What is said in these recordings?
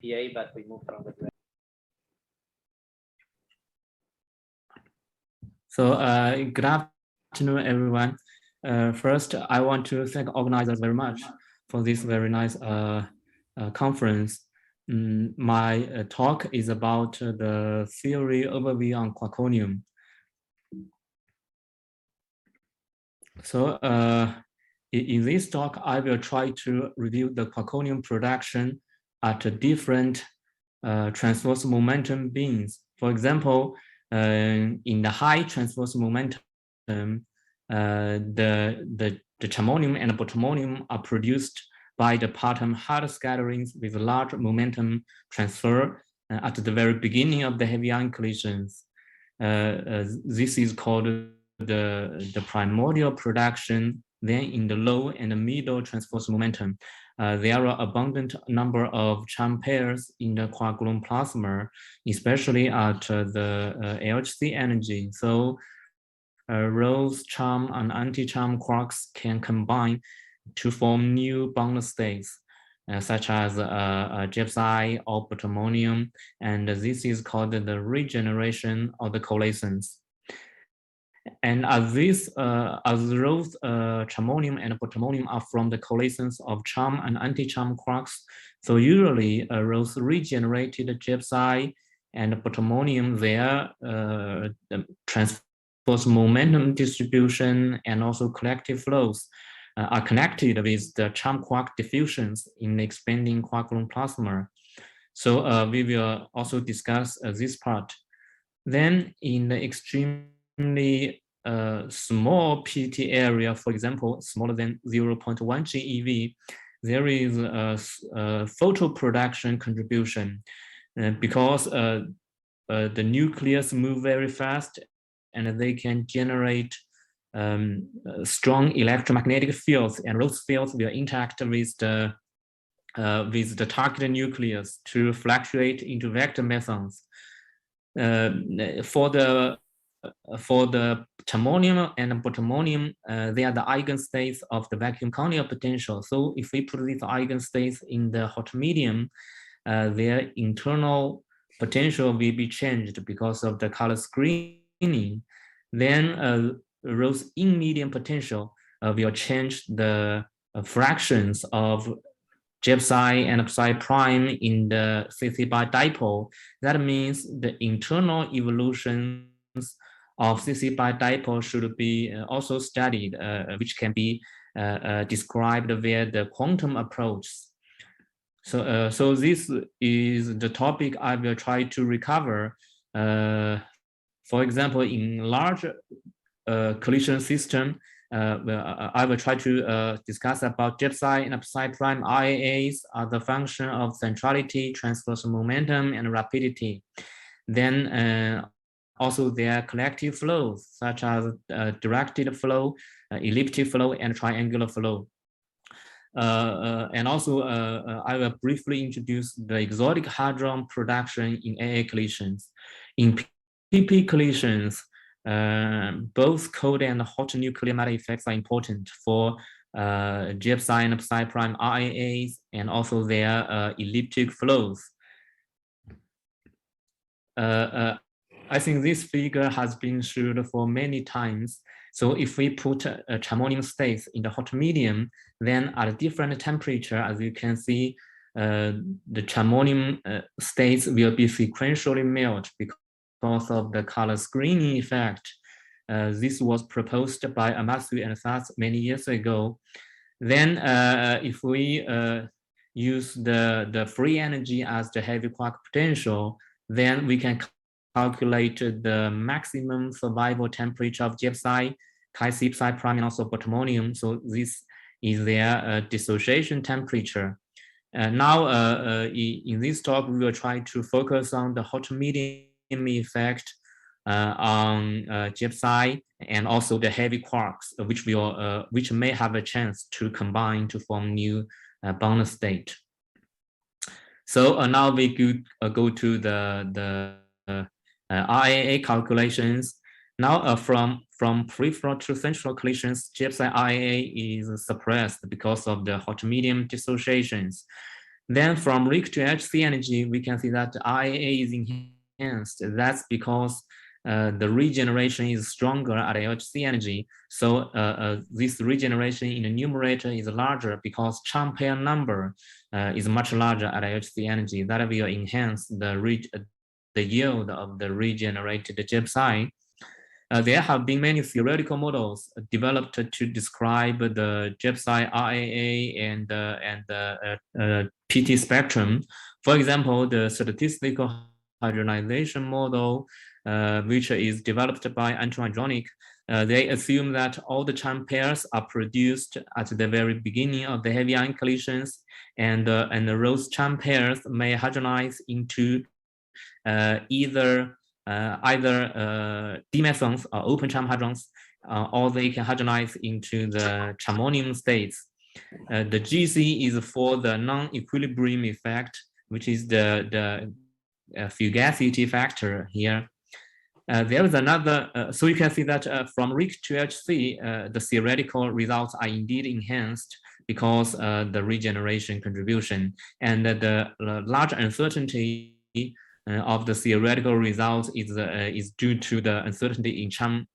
PA, but we move from the. So good afternoon, everyone. First, I want to thank organizers very much for this very nice conference. My talk is about the theory overview on Quaconium. So in this talk, I will try to review the Quaconium production at different transverse momentum beams. For example, in the high transverse momentum, the Chermonium and Plutonium are produced by the partum hard scatterings with large momentum transfer at the very beginning of the heavy ion collisions. This is called the primordial production. Then in the low and the middle transverse momentum, there are abundant number of charm pairs in the quark-gluon plasma, especially at the LHC energy. So Rose charm and anti-charm quarks can combine to form new bound states, such as gypsy or plutonium, and this is called the regeneration of the coalescence. And as those Chermonium and plutonium are from the coalescence of charm and anti-charm quarks, so usually those regenerated gypsy and plutonium, their transverse momentum distribution and also collective flows are connected with the charm quark diffusions in the expanding quark-gluon plasma. So we will also discuss this part. Then in the extremely small PT area, for example, smaller than 0.1 GeV, there is a photo production contribution because the nucleus move very fast and they can generate strong electromagnetic fields, and those fields will interact with the target nucleus to fluctuate into vector mesons. For the Chermonium and plutonium, they are the eigenstates of the vacuum Conia potential. So if we put these eigenstates in the hot medium, their internal potential will be changed because of the color screening. Then those in medium potential will change the fractions of gypsy and psi prime in the CC by dipole. That means the internal evolutions of CC by dipole should be also studied, which can be described via the quantum approach. So this is the topic I will try to recover. For example, in large collision system, I will try to discuss about gypsy and psi prime RAAs are the function of centrality, transverse momentum, and rapidity. Then also their collective flows, such as directed flow, elliptic flow, and triangular flow. And also, I will briefly introduce the exotic hadron production in AA collisions. In PP collisions, both cold and hot nuclear matter effects are important for gypsy and psi prime RAAs and also their elliptic flows. I think this figure has been shown for many times. So if we put Chermonium states in the hot medium, then at a different temperature, as you can see, the Chermonium states will be sequentially melt because of the color screening effect. This was proposed by Amasu and Sass many years ago. Then if we use the free energy as the heavy quark potential, then we can calculate the maximum survival temperature of gypsy, chi-C psi prime, and also plutonium. So this is their dissociation temperature. Now, in this talk, we will try to focus on the hot medium effect on gypsy and also the heavy quarks, which may have a chance to combine to form new bound state. So now we go to the RAA calculations. Now from peripheral to central collisions, gypsy RAA is suppressed because of the hot medium dissociations. Then from RIC to HC energy, we can see that RAA is enhanced. That's because the regeneration is stronger at LHC energy. So this regeneration in the numerator is larger because Chang pair number is much larger at LHC energy. That will enhance the yield of the regenerated GPSI. There have been many theoretical models developed to describe the GPSI RAA and PT spectrum. For example, the statistical hydrogenization model, which is developed by Chen-Arnaldi-Blaschke, they assume that all the Chang pairs are produced at the very beginning of the heavy ion collisions, and those Chang pairs may hydrogenize into either dimethans or open Chang hadrons, or they can hydrogenize into the Chamonium states. The GC is for the non-equilibrium effect, which is the fugacity factor here. There is another, so you can see that from RIC to HC, the theoretical results are indeed enhanced because the regeneration contribution, and the large uncertainty of the theoretical results is due to the uncertainty in Chang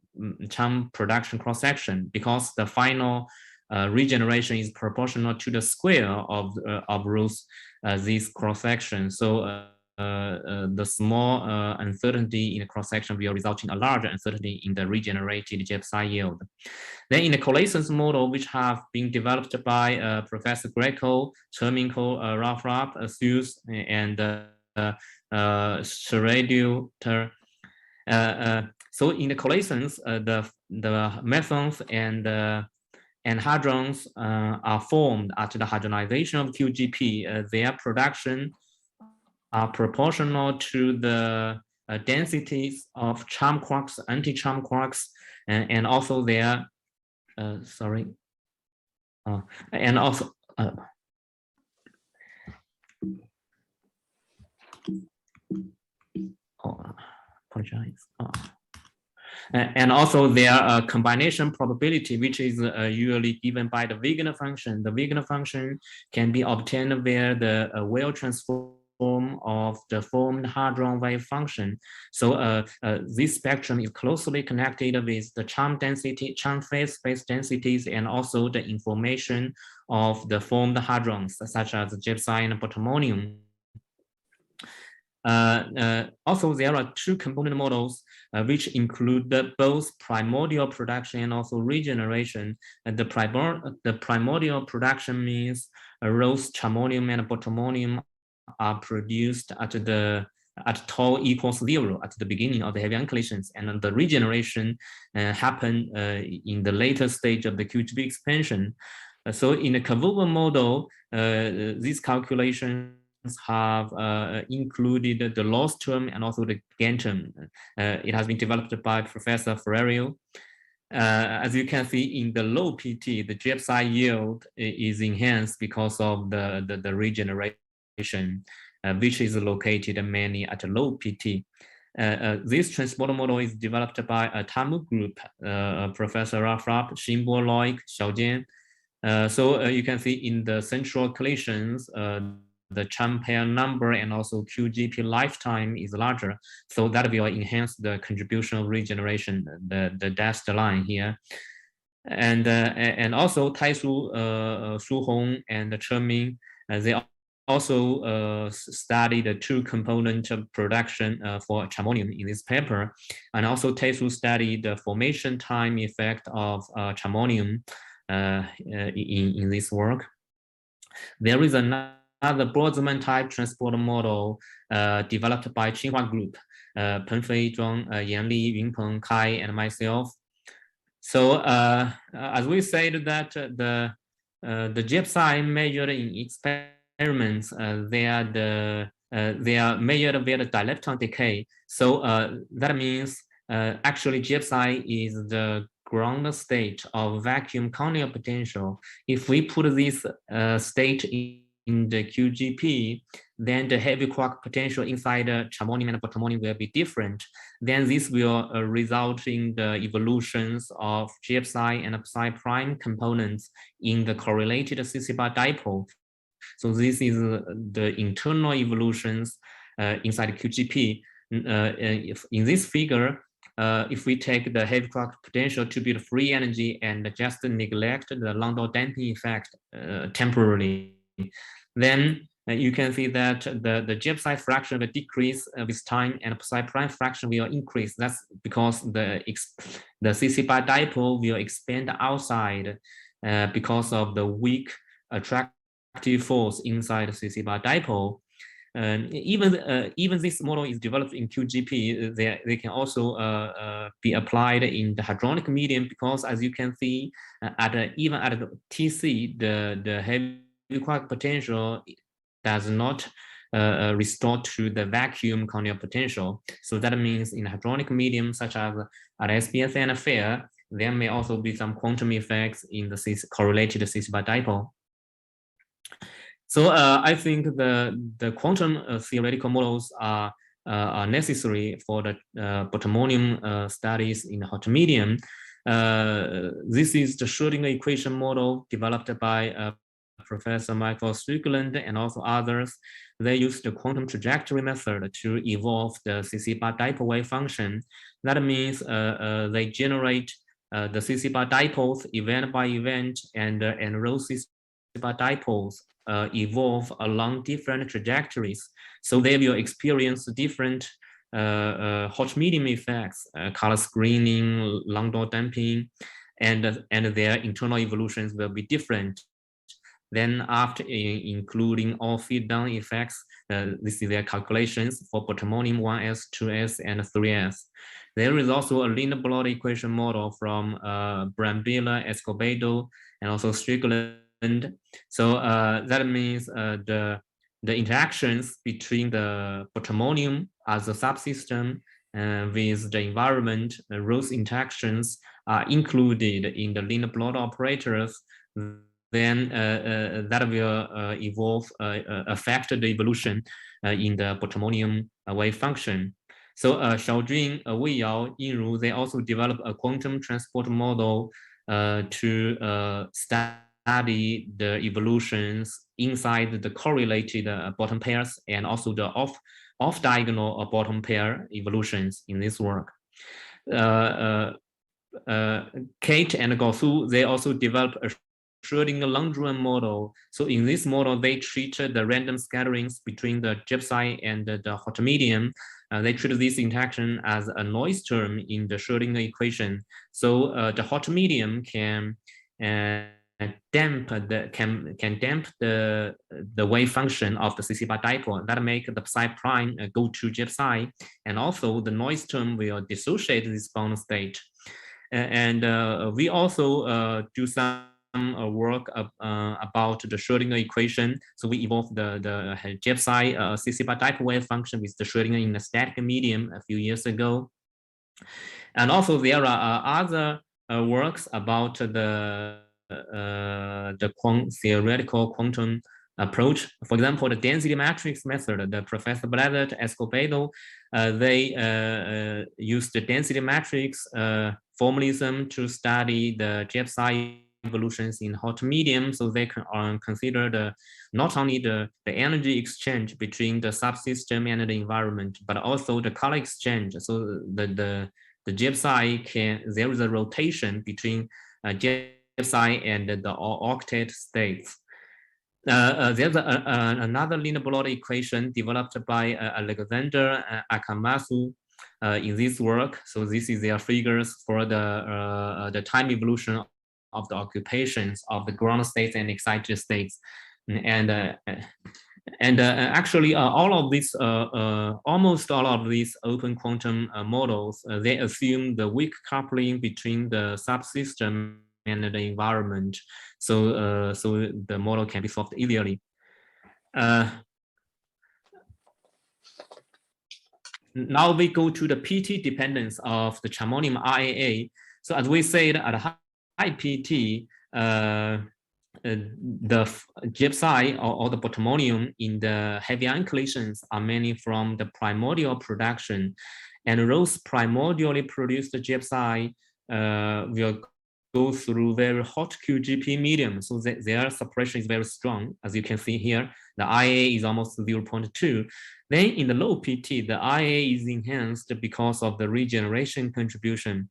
production cross-section, because the final regeneration is proportional to the square of this cross-section. So the small uncertainty in the cross-section will result in a larger uncertainty in the regenerated GPSI yield. Then in the coalescence model, which have been developed by Professor Greco, Chen-Arnaldi, Ralph, Sues, and Schrodinger. So in the coalescence, the methans and hadrons are formed at the hydrogenization of QGP. Their production are proportional to the densities of charm quarks, anti-charm quarks, and also their and also apologize. And also their combination probability, which is usually given by the Wegener function. The Wegener function can be obtained via the Weyl transform of the formed hadron wave function. So this spectrum is closely connected with the Chang density, Chang phase space densities, and also the information of the formed hadrons, such as GPSI and Quaconium. Also, there are two component models which include both primordial production and also regeneration. And the primordial production means those Chamonium and Quaconium are produced at tau equals 0 at the beginning of the heavy ion collisions, and the regeneration happen in the later stage of the QGP expansion. So in the Cavour model, these calculations have included the loss term and also the gain term. It has been developed by Professor Ferrerio. As you can see in the low PT, the GPSI yield is enhanced because of the regeneration, which is located mainly at a low PT. This transporter model is developed by a TAMU group, Professor Rafrap, Xinbo, Loic, Xiaojian. So you can see in the central collisions, the Chang pair number and also QGP lifetime is larger. So that will enhance the contribution of regeneration, the dashed line here. And also Taisu, Su Hong, and Chen-Ming, they also studied the two-component production for Chamonium in this paper. And also Taisu studied the formation time effect of Chamonium in this work. There is another Boltzmann type transporter model developed by Tsinghua Group, Penfei, Zhuang, Yanli, Yunpeng, Kai, and myself. So as we said that the GPSI measured in experiments, they are measured via the dilepton decay. So that means actually GPSI is the ground state of vacuum Cornell potential. If we put this state in the QGP, then the heavy quark potential inside the Chamonium and Quaconium will be different. Then this will result in the evolutions of GPSI and psi prime components in the correlated CC bar dipole. So this is the internal evolutions inside QGP. If in this figure, if we take the heavy quark potential to be the free energy and just neglect the Landau damping effect temporarily, then you can see that the J psi fraction will decrease with time and psi prime fraction will increase. That's because the CC bar dipole will expand outside because of the weak attractive force inside the CC bar dipole. Even this model is developed in QGP, they can also be applied in the hadronic medium, because as you can see, even at TC, the heavy quark potential does not restore to the vacuum Cornell potential. So that means in hadronic medium, such as at SPSN affair, there may also be some quantum effects in the correlated CC bar dipole. So I think the quantum theoretical models are necessary for the Proton studies in hot medium. This is the Schrodinger equation model developed by Professor Michael Strickland and also others. They use the quantum trajectory method to evolve the CC bar dipole wave function. That means they generate the CC bar dipoles event by event, and row CC bar dipoles evolve along different trajectories. So they will experience different hot medium effects, color screening, Landau damping, and their internal evolutions will be different. Then after including all feed down effects, this is their calculations for Proton 1s, 2s, and 3s. There is also a linear Bloch equation model from Brambilla, Escobedo, and also Strickland. So that means the interactions between the Proton as a subsystem with the environment, those interactions are included in the linear Bloch operators. Then that will affect the evolution in the Proton wave function. So Xiaojun, Wei Yao, Yinru, they also developed a quantum transport model to study the evolutions inside the correlated bottom pairs and also the off-diagonal bottom pair evolutions in this work. Kate and Gausu, they also developed a Schrodinger-Landruan model. So in this model, they treated the random scatterings between the J psi and the hot medium. They treated this interaction as a noise term in the Schrodinger equation. So the hot medium can damp the wave function of the CC bar dipole that make the psi prime go to J psi, and also the noise term will dissociate this bound state. And we also do some work about the Schrodinger equation. So we evolved the J psi CC bar dipole wave function with the Schrodinger in a static medium a few years ago. And also there are other works about the theoretical quantum approach. For example, the density matrix method, the Professor Blazzard, Escobedo, they used the density matrix formalism to study the J psi evolutions in hot medium. So they can consider not only the energy exchange between the subsystem and the environment, but also the color exchange. So the J psi there is a rotation between J psi and the octet states. There's another linear Bloch equation developed by Alexander Akamatsu in this work. So this is their figures for the time evolution of the occupations of the ground states and excited states. And actually all of these, almost all of these open quantum models, they assume the weak coupling between the subsystem and the environment, so the model can be solved easily. Now we go to the PT dependence of the charmonium RAA. So as we said, at high PT, the J psi or the Proton in the heavy ion collisions are mainly from the primordial production, and those primordially produced J psi will go through very hot QGP medium. So their suppression is very strong. As you can see here, the IA is almost 0.2. Then in the low PT, the IA is enhanced because of the regeneration contribution.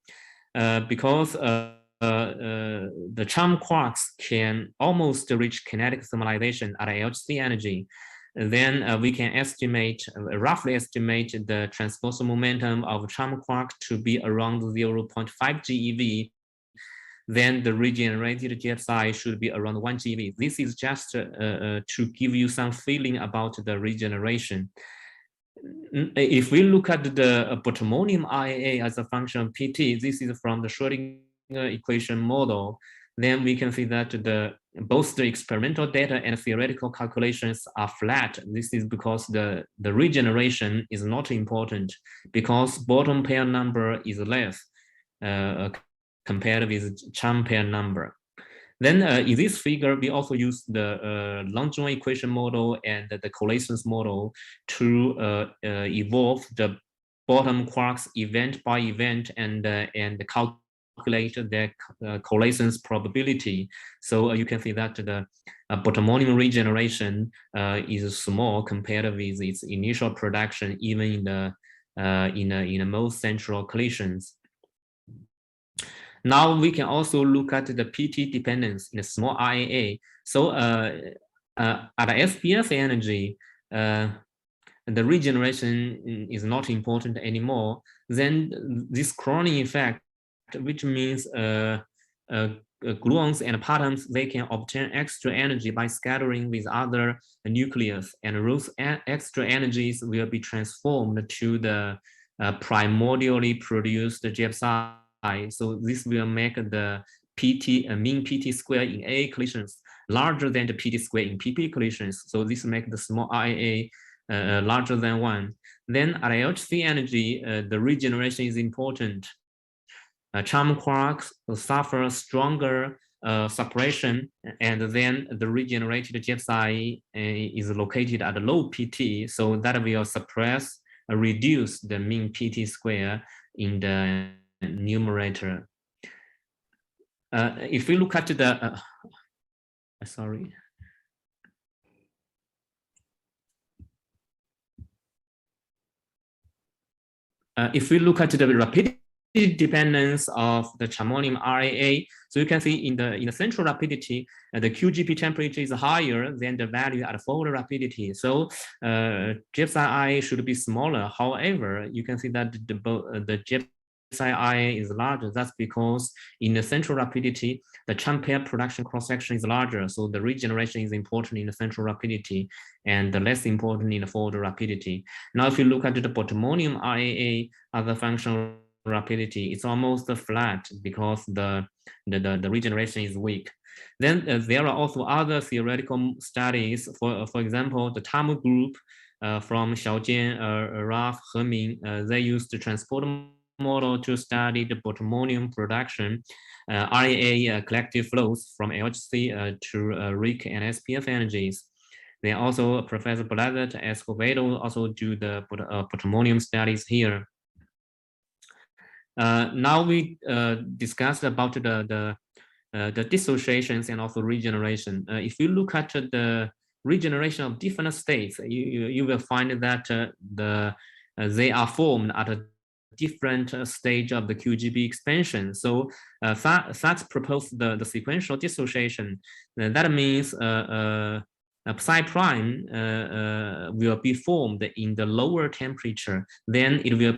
Because the charm quarks can almost reach kinetic thermalization at LHC energy. Then we can estimate, roughly estimate the transversal momentum of charm quark to be around 0.5 GeV. Then the regenerated GSI should be around 1 GeV. This is just to give you some feeling about the regeneration. If we look at the Quaconium IA as a function of PT, this is from the Schrodinger Equation model, then we can see that both the experimental data and theoretical calculations are flat. This is because the regeneration is not important because bottom pair number is less compared with charm pair number. Then in this figure, we also use the Langevin equation model and the coalescence model to evolve the bottom quarks event by event and calculate the coalescence probability. So you can see that the Quaconium regeneration is small compared with its initial production, even in the most central collisions. Now we can also look at the PT dependence in a small IA. So at SPF energy, the regeneration is not important anymore. Then this Crowning effect, which means gluons and partons, they can obtain extra energy by scattering with other nucleus, and those extra energies will be transformed to the primordially produced GFSI. So this will make the mean PT square in AA collisions larger than the PT square in PP collisions. So this makes the small IA larger than 1. Then at LHC energy, the regeneration is important. Charm quarks suffer stronger suppression, and then the regenerated GFSI is located at a low PT, so that will reduce the mean PT square in the numerator. If we look at the, sorry. If we look at the rapidity dependence of the Quaconium RAA, so you can see in the central rapidity, the QGP temperature is higher than the value at forward rapidity. So GFSI should be smaller. However, you can see that the GFSI is larger. That's because in the central rapidity, the charm pair production cross-section is larger. So the regeneration is important in the central rapidity and less important in the forward rapidity. Now, if you look at the Quaconium RAA as a function rapidity, it's almost flat because the regeneration is weak. Then there are also other theoretical studies. For example, the TAMU group from Xiaojian, Raf, Heming, they used the transport model to study the Quaconium production, RAA collective flows from LHC to RIC and SPF energies. Then also Professor Blazet Escobedo also do the Quaconium studies here. Now we discussed about the dissociations and also regeneration. If you look at the regeneration of different states, you will find that they are formed at a different stage of the QGB expansion. So Sachs proposed the sequential dissociation. That means psi prime will be formed in the lower temperature, then it will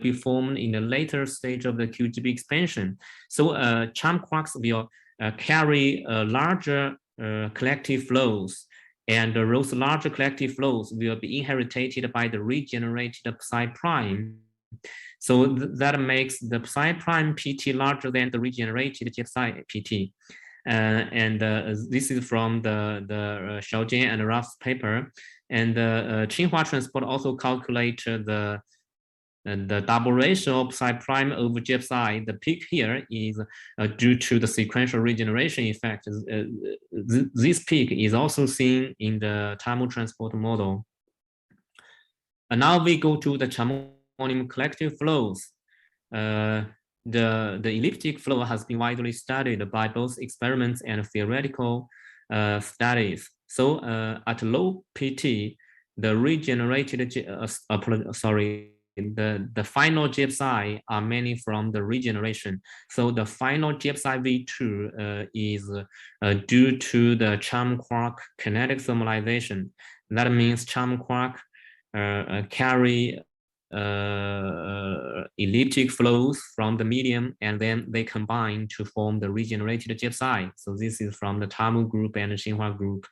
be formed in the later stage of the QGB expansion. So charm quarks will carry larger collective flows, and those larger collective flows will be inherited by the regenerated psi prime. So that makes the psi prime PT larger than the regenerated GFSI PT. This is from the Xiaojian and Raf's paper. And Tsinghua Transport also calculate the double ratio of psi prime over GFSI. The peak here is due to the sequential regeneration effect. This peak is also seen in the TAMU transport model. And now we go to the Quaconium collective flows. the elliptic flow has been widely studied by both experiments and theoretical studies. So at low PT, the regenerated, the final GPSI are mainly from the regeneration. So the final GPSI V2 is due to the charm-quark kinetic thermalization. That means charm-quark carry elliptic flows from the medium, and then they combine to form the regenerated GPSI. So this is from the Tamu group and the Xinhua group.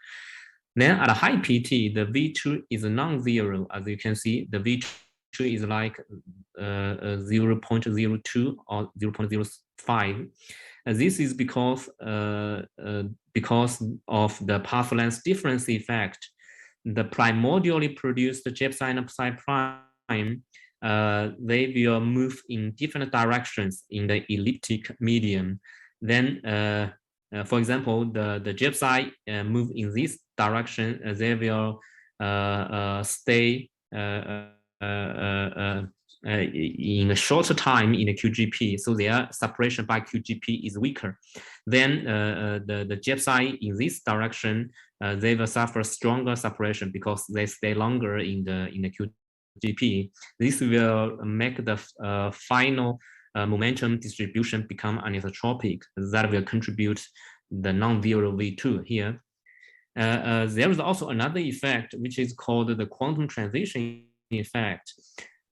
Then at a high PT, the V2 is non-zero. As you can see, the V2 is like 0.02 or 0.05. This is because of the path length difference effect. The primordially produced GPSI and psi prime, they will move in different directions in the elliptic medium. Then, for example, the GPSI move in this direction, they will stay in a shorter time in the QGP, so their suppression by QGP is weaker. Then the GPSI in this direction, they will suffer stronger suppression because they stay longer in the QGP. This will make the final momentum distribution become anisotropic. That will contribute the non-zero V2 here. There is also another effect, which is called the quantum transition effect.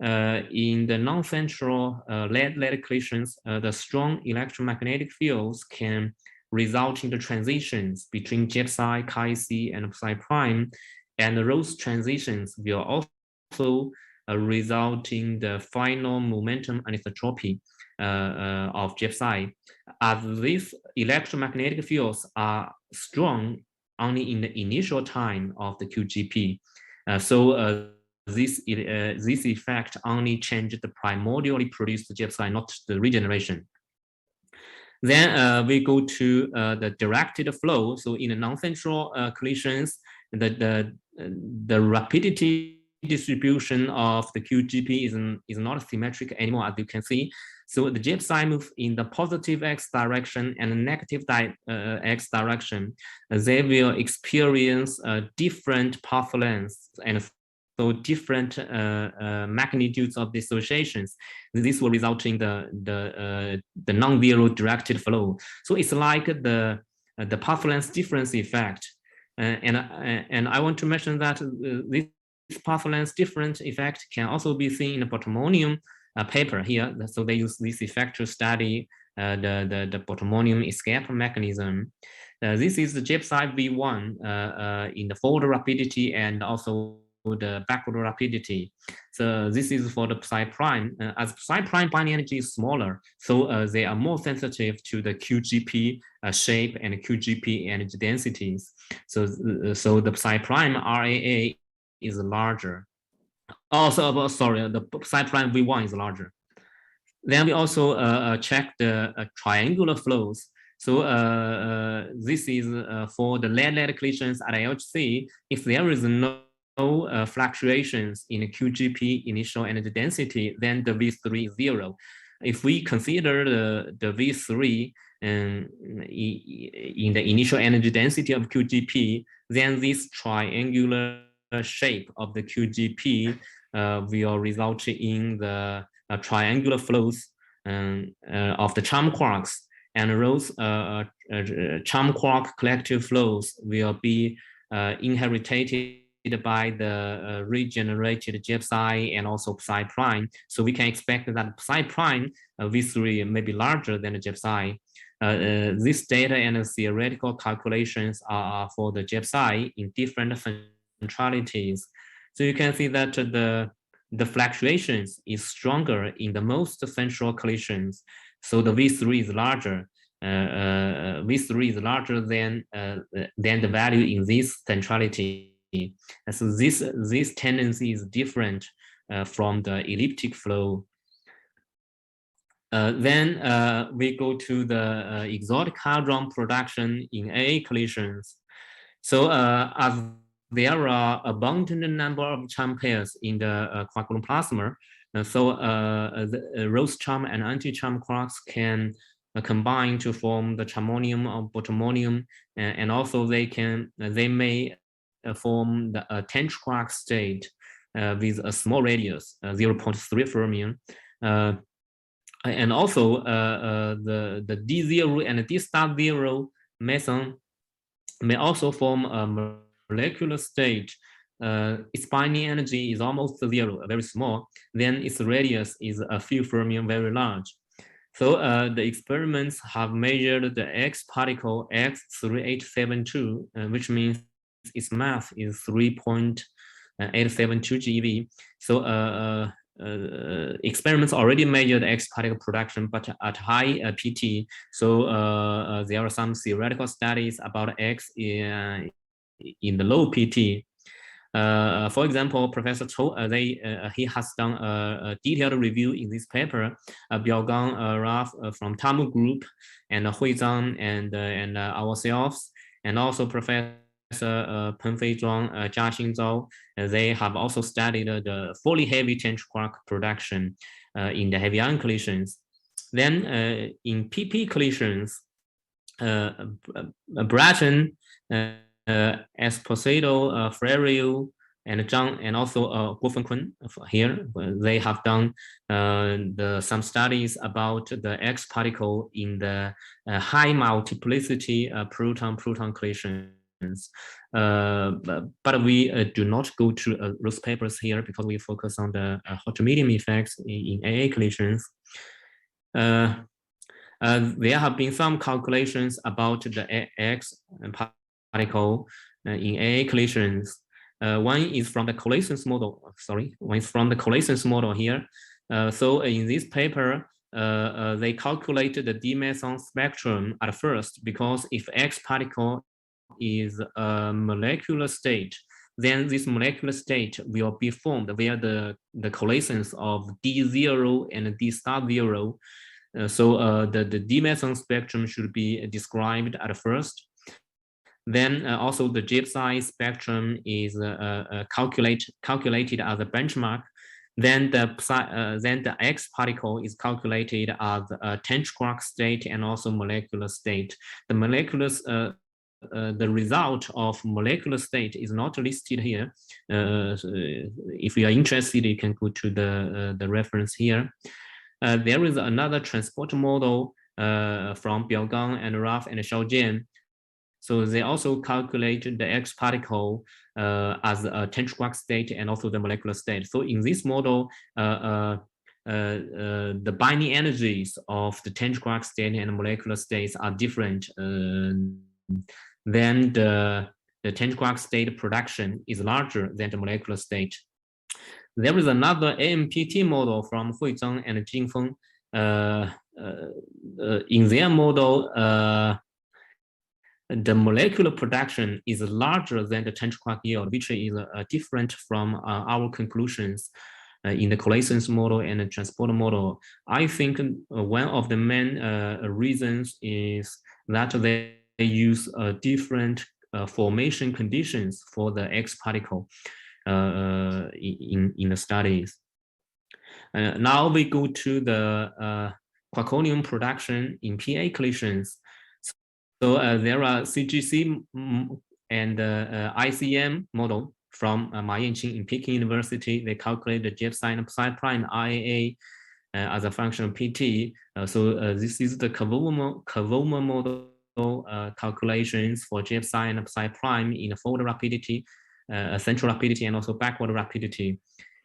In the non-central lead collisions, the strong electromagnetic fields can result in the transitions between GPSI, chi-c, and psi prime, and those transitions will also result in the final momentum anisotropy of GPSI. As these electromagnetic fields are strong only in the initial time of the QGP, this effect only changed the primordially produced GPSI, not the regeneration. Then we go to the directed flow. So in the non-central collisions, the rapidity distribution of the QGP is not symmetric anymore, as you can see. So the GPSI move in the positive x direction and the negative x direction. They will experience different path lengths and so different magnitudes of dissociations. This will result in the non-zero directed flow. So it's like the path length difference effect. And I want to mention that this path length difference effect can also be seen in the Proton paper here. So they use this effect to study the Proton escape mechanism. This is the GPSI V1 in the forward rapidity and also the backward rapidity. So this is for the psi prime. As psi prime binding energy is smaller, so they are more sensitive to the QGP shape and QGP energy densities. So the psi prime RAA is larger. Also, sorry, the psi prime V1 is larger. Then we also check the triangular flows. So this is for the lead collisions at LHC. If there is no fluctuations in the QGP initial energy density, then the V3 is 0. If we consider the V3 in the initial energy density of QGP, then this triangular shape of the QGP will result in the triangular flows of the charm quarks, and those charm quark collective flows will be inherited by the regenerated GPSI and also psi prime. So we can expect that psi prime V3 may be larger than the GPSI. This data and theoretical calculations are for the GPSI in different centralities. So you can see that the fluctuations is stronger in the most central collisions. So the V3 is larger. V3 is larger than the value in this centrality. So this tendency is different from the elliptic flow. Then we go to the exotic hadron production in AA collisions. So as there are abundant number of charm pairs in the Quaconium plasma, So the Rose-Cham and anti-Cham quarks can combine to form the charmonium or bottomonium, and also they may form the tench quark state with a small radius, 0.3 fermion. And also the D0 and D star 0 meson may also form a molecular state. Its binding energy is almost 0, very small. Then its radius is a few fermion, very large. So the experiments have measured the X particle X3872, which means its mass is 3.872 GeV. So experiments already measured X particle production, but at high PT. So there are some theoretical studies about X in the low PT. For example, Professor Chou, he has done a detailed review in this paper. Biaogang, Raf from Tamu Group, and Hui Zhang and ourselves, and also Professor Penfei Zhuang, Jiaxing Zhao. They have also studied the fully heavy tench quark production in the heavy ion collisions. Then in PP collisions, Bratton, Esposito, Freire, and Zhang, and also Guofengkun here, they have done some studies about the X particle in the high multiplicity proton-proton collisions. But we do not go to those papers here because we focus on the hot medium effects in AA collisions. There have been some calculations about the X particle in AA collisions. One is from the collisions model. One is from the collisions model here. So in this paper, they calculated the D meson spectrum at first, because if X particle is a molecular state, then this molecular state will be formed via the collisions of D0 and D star 0. So the D meson spectrum should be described at first. Then also the gypsy spectrum is calculated as a benchmark. Then the X particle is calculated as a tench quark state and also molecular state. The molecular the result of molecular state is not listed here. If you are interested, you can go to the reference here. There is another transport model from Biaogang and Raf and Xiaojian. So they also calculated the X particle as a tench quark state and also the molecular state. So in this model, the binding energies of the tench quark state and molecular states are different. Then the tench quark state production is larger than the molecular state. There is another AMPT model from Hui Zhang and Jingfeng. In their model, the molecular production is larger than the tench quark yield, which is different from our conclusions in the collisions model and the transport model. I think one of the main reasons is that they use different formation conditions for the X particle in the studies. Now we go to the Quaconium production in PA collisions. So there are CGC and ICM model from Ma Yanqing in Peking University. They calculate the J psi and psi prime RAA as a function of PT. So this is the Cavoma model calculations for J psi and psi prime in forward rapidity, central rapidity, and also backward rapidity.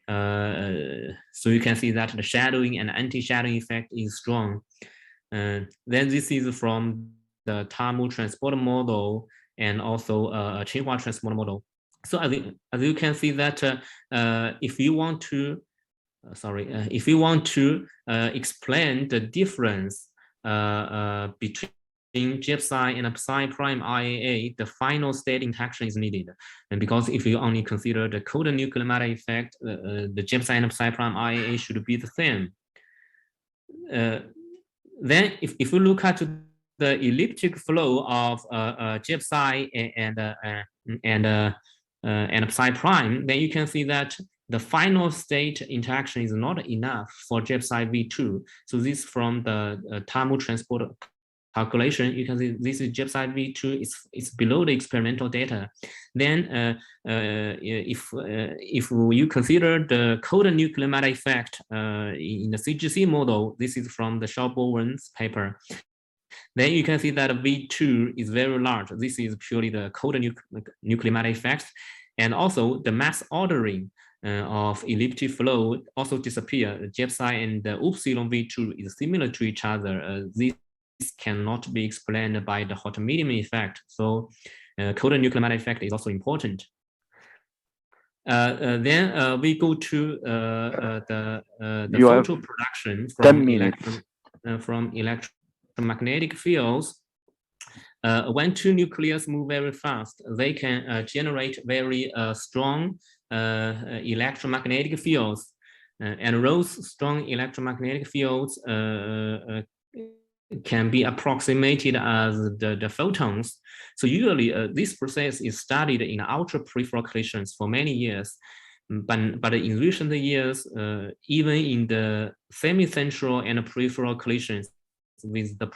So you can see that the shadowing and anti-shadowing effect is strong. Then this is from the Tamu transport model and also Tsinghua transport model. So as you can see that if you want to, explain the difference between J psi and psi prime RAA, the final state interaction is needed. And because if you only consider the cold nuclear matter effect, the J psi and psi prime RAA should be the same. Then if you look at the elliptic flow of J psi and psi prime, then you can see that the final state interaction is not enough for psi V2. So this from the thermal transport calculation, you can see this is psi V2, it's below the experimental data. Then if you consider the cold nuclear matter effect in the CGC model, this is from the Shaw-Bowen's paper, then you can see that V2 is very large. This is purely the cold nuclear matter effect. And also the mass ordering of elliptic flow also disappear. Psi and the epsilon V2 is similar to each other. This cannot be explained by the hot medium effect. So cold nuclear matter effect is also important. Then we go to the photo production from electromagnetic fields. When two nucleus move very fast, they can generate very strong electromagnetic fields. And those strong electromagnetic fields can be approximated as the photons. So usually this process is studied in ultra-peripheral collisions for many years. But in recent years, even in the semi-central and peripheral collisions with the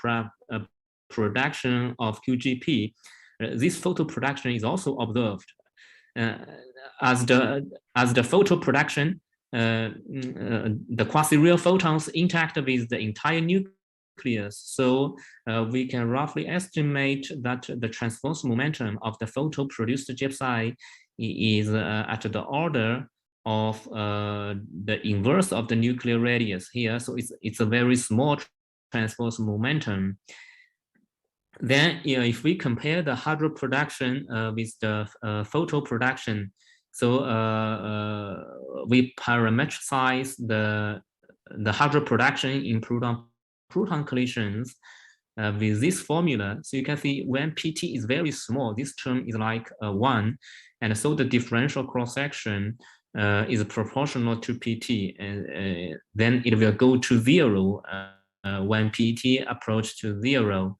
production of QGP, this photo production is also observed. As the photo production, the quasi-real photons interact with the entire nucleus. So we can roughly estimate that the transverse momentum of the photo produced psi is at the order of the inverse of the nuclear radius here. So it's a very small transverse momentum. Then if we compare the hydro production with the photo production, so we parametricize the hydro production in proton collisions with this formula. So you can see when PT is very small, this term is like 1, and so the differential cross-section is proportional to PT, and then it will go to 0 when PT approach to 0.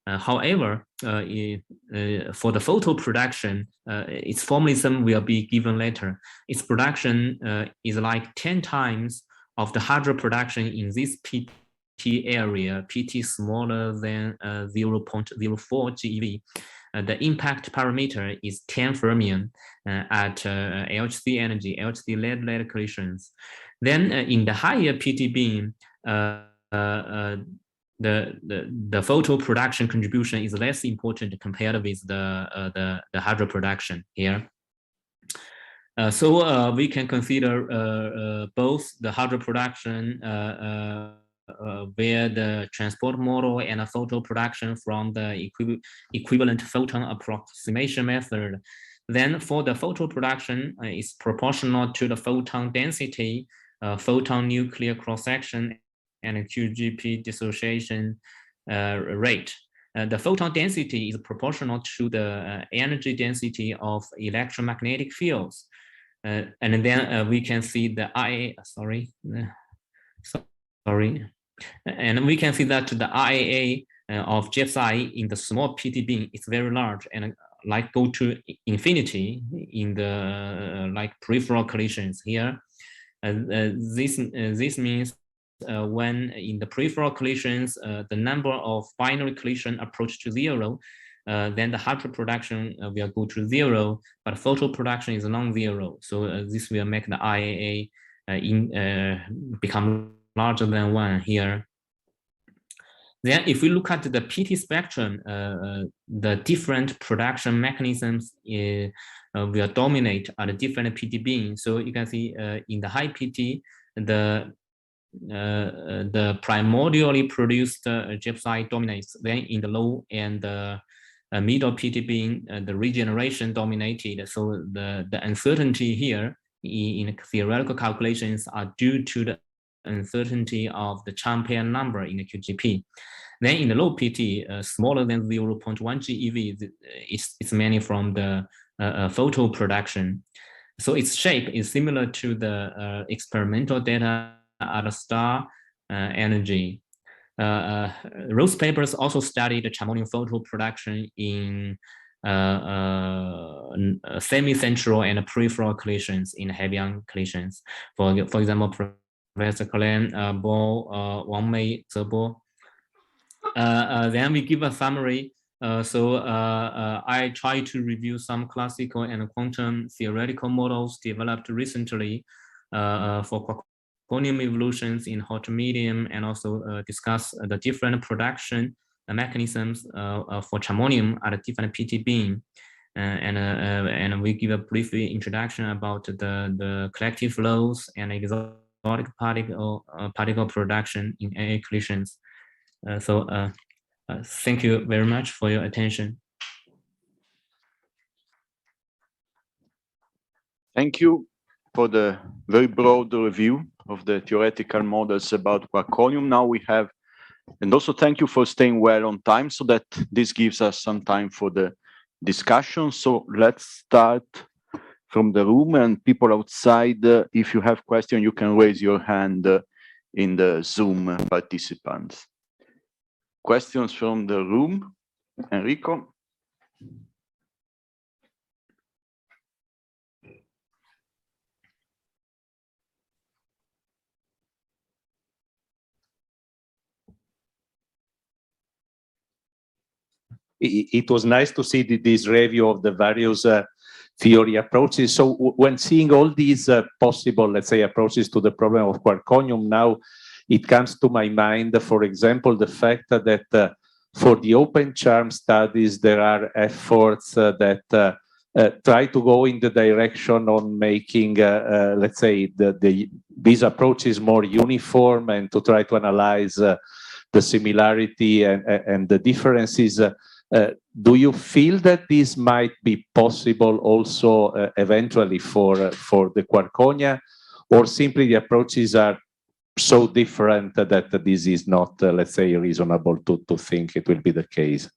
However, for the photo production, its formalism will be given later. Its production is like 10 times of the hydro production in this PT area, PT smaller than 0.04 GeV. The impact parameter is 10 fermion at LHC energy, LHC lead collisions. Then in the higher PT beam, the photo production contribution is less important compared with the hydro production here. So we can consider both the hydro production where the transport model and a photo production from the equivalent photon approximation method. Then for the photo production, it's proportional to the photon density, photon nuclear cross-section, and a QGP dissociation rate. The photon density is proportional to the energy density of electromagnetic fields. And then we can see the and we can see that the RAA of psi in the small PT beam is very large and like go to infinity in the like peripheral collisions here. This means when in the peripheral collisions, the number of binary collision approach to 0, then the hydro production will go to 0, but photo production is non-zero. So this will make the IAA become larger than 1 here. Then if we look at the PT spectrum, the different production mechanisms will dominate at a different PT beam. So you can see in the high PT, the primordially produced psi dominates. Then in the low and the middle PT beam, the regeneration dominated. So the uncertainty here in theoretical calculations are due to the uncertainty of the Chan-pair number in the QGP. Then in the low PT, smaller than 0.1 GeV, it's mainly from the photo production. So its shape is similar to the experimental data at star energy. Those papers also studied the Chan-Arnaldi photo production in semi-central and peripheral collisions in heavy ion collisions. For example, Professor Colin, Bo, Wang Mei, Zebo. Then we give a summary. I try to review some classical and quantum theoretical models developed recently for Quaconium evolutions in hot medium, and also discuss the different production mechanisms for Chen-Arnaldi-Blaschke-Winn at a different PT beam. And we give a brief introduction about the collective flows and exotic particle production in AA collisions. Thank you very much for your attention. Thank you for the very broad review of the theoretical models about Quaconium. Now we have, and also thank you for staying well on time, so that this gives us some time for the discussion. So let's start from the room, and people outside, if you have questions, you can raise your hand in the Zoom participants. Questions from the room? Enrico? It was nice to see this review of the various theory approaches. So when seeing all these possible, let's say, approaches to the problem of Quaconium, now it comes to my mind, for example, the fact that for the open charm studies, there are efforts that try to go in the direction on making, let's say, these approaches more uniform, and to try to analyze the similarity and the differences. Do you feel that this might be possible also eventually for the Quaconia, or simply the approaches are so different that this is not, let's say, reasonable to think it will be the case?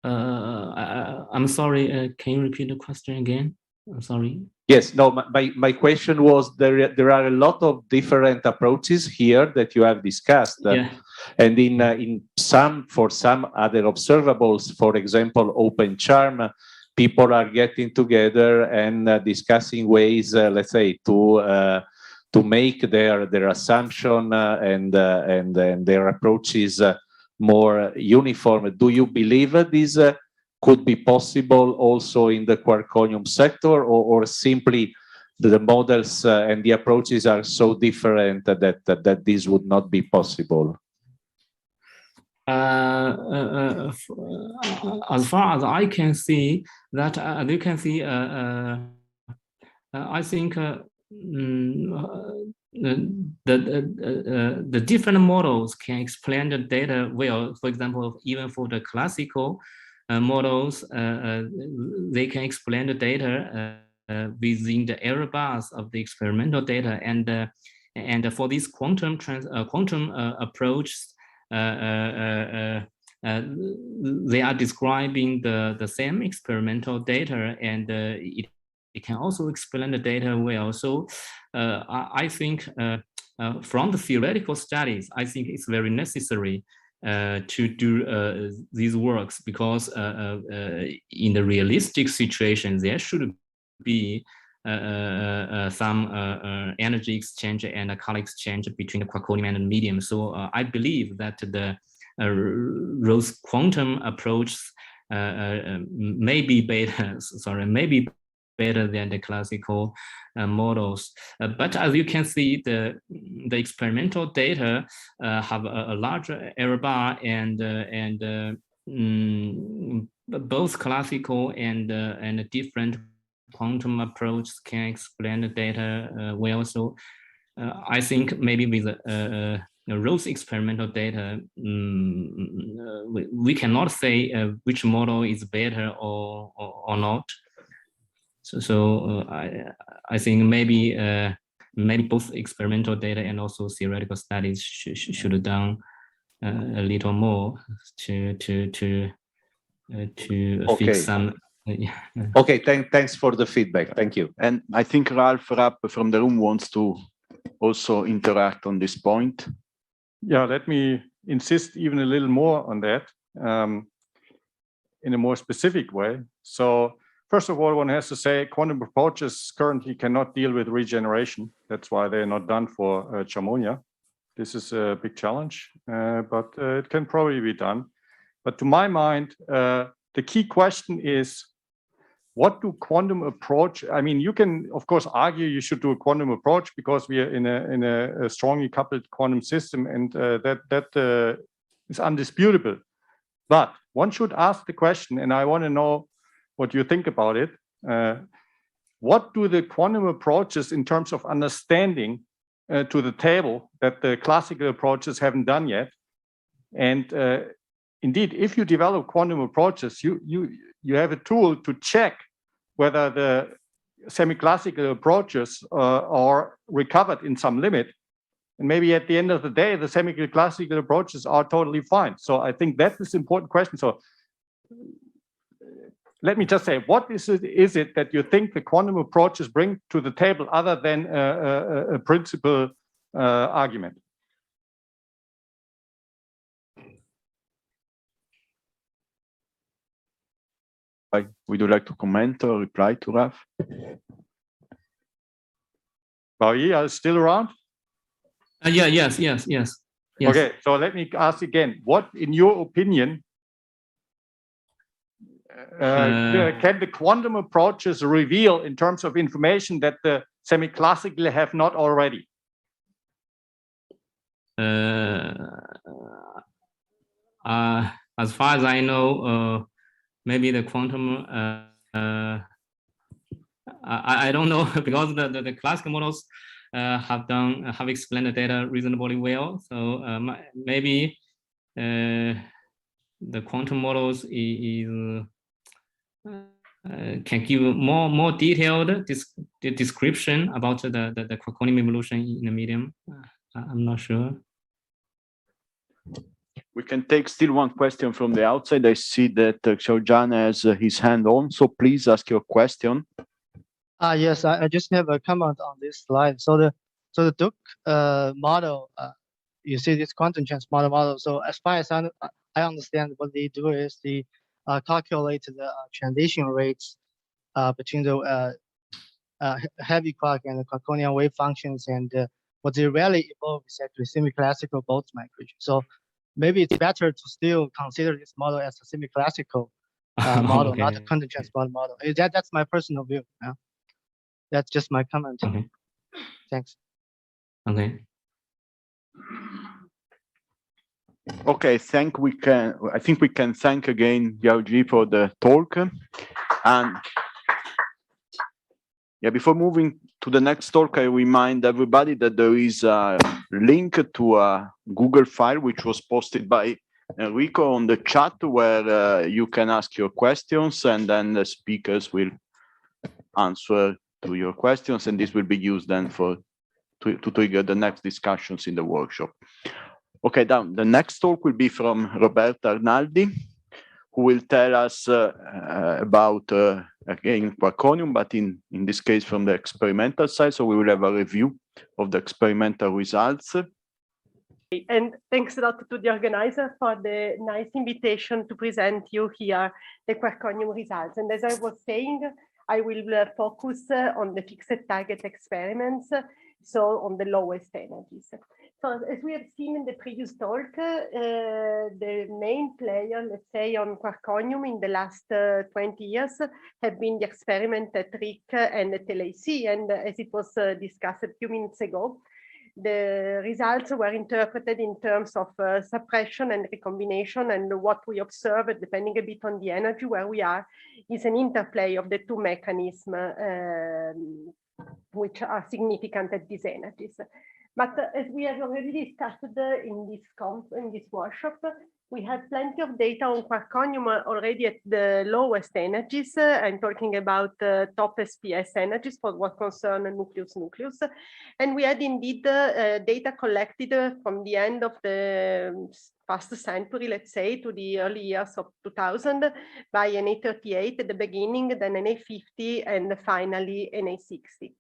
I'm sorry, can you repeat the question again? I'm sorry. Yes, no, my question was, there are a lot of different approaches here that you have discussed. Yeah. And in for some other observables, for example, open charm, people are getting together and discussing ways, let's say, to make their assumption and their approaches more uniform. Do you believe this could be possible also in the Quaconium sector, or simply the models and the approaches are so different that this would not be possible? As far as I can see, that you can see, I think the different models can explain the data well. For example, even for the classical models, they can explain the data within the error bars of the experimental data, and for this quantum approach, they are describing the same experimental data, and it can also explain the data well. So I think from the theoretical studies, I think it's very necessary to do these works, because in the realistic situation, there should be some energy exchange and color exchange between the Quaconium and the medium. So I believe that the Rose quantum approach may be better. May be better than the classical models. But as you can see, the experimental data have a larger error bar, and both classical and different quantum approach can explain the data well. So I think maybe with Rose experimental data, we cannot say which model is better or not. So I think maybe both experimental data and also theoretical studies should have done a little more to fix some. Okay, thanks for the feedback. Thank you. And I think Ralph Rapp from the room wants to also interact on this point. Yeah, let me insist even a little more on that. in a more specific way. So first of all, one has to say quantum approaches currently cannot deal with regeneration. That's why they're not done for Quaconia. This is a big challenge, but it can probably be done. But to my mind, the key question is, what do quantum approach? I mean, you can, of course, argue you should do a quantum approach because we are in a strongly coupled quantum system, and that is undisputable. But one should ask the question, and I want to know what you think about it. What do the quantum approaches in terms of understanding to the table that the classical approaches haven't done yet? And indeed, if you develop quantum approaches, you have a tool to check whether the semi-classical approaches are recovered in some limit. And maybe at the end of the day, the semi-classical approaches are totally fine. So I think that is an important question. So let me just say, what is it that you think the quantum approaches bring to the table other than a principal argument? Would you like to comment or reply to Raf? Barry, are you still around? Yes. Okay, so let me ask again, what, in your opinion, can the quantum approaches reveal in terms of information that the semi-classical have not already? As far as I know, maybe the quantum, I don't know, because the classical models have explained the data reasonably well. So maybe the quantum models can give more detailed description about the Quaconium evolution in the medium. I'm not sure. We can take still one question from the outside. I see that Xiaojan has his hand on, so please ask your question. Yes, I just have a comment on this slide. So the Duke model, you see this quantum chance model. So as far as I understand, what they do is they calculate the transition rates between the heavy quark and the Quaconian wave functions, and what they rarely evolve is actually semi-classical Boltzmann equation. So maybe it's better to still consider this model as a semi-classical model, Okay. not a quantum chance model. That's my personal view. Yeah? That's just my comment. Okay. Thanks. Okay. Okay, I think we can thank again Yao-Ji for the talk. And yeah, before moving to the next talk, I remind everybody that there is a link to a Google file which was posted by Enrico on the chat, where you can ask your questions and then the speakers will answer to your questions, and this will be used then to trigger the next discussions in the workshop. Okay, now the next talk will be from Roberto Arnaldi, who will tell us about, again, Quaconium, but in this case from the experimental side. So we will have a review of the experimental results. And thanks a lot to the organizer for the nice invitation to present you here the Quaconium results. And as I was saying, I will focus on the fixed target experiments, so on the lowest energies. So as we have seen in the previous talk, the main player, let's say, on Quaconium in the last 20 years have been the experiment at RIC and at LAC. And as it was discussed a few minutes ago, the results were interpreted in terms of suppression and recombination, and what we observe, depending a bit on the energy where we are, is an interplay of the two mechanisms which are significant at these energies. But as we have already discussed in this workshop, we have plenty of data on Quaconium already at the lowest energies. I'm talking about top SPS energies for what concerns nucleus. And we had indeed data collected from the end of the past century, let's say, to the early years of 2000 by Na38 at the beginning, then Na50, and finally Na60.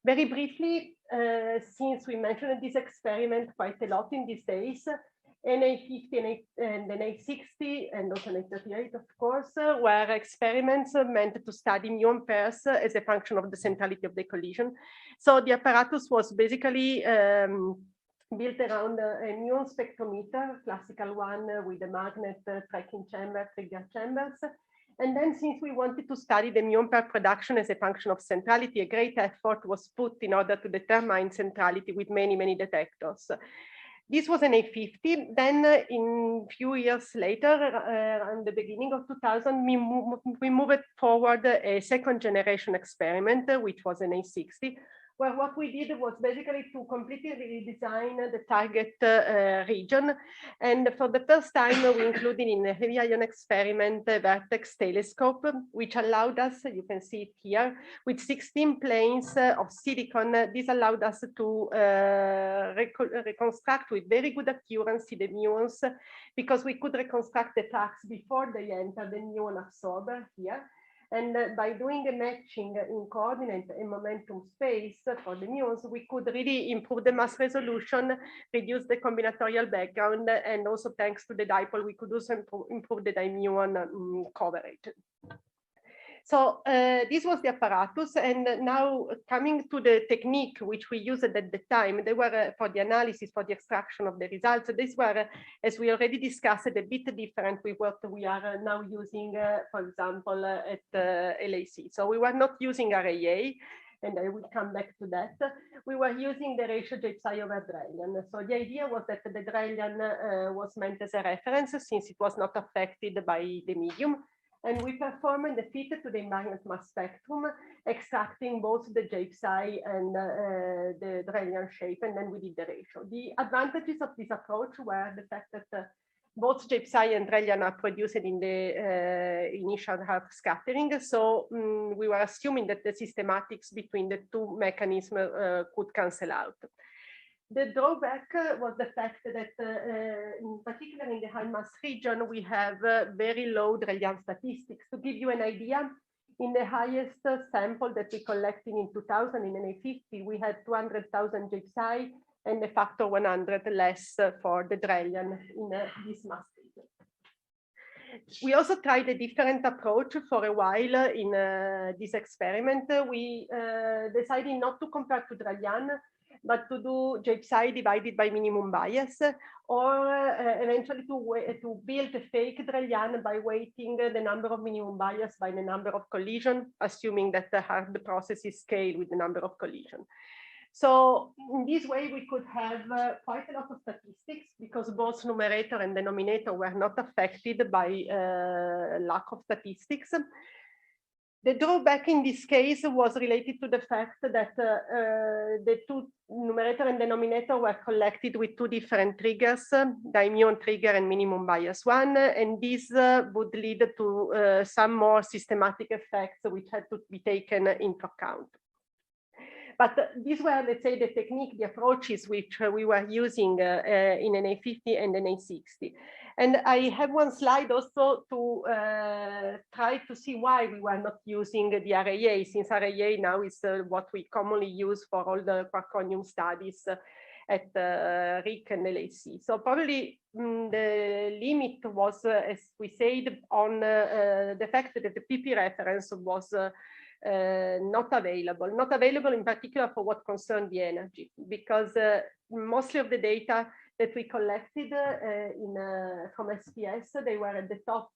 Very briefly, since we mentioned this experiment quite a lot in these days, Na50 and Na60 and also Na38, of course, were experiments meant to study muon pairs as a function of the centrality of the collision. So the apparatus was basically built around a muon spectrometer, classical one with a magnet tracking chamber, trigger chambers. And then since we wanted to study the muon pair production as a function of centrality, a great effort was put in order to determine centrality with many, many detectors. This was an A50. Then in few years later, around the beginning of 2000, we moved forward a second generation experiment, which was an A60, where what we did was basically to completely redesign the target region. And for the first time, we included in the heavy ion experiment a vertex telescope, which allowed us, you can see it here, with 16 planes of silicon. This allowed us to reconstruct with very good accuracy the muons, because we could reconstruct the tracks before they enter the muon absorber here. And by doing a matching in coordinate and momentum space for the muons, we could really improve the mass resolution, reduce the combinatorial background, and also thanks to the dipole, we could also improve the dimuon coverage. So this was the apparatus, and now coming to the technique which we used at the time, they were for the analysis, for the extraction of the results. These were, as we already discussed, a bit different with what we are now using, for example, at LAC. So we were not using RAA, and I will come back to that. We were using the ratio J psi over Drelian. So the idea was that the Drelian was meant as a reference since it was not affected by the medium. And we performed the fit to the invariant mass spectrum, extracting both the J psi and the Drelian shape, and then we did the ratio. The advantages of this approach were the fact that both J psi and Drelian are produced in the initial half scattering. So we were assuming that the systematics between the two mechanisms could cancel out. The drawback was the fact that, in particular in the high mass region, we have very low Drelian statistics. To give you an idea, in the highest sample that we collected in 2000 in Na50, we had 200,000 J psi and a factor 100 less for the Drelian in this mass region. We also tried a different approach for a while in this experiment. We decided not to compare to Drelian, but to do J psi divided by minimum bias, or eventually to build a fake Drelian by weighting the number of minimum bias by the number of collision, assuming that the processes scale with the number of collision. So in this way, we could have quite a lot of statistics because both numerator and denominator were not affected by lack of statistics. The drawback in this case was related to the fact that the two numerator and denominator were collected with two different triggers, the muon trigger and minimum bias one, and this would lead to some more systematic effects which had to be taken into account. But these were, let's say, the technique, the approaches which we were using in Na50 and Na60. And I have one slide also to try to see why we were not using the RAA, since RAA now is what we commonly use for all the Quaconium studies at RIC and LAC. So probably the limit was, as we said, on the fact that the PP reference was not available in particular for what concerned the energy, because mostly of the data that we collected from SPS, they were at the top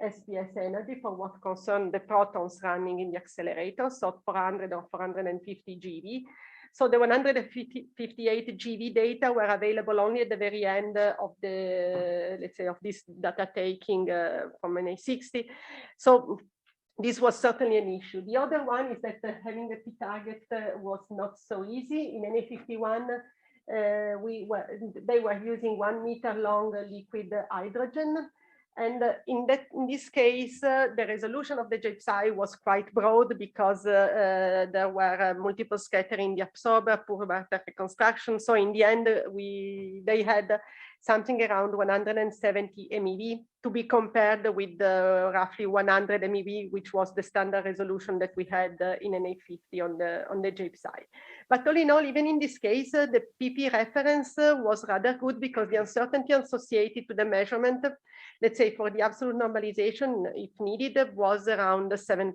SPS energy for what concerned the protons running in the accelerator, so 400 or 450 GeV. So the 158 GeV data were available only at the very end of the, let's say, of this data taking from Na60. So this was certainly an issue. The other one is that having a P target was not so easy. In Na51, they were using 1 meter long liquid hydrogen. And in this case, the resolution of the J psi was quite broad because there were multiple scattering in the absorber, poor matter reconstruction. So in the end, they had something around 170 MeV, to be compared with the roughly 100 MeV, which was the standard resolution that we had in NA50 on the JPSI. But all in all, even in this case, the PP reference was rather good because the uncertainty associated to the measurement, let's say for the absolute normalization, if needed, was around 7%.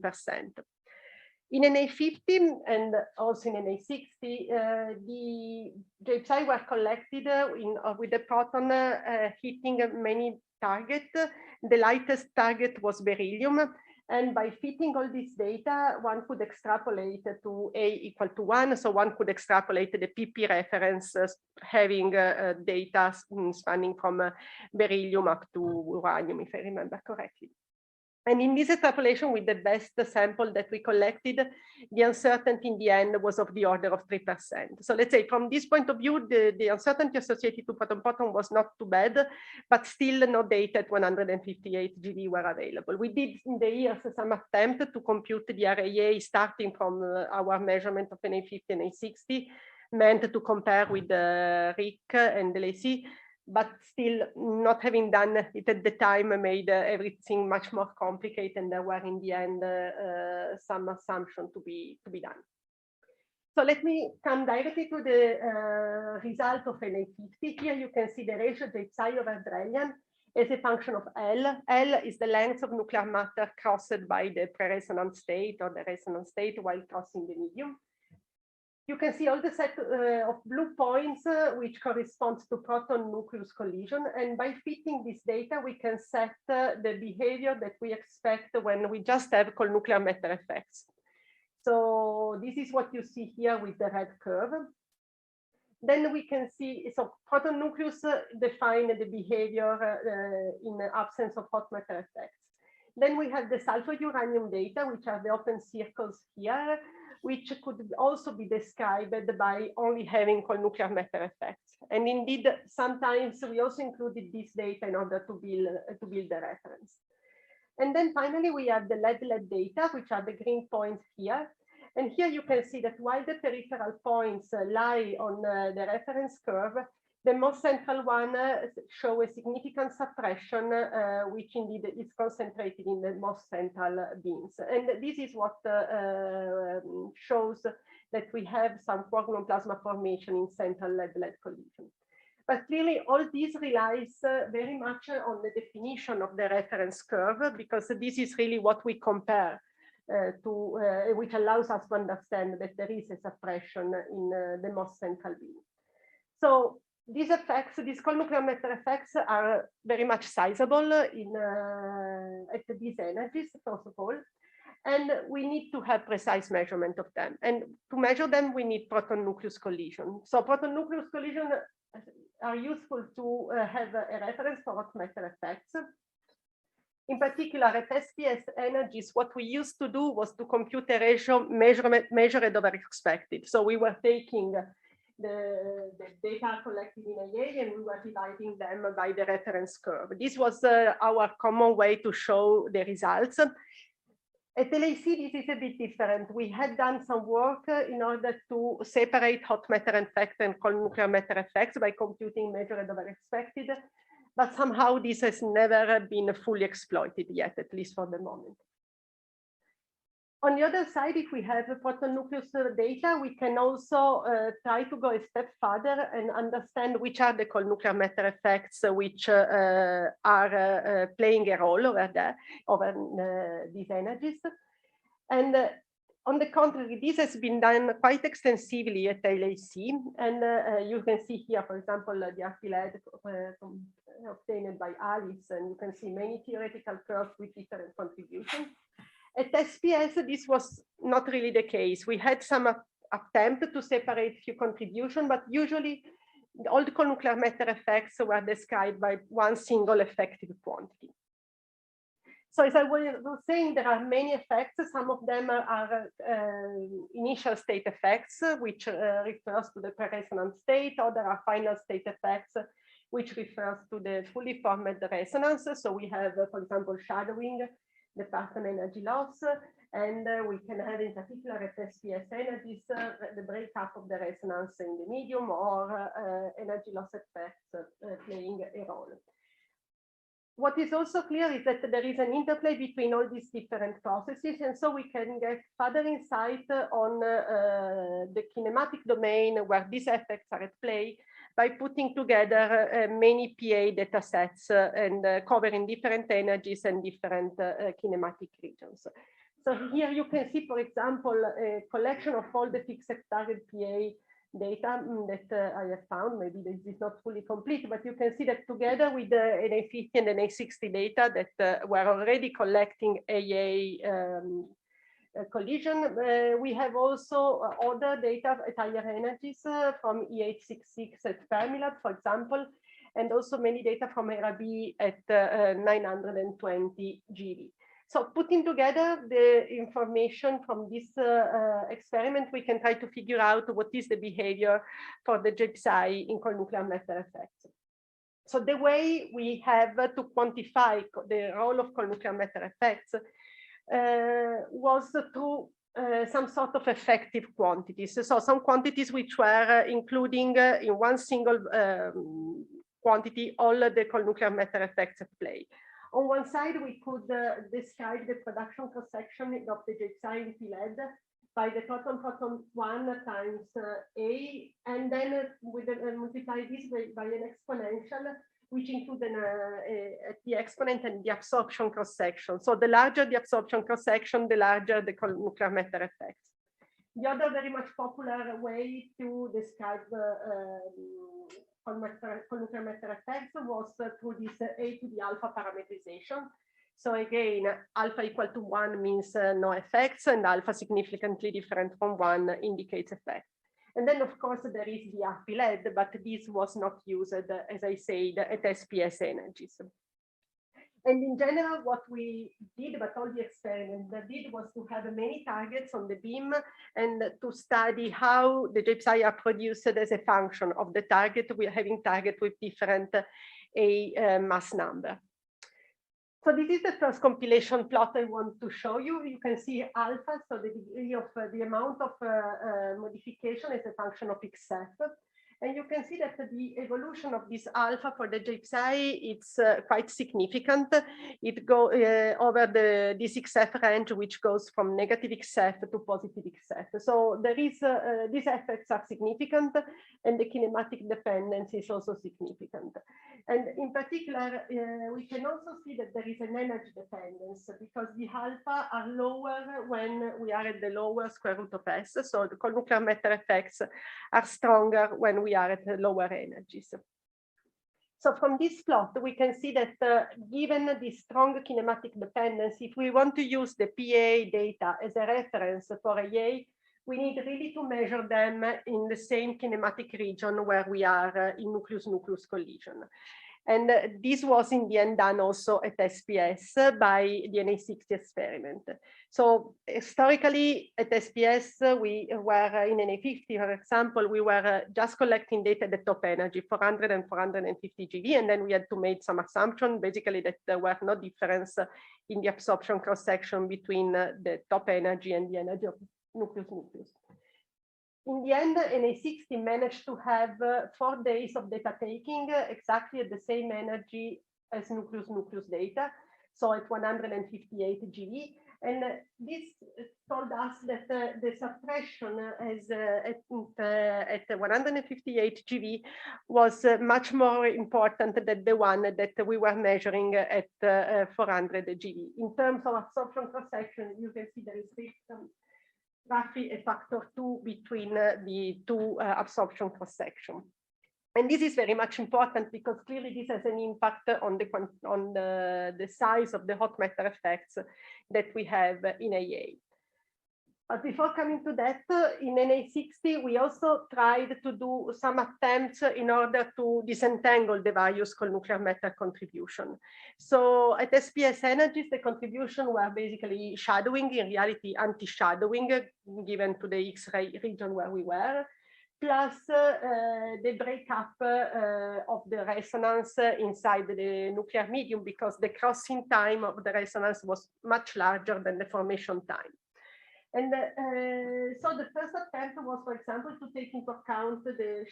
In NA50 and also in NA60, the JPSI were collected with the proton hitting many targets. The lightest target was beryllium. And by fitting all this data, one could extrapolate to A equal to 1. So one could extrapolate the PP reference having data spanning from beryllium up to uranium, if I remember correctly. And in this extrapolation with the best sample that we collected, the uncertainty in the end was of the order of 3%. So let's say from this point of view, the uncertainty associated to proton-proton was not too bad, but still no data at 158 GeV were available. We did in the years some attempt to compute the RAA starting from our measurement of NA50 and NA60, meant to compare with RIC and LAC, but still not having done it at the time made everything much more complicated, and there were in the end some assumption to be done. So let me come directly to the result of NA50. Here you can see the ratio JPSI over Drelian as a function of L. L is the length of nuclear matter crossed by the pre-resonant state or the resonant state while crossing the medium. You can see all the set of blue points which corresponds to proton-nucleus collision. And by fitting this data, we can set the behavior that we expect when we just have cold nuclear matter effects. So this is what you see here with the red curve. Then we can see, so proton-nucleus define the behavior in the absence of hot matter effects. Then we have the sulfur uranium data, which are the open circles here, which could also be described by only having cold nuclear matter effects. And indeed, sometimes we also included this data in order to build the reference. And then finally, we have the lead-lead data, which are the green points here. And here you can see that while the peripheral points lie on the reference curve, the most central one show a significant suppression, which indeed is concentrated in the most central beams. And this is what shows that we have some quark-gluon plasma formation in central lead-lead collision. But clearly, all this relies very much on the definition of the reference curve, because this is really what we compare which allows us to understand that there is a suppression in the most central beam. So these effects, these cold nuclear matter effects, are very much sizable at these energies, first of all, and we need to have precise measurement of them. And to measure them, we need proton-nucleus collision. So proton-nucleus collision are useful to have a reference for hot matter effects. In particular, at SPS energies, what we used to do was to compute a ratio measured over expected. So we were taking the data collected in AA and we were dividing them by the reference curve. This was our common way to show the results. At LAC, this is a bit different. We had done some work in order to separate hot matter effects and cold nuclear matter effects by computing measured over expected, but somehow this has never been fully exploited yet, at least for the moment. On the other side, if we have proton-nucleus data, we can also try to go a step further and understand which are the cold nuclear matter effects which are playing a role over these energies. And on the contrary, this has been done quite extensively at LAC. And you can see here, for example, the RP-LED obtained by Alice, and you can see many theoretical curves with different contributions. At SPS, this was not really the case. We had some attempt to separate few contributions, but usually all the cold nuclear matter effects were described by one single effective quantity. So as I was saying, there are many effects. Some of them are initial state effects, which refers to the pre-resonant state, or there are final state effects, which refers to the fully formed resonance. So we have, for example, shadowing, the Proton energy loss, and we can have in particular at SPS energies the breakup of the resonance in the medium or energy loss effects playing a role. What is also clear is that there is an interplay between all these different processes, and so we can get further insight on the kinematic domain where these effects are at play by putting together many PA data sets and covering different energies and different kinematic regions. So here you can see, for example, a collection of all the fixed target PA data that I have found. Maybe this is not fully complete, but you can see that together with the NA50 and NA60 data that were already collecting AA collision, we have also other data at higher energies from E866 at Fermilab, for example, and also many data from ERA-B at 920 GeV. So putting together the information from this experiment, we can try to figure out what is the behavior for the JPSI in cold nuclear matter effects. So the way we have to quantify the role of cold nuclear matter effects was through some sort of effective quantities. So some quantities which were including in one single quantity all the cold nuclear matter effects at play. On one side, we could describe the production cross-section of the JPSI in PLED by the proton 1 times A, and then we multiply this by an exponential, which includes the exponent and the absorption cross-section. So the larger the absorption cross-section, the larger the cold nuclear matter effects. The other very much popular way to describe cold nuclear matter effects was through this A to the alpha parameterization. So again, alpha equal to 1 means no effects, and alpha significantly different from 1 indicates effect. And then, of course, there is the RP-LED, but this was not used, as I said, at SPS energies. And in general, what we did, but all the experiments that did was to have many targets on the beam and to study how the JPSI are produced as a function of the target. We are having target with different mass number. So this is the first compilation plot I want to show you. You can see alpha, so the degree of the amount of modification is a function of XF. And you can see that the evolution of this alpha for the JPSI, it's quite significant. It goes over this XF range, which goes from negative XF to positive XF. So there is these effects are significant, and the kinematic dependence is also significant. And in particular, we can also see that there is an energy dependence because the alpha are lower when we are at the lower square root of S. So the cold nuclear matter effects are stronger when we are at the lower energies. So from this plot, we can see that given the strong kinematic dependence, if we want to use the PA data as a reference for AA, we need really to measure them in the same kinematic region where we are in nucleus-nucleus collision. And this was in the end done also at SPS by the NA60 experiment. So historically at SPS, we were in NA50, for example, we were just collecting data at the top energy, 400 and 450 GeV, and then we had to make some assumption, basically that there were no difference in the absorption cross-section between the top energy and the energy of nucleus-nucleus. In the end, NA60 managed to have 4 days of data taking exactly at the same energy as nucleus-nucleus data, so at 158 GeV. And this told us that the suppression as at 158 GeV was much more important than the one that we were measuring at 400 GeV. In terms of absorption cross-section, you can see there is roughly a factor 2 between the two absorption cross-section. And this is very much important because clearly this has an impact on the size of the hot matter effects that we have in AA. But before coming to that, in NA60, we also tried to do some attempts in order to disentangle the various cold nuclear matter contribution. So at SPS energies, the contribution were basically shadowing, in reality anti-shadowing, given to the X-ray region where we were. plus the breakup of the resonance inside the nuclear medium, because the crossing time of the resonance was much larger than the formation time. And so the first attempt was, for example, to take into account the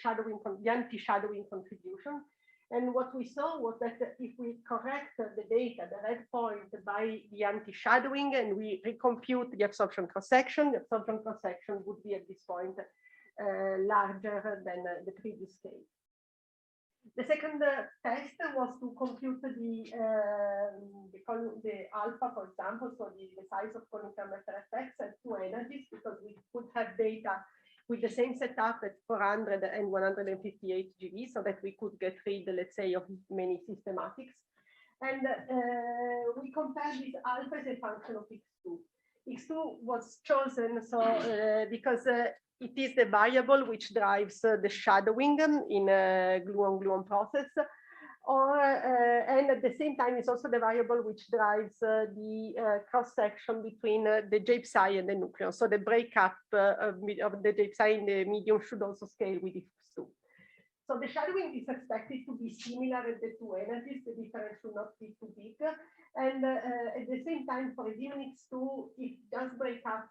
anti-shadowing contribution. And what we saw was that if we correct the data, the red point, by the anti-shadowing, and we recompute the absorption cross-section, the absorption cross-section would be at this point larger than the previous case. The second test was to compute the alpha, for example, so the size of Coulomb-Fermi effects at 2 energies, because we could have data with the same setup at 400 and 158 GeV, so that we could get rid, let's say, of many systematics. And we compared this alpha as a function of x2. x2 was chosen because it is the variable which drives the shadowing in a gluon-gluon process, and at the same time, it's also the variable which drives the cross-section between the J psi and the nucleon. So the breakup of the J psi in the medium should also scale with x2. So the shadowing is expected to be similar at the 2 energies. The difference should not be too big. And at the same time, for a given x2, if it does break up,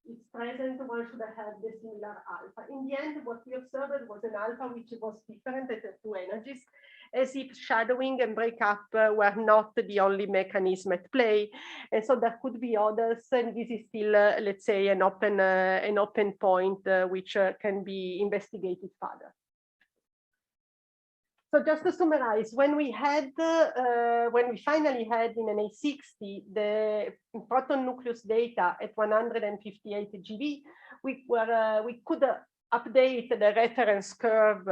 it's present, one should have the similar alpha. In the end, what we observed was an alpha which was different at the 2 energies, as if shadowing and breakup were not the only mechanism at play. And so there could be others, and this is still, let's say, an open point which can be investigated further. So just to summarize, when we finally had in an A60 the proton nucleus data at 158 GeV, we could update the reference curve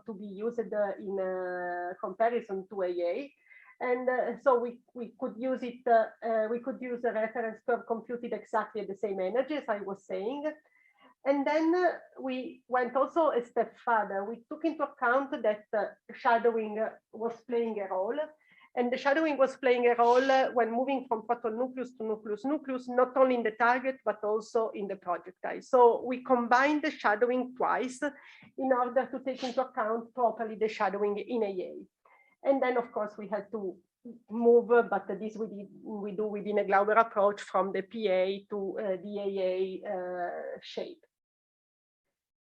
to be used in comparison to AA. And so we could use it. We could use the reference curve computed exactly at the same energy, as I was saying. And then we went also a step further. We took into account that shadowing was playing a role. And the shadowing was playing a role when moving from proton nucleus to nucleus, not only in the target, but also in the projectile. So we combined the shadowing twice in order to take into account properly the shadowing in AA. And then, of course, we had to move, but this we do within a Glauber approach, from the PA to the AA shape.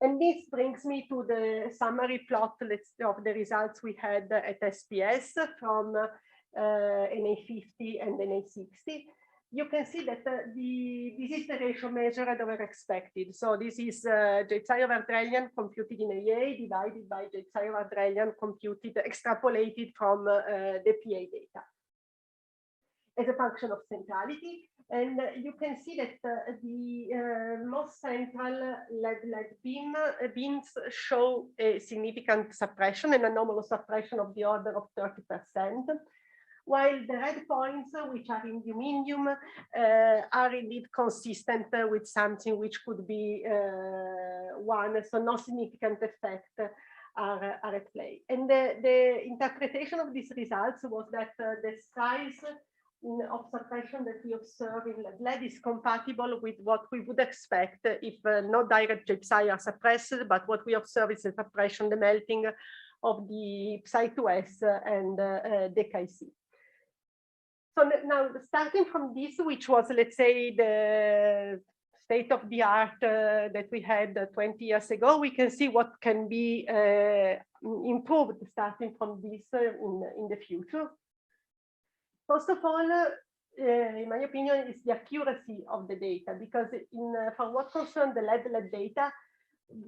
And this brings me to the summary plot of the results we had at SPS from NA50 and NA60. You can see that this is the ratio measured over expected. So this is J psi over Drelian computed in AA divided by J psi over Drelian computed, extrapolated from the PA data as a function of centrality. And you can see that the most central lead beams show a significant suppression, an anomalous suppression of the order of 30%, while the red points, which are in aluminium, are indeed consistent with something which could be one, so no significant effect are at play. And the interpretation of these results was that the size of suppression that we observe in lead is compatible with what we would expect if no direct J psi are suppressed, but what we observe is the suppression, the melting of the psi2s and the Chi-C. So now, starting from this, which was, let's say, the state of the art that we had 20 years ago, we can see what can be improved starting from this in the future. First of all, in my opinion, is the accuracy of the data, because for what concerns the lead data,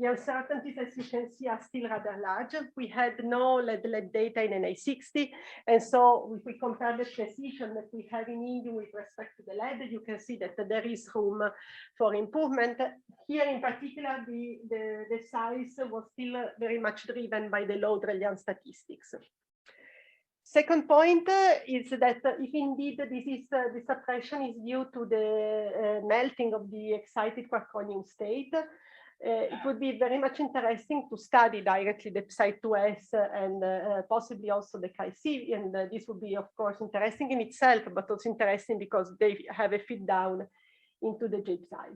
the uncertainties, as you can see, are still rather large. We had no lead data in NA60, and so if we compare the precision that we have in EU with respect to the lead, you can see that there is room for improvement. Here, in particular, the size was still very much driven by the low Drelian statistics. Second point is that if indeed the suppression is due to the melting of the excited Quaconium state, it would be very much interesting to study directly the psi2s and possibly also the Chi-C, and this would be, of course, interesting in itself, but also interesting because they have a feed down into the J psi.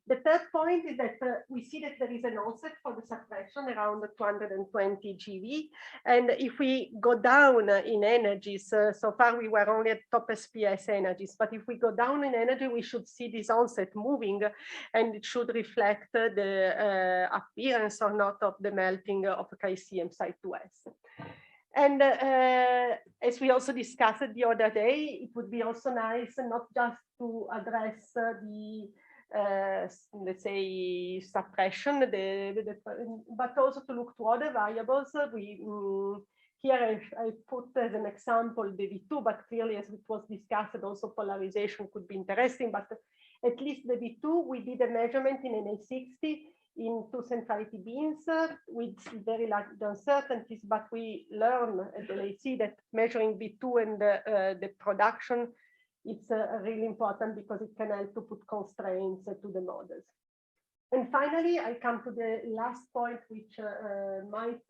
The third point is that we see that there is an offset for the suppression around 220 GeV. And if we go down in energies, so far we were only at top SPS energies, but if we go down in energy, we should see this onset moving, and it should reflect the appearance or not of the melting of KCM side 2S. And as we also discussed the other day, it would be also nice not just to address the let's say suppression, but also to look to other variables. Here I put as an example the V2, but clearly as it was discussed, also polarization could be interesting. But at least the V2, we did a measurement in NA60 in two centrality beams with very large uncertainties, but we learn at the LAC that measuring V2 and the production, it's really important because it can help to put constraints to the models. And finally, I come to the last point, which might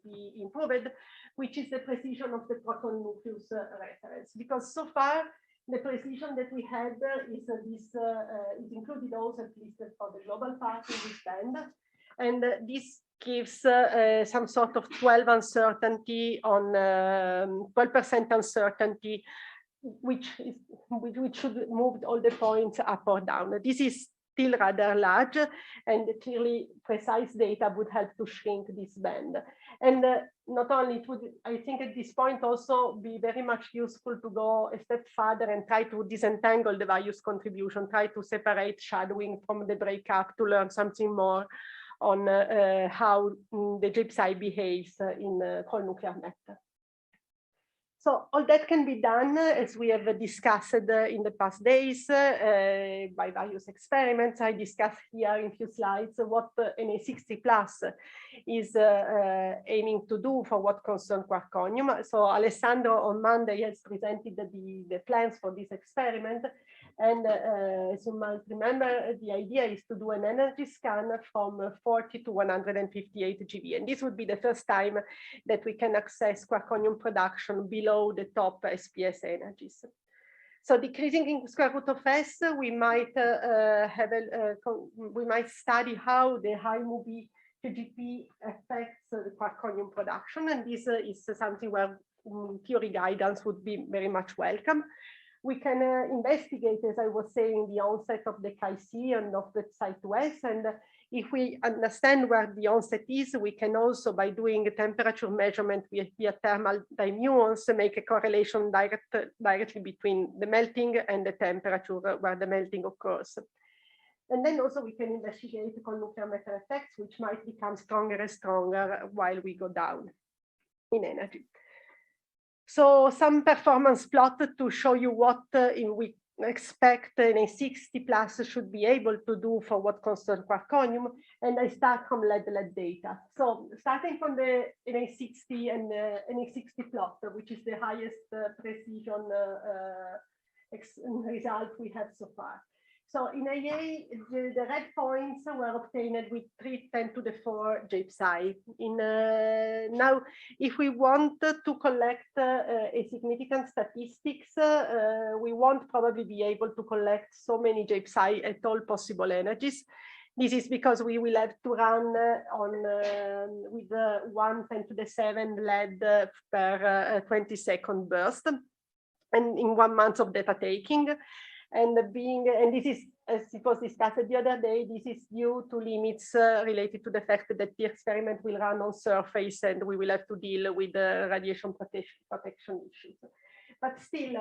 be improved, which is the precision of the proton nucleus reference. Because so far, the precision that we had is included also at least for the global part in this band. And this gives some sort of 12 uncertainty on 12% uncertainty, which should move all the points up or down. This is still rather large, and clearly precise data would help to shrink this band. And not only it would, I think at this point also be very much useful to go a step further and try to disentangle the various contribution, try to separate shadowing from the breakup to learn something more on how the GPSI behaves in cold nuclear matter. So all that can be done, as we have discussed in the past days, by various experiments. I discussed here in a few slides what Na60 plus is aiming to do for what concerns Quaconium. So Alessandro on Monday has presented the plans for this experiment. And as you might remember, the idea is to do an energy scan from 40 to 158 GeV. And this would be the first time that we can access Quaconium production below the top SPS energies. So decreasing in square root of S, we might we might study how the high MUBI QGP affects the Quaconium production. And this is something where theory guidance would be very much welcome. We can investigate, as I was saying, the onset of the KC and of the side 2S. And if we understand where the onset is, we can also, by doing a temperature measurement via thermal dimuons, make a correlation directly between the melting and the temperature where the melting occurs. And then also we can investigate cold nuclear matter effects, which might become stronger and stronger while we go down in energy. So some performance plot to show you what we expect Na60 plus should be able to do for what concerns Quaconium. And I start from lead data. So starting from the Na60 and Na60 plot, which is the highest precision result we have so far. So in AA, the red points were obtained with 310 to the 4 JPSI. Now, if we want to collect a significant statistics, we won't probably be able to collect so many JPSI at all possible energies. This is because we will have to run on with 110 to the 7 lead per 20-second burst, and in 1 month of data taking. And this is, as it was discussed the other day, this is due to limits related to the fact that the experiment will run on surface and we will have to deal with the radiation protection issues. But still,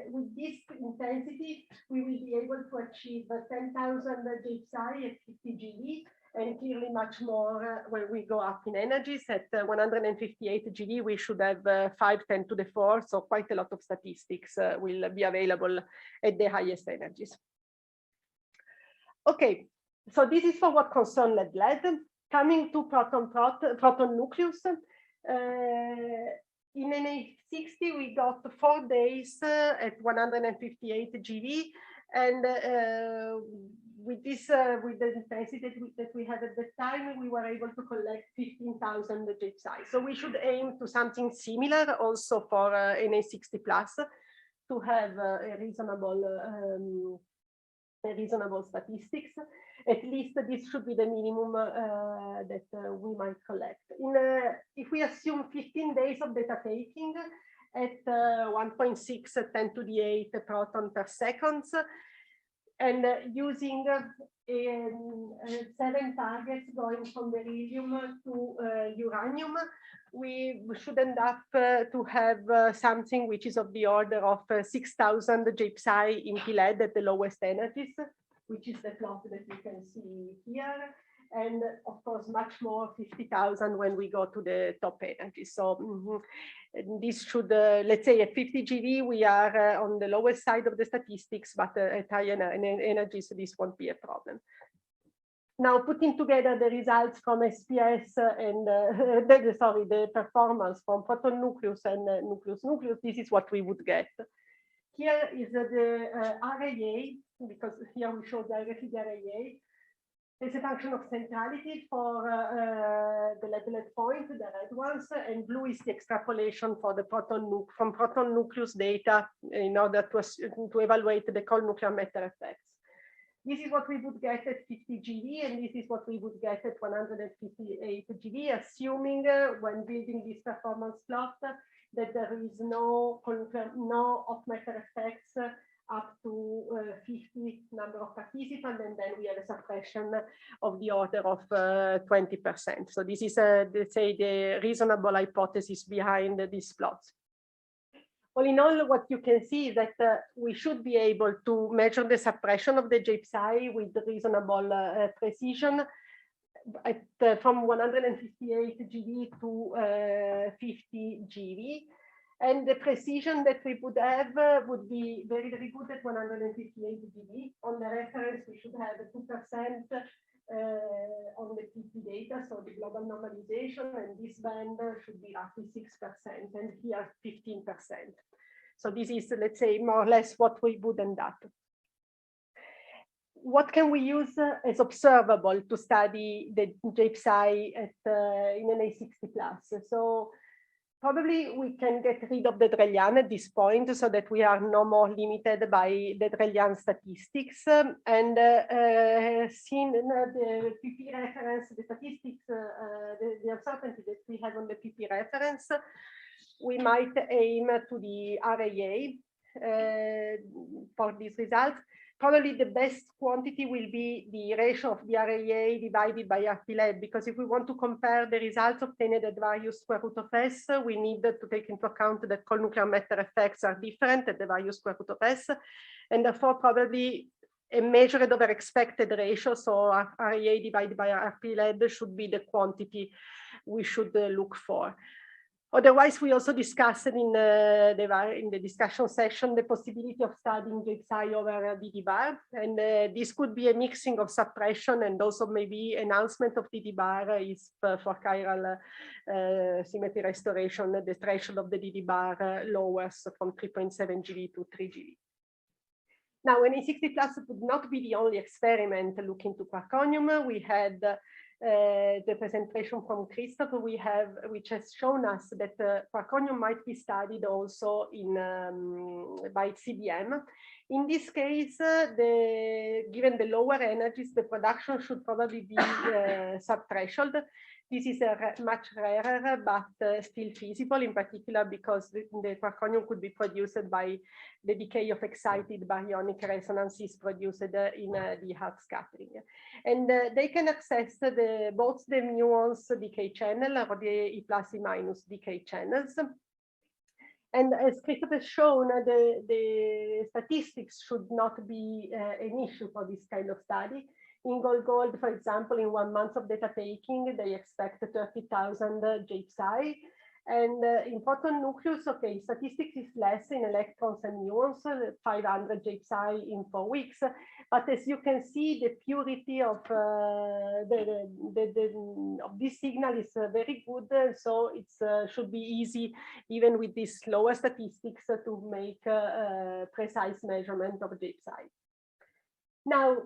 with this intensity, we will be able to achieve 10,000 JPSI at 50 GeV, and clearly much more when we go up in energies. At 158 GeV, we should have 510 to the 4, so quite a lot of statistics will be available at the highest energies. Okay, so this is for what concerns lead. Coming to proton nucleus. In Na60, we got 4 days at 158 GeV, and with this, with the intensity that we had at the time, we were able to collect 15,000 JPSI. So we should aim to something similar also for Na60 plus to have a reasonable reasonable statistics. At least this should be the minimum that we might collect. If we assume 15 days of data taking at 1.6 10 to the 8 proton per second, and using 7 targets going from beryllium to uranium, we should end up to have something which is of the order of 6,000 JPSI in PLED at the lowest energies, which is the plot that you can see here. And of course, much more, 50,000 when we go to the top energy. So this should, let's say at 50 GeV, we are on the lowest side of the statistics, but at higher energies, this won't be a problem. Now, putting together the results from SPS and the performance from proton nucleus and nucleus, this is what we would get. Here is the RAA, because here we show directly the RAA. It's a function of centrality for the levelet point, the red ones, and blue is the extrapolation for the from proton nucleus data in order to evaluate the cold nuclear matter effects. This is what we would get at 50 GeV, and this is what we would get at 158 GeV, assuming when building this performance plot that there is no off-matter effects up to 50 number of participants, and then we have a suppression of the order of 20%. So this is, let's say, the reasonable hypothesis behind these plots. All in all, what you can see is that we should be able to measure the suppression of the JPSI with reasonable precision from 158 GeV to 50 GeV. And the precision that we would have would be very, very good at 158 GeV. On the reference, we should have 2% on the PP data, so the global normalization, and this band should be roughly 6%, and here 15%. So this is, let's say, more or less what we would end up. What can we use as observable to study the JPSI in an A60+? So probably we can get rid of the Drellian at this point so that we are no more limited by the Drellian statistics. And seeing the PP reference, the statistics, the uncertainty that we have on the PP reference, we might aim to the RAA for these results. Probably the best quantity will be the ratio of the RAA divided by RP-LED, because if we want to compare the results obtained at various square root of S, we need to take into account that cold nuclear matter effects are different at the various square root of S, and therefore probably a measured over expected ratio, so RAA divided by RP-LED should be the quantity we should look for. Otherwise, we also discussed in the discussion session the possibility of studying JPSI over DD bar, and this could be a mixing of suppression and also maybe enhancement of DD bar if for chiral symmetry restoration, the threshold of the DD bar lowers from 3.7 GeV to 3 GeV. Now, an A60+ would not be the only experiment looking to Quaconium. We had the presentation from Christoph, which has shown us that Quaconium might be studied also by CBM. In this case, given the lower energies, the production should probably be sub-threshold. This is much rarer, but still feasible, in particular because the Quaconium could be produced by the decay of excited baryonic resonances produced in the Hart scattering. And they can access both the muons decay channel or the E+ E- decay channels. And as Christoph has shown, the statistics should not be an issue for this kind of study. In Gold, for example, in 1 month of data taking, they expect 30,000 JPSI. And in proton nucleus, okay, statistics is less in electrons and muons, 500 JPSI in 4 weeks. But as you can see, the purity of this signal is very good. So it should be easy, even with these lower statistics, to make precise measurement of JPSI. Now,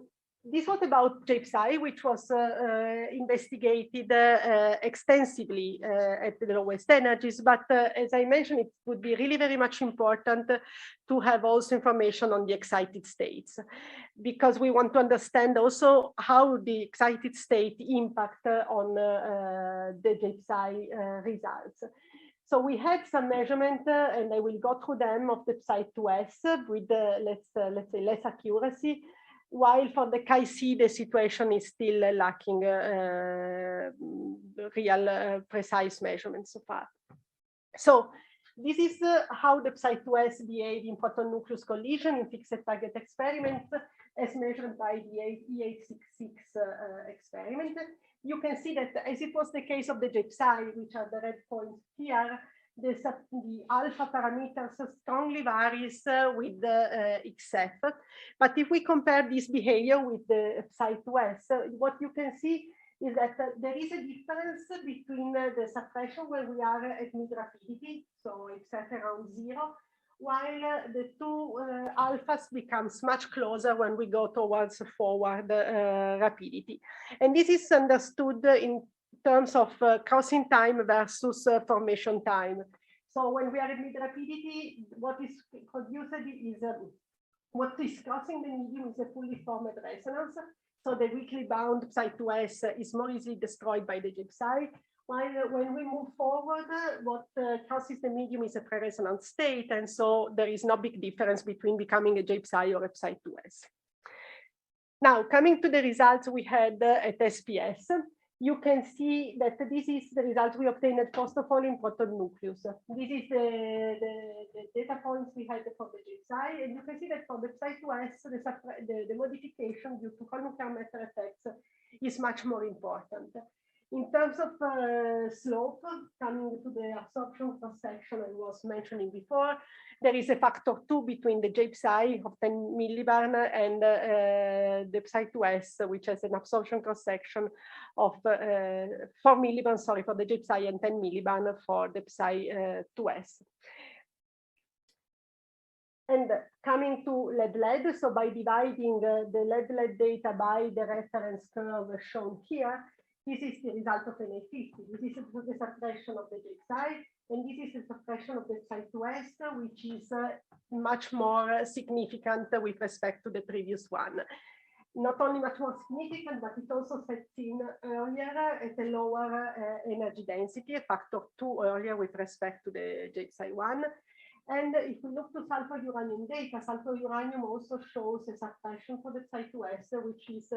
this was about J-psi, which was investigated extensively at the lowest energies. But as I mentioned, it would be really very much important to have also information on the excited states, because we want to understand also how the excited state impact on the J-psi results. So we had some measurement, and I will go through them, of the psi2s with let's say less accuracy, while for the Chi-C the situation is still lacking real precise measurements so far. So this is how the psi2s behave in proton nucleus collision in fixed target experiments, as measured by the E866 experiment. You can see that, as it was the case of the J-psi, which are the red points here, the alpha parameters strongly varies with the XF. But if we compare this behavior with the psi2s, what you can see is that there is a difference between the suppression where we are at mid rapidity, so XF around 0, while the two alphas becomes much closer when we go towards forward rapidity. And this is understood in terms of crossing time versus formation time. So when we are at mid rapidity, what is produced is what is crossing the medium is a fully formed resonance. So the weakly bound psi2s is more easily destroyed by the J-psi. While when we move forward, what crosses the medium is a pre-resonance state, and so there is no big difference between becoming a J-psi or a psi2s. Now, coming to the results we had at SPS, you can see that this is the result we obtained first of all in proton nucleus. This is the data points we had for the J-psi, and you can see that for the psi2s, the modification due to nuclear matter effects is much more important. In terms of slope, coming to the absorption cross-section I was mentioning before, there is a factor 2 between the J-psi of 10 millibarn and the psi2s, which has an absorption cross-section of 4 millibarn, sorry, for the J-psi and 10 millibarn for the psi2s. And coming to lead-lead, so by dividing the lead-lead data by the reference curve shown here, this is the result of NA50. This is the suppression of the J-psi, and this is the suppression of the psi2s, which is much more significant with respect to the previous one. Not only much more significant, but it also sets in earlier at a lower energy density, a factor 2 earlier with respect to the J-psi one. And if we look to sulfur uranium data, sulfur uranium also shows a suppression for the psi2s, which is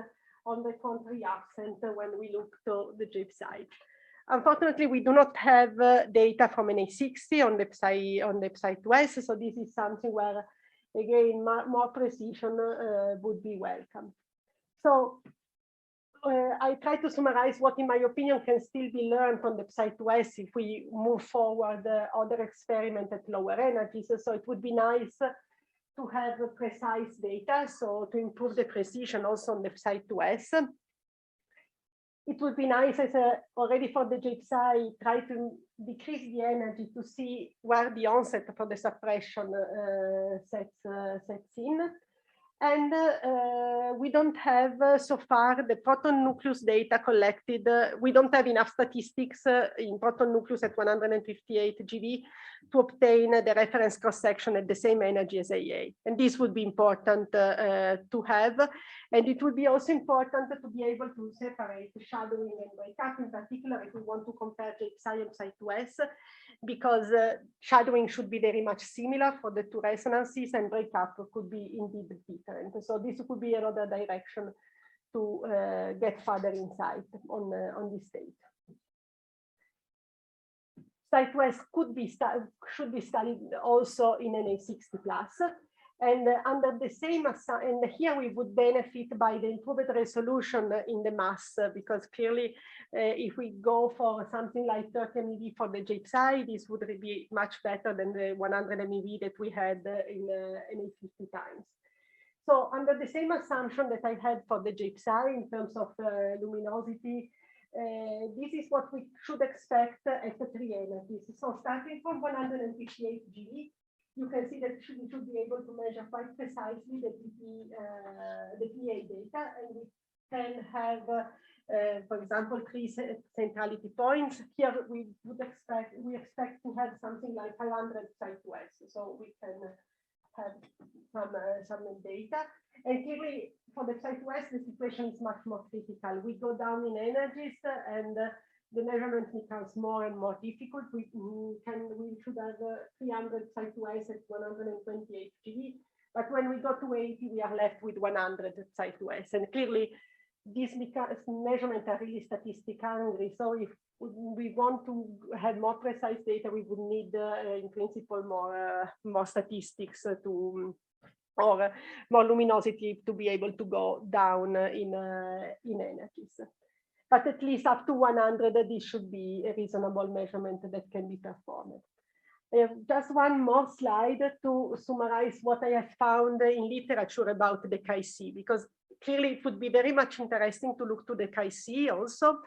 on the contrary absent when we look to the J-psi. Unfortunately, we do not have data from NA60 on the psi2s, so this is something where, again, more precision would be welcome. So I try to summarize what, in my opinion, can still be learned from the psi2s if we move forward other experiments at lower energies. So it would be nice to have precise data, so to improve the precision also on the psi2s. It would be nice, as already for the J-psi, try to decrease the energy to see where the onset for the suppression sets in. And we don't have so far the proton nucleus data collected. We don't have enough statistics in proton nucleus at 158 GeV to obtain the reference cross-section at the same energy as AA. And this would be important to have. And it would be also important to be able to separate shadowing and breakup, in particular if we want to compare J-psi and psi2s, because shadowing should be very much similar for the two resonances, and breakup could be indeed different. So this could be another direction to get further insight on this state. Psi2s should be studied also in NA60 plus. And under the same, and here we would benefit by the improved resolution in the mass, because clearly if we go for something like 30 MeV for the J-psi, this would be much better than the 100 MeV that we had in NA50 times. So under the same assumption that I had for the J-psi in terms of luminosity, this is what we should expect at the 3 energies. So starting from 158 GeV, you can see that we should be able to measure quite precisely the PA data, and we can have, for example, 3 centrality points. Here we expect to have something like 500 site-to-S, so we can have some data. And clearly, for the site-to-S, the situation is much more critical. We go down in energies, and the measurement becomes more and more difficult. We should have 300 site-to-S at 128 GeV, but when we go to 80, we are left with 100 site-to-S. And clearly, these measurements are really statistic hungry. So if we want to have more precise data, we would need, in principle, more statistics or more luminosity to be able to go down in energies. But at least up to 100, this should be a reasonable measurement that can be performed. I have just one more slide to summarize what I have found in literature about the Chi-C, because clearly it would be very much interesting to look to the Chi-C also.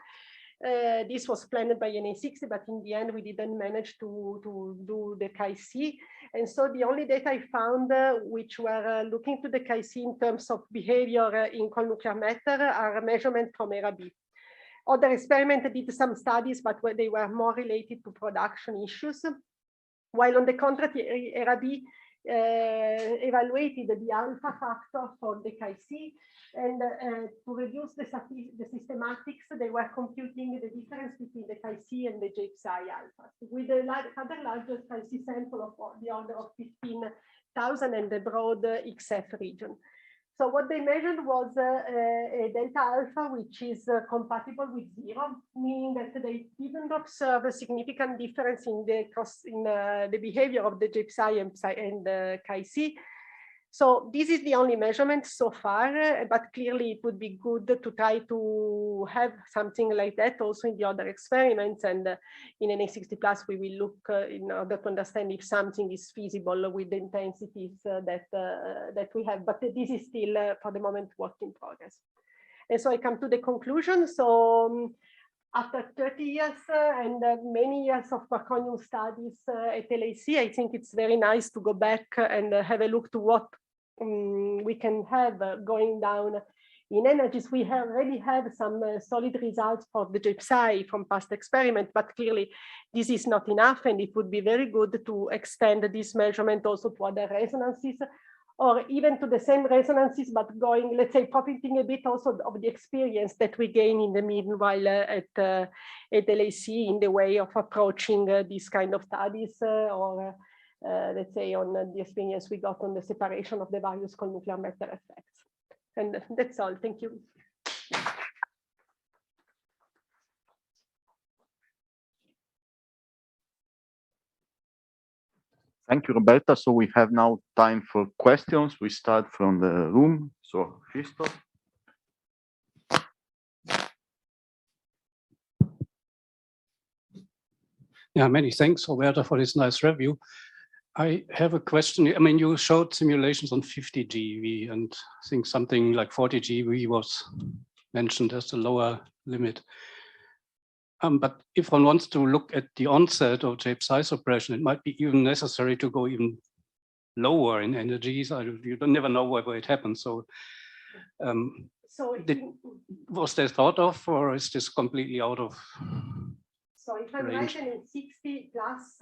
This was planned by NA60, but in the end we didn't manage to do the Chi-C. And so the only data I found which were looking to the Chi-C in terms of behavior in cold nuclear matter are measurements from ERA B. Other experiments did some studies, but they were more related to production issues. While on the contrary, ERA B evaluated the alpha factor for the Chi-C, and to reduce the systematics, they were computing the difference between the Chi-C and the J-psi alpha, with a other larger Chi-C sample of the order of 15,000 and the broad XF region. So what they measured was a delta alpha, which is compatible with 0, meaning that they didn't observe a significant difference in the behavior of the J-psi and Chi-C. So this is the only measurement so far, but clearly it would be good to try to have something like that also in the other experiments. And in NA60+, we will look in order to understand if something is feasible with the intensities that we have. But this is still, for the moment, work in progress. And so I come to the conclusion. So after 30 years and many years of Quaconium studies at LAC, I think it's very nice to go back and have a look to what we can have going down in energies. We already have some solid results for the J-psi from past experiments, but clearly this is not enough, and it would be very good to extend this measurement also to other resonances, or even to the same resonances, but going, let's say, profiting a bit also of the experience that we gain in the meanwhile at LAC in the way of approaching these kind of studies, or let's say on the experience we got on the separation of the various cold nuclear matter effects. And that's all. Thank you. Thank you, Roberta. So we have now time for questions. We start from the room. So, Christoph. Yeah, many thanks, Roberta, for this nice review. I have a question. I mean, you showed simulations on 50 GeV, and I think something like 40 GeV was mentioned as the lower limit. But if one wants to look at the onset of J-psi suppression, it might be even necessary to go even lower in energies. You don't never know where it happens. So, was there thought of, or is this completely out of? So if I'm right, in 60 plus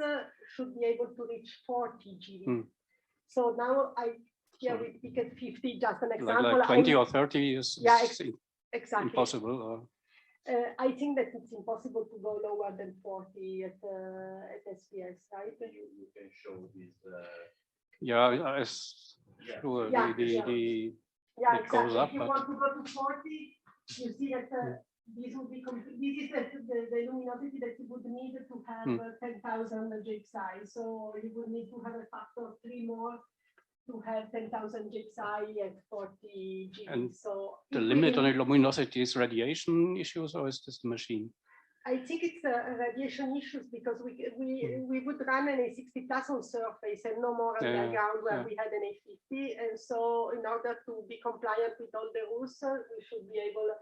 should be able to reach 40 GeV. So now we pick at 50, just an example. Like 20 or 30 is exactly impossible. Or? I think that it's impossible to go lower than 40 at SPS, right? You can show this. Sure. Exactly. Goes up, if you want to go to 40, you see that this would be this is the luminosity that you would need to have 10,000 J-psi. So you would need to have a factor of 3 more to have 10,000 J-psi at 40 GeV. And so the limit on the luminosity is radiation issues, or is this the machine? I think it's radiation issues, because we would run an A60 plus on surface and no more on the ground where we had an A50. And so in order to be compliant with all the rules, we should be able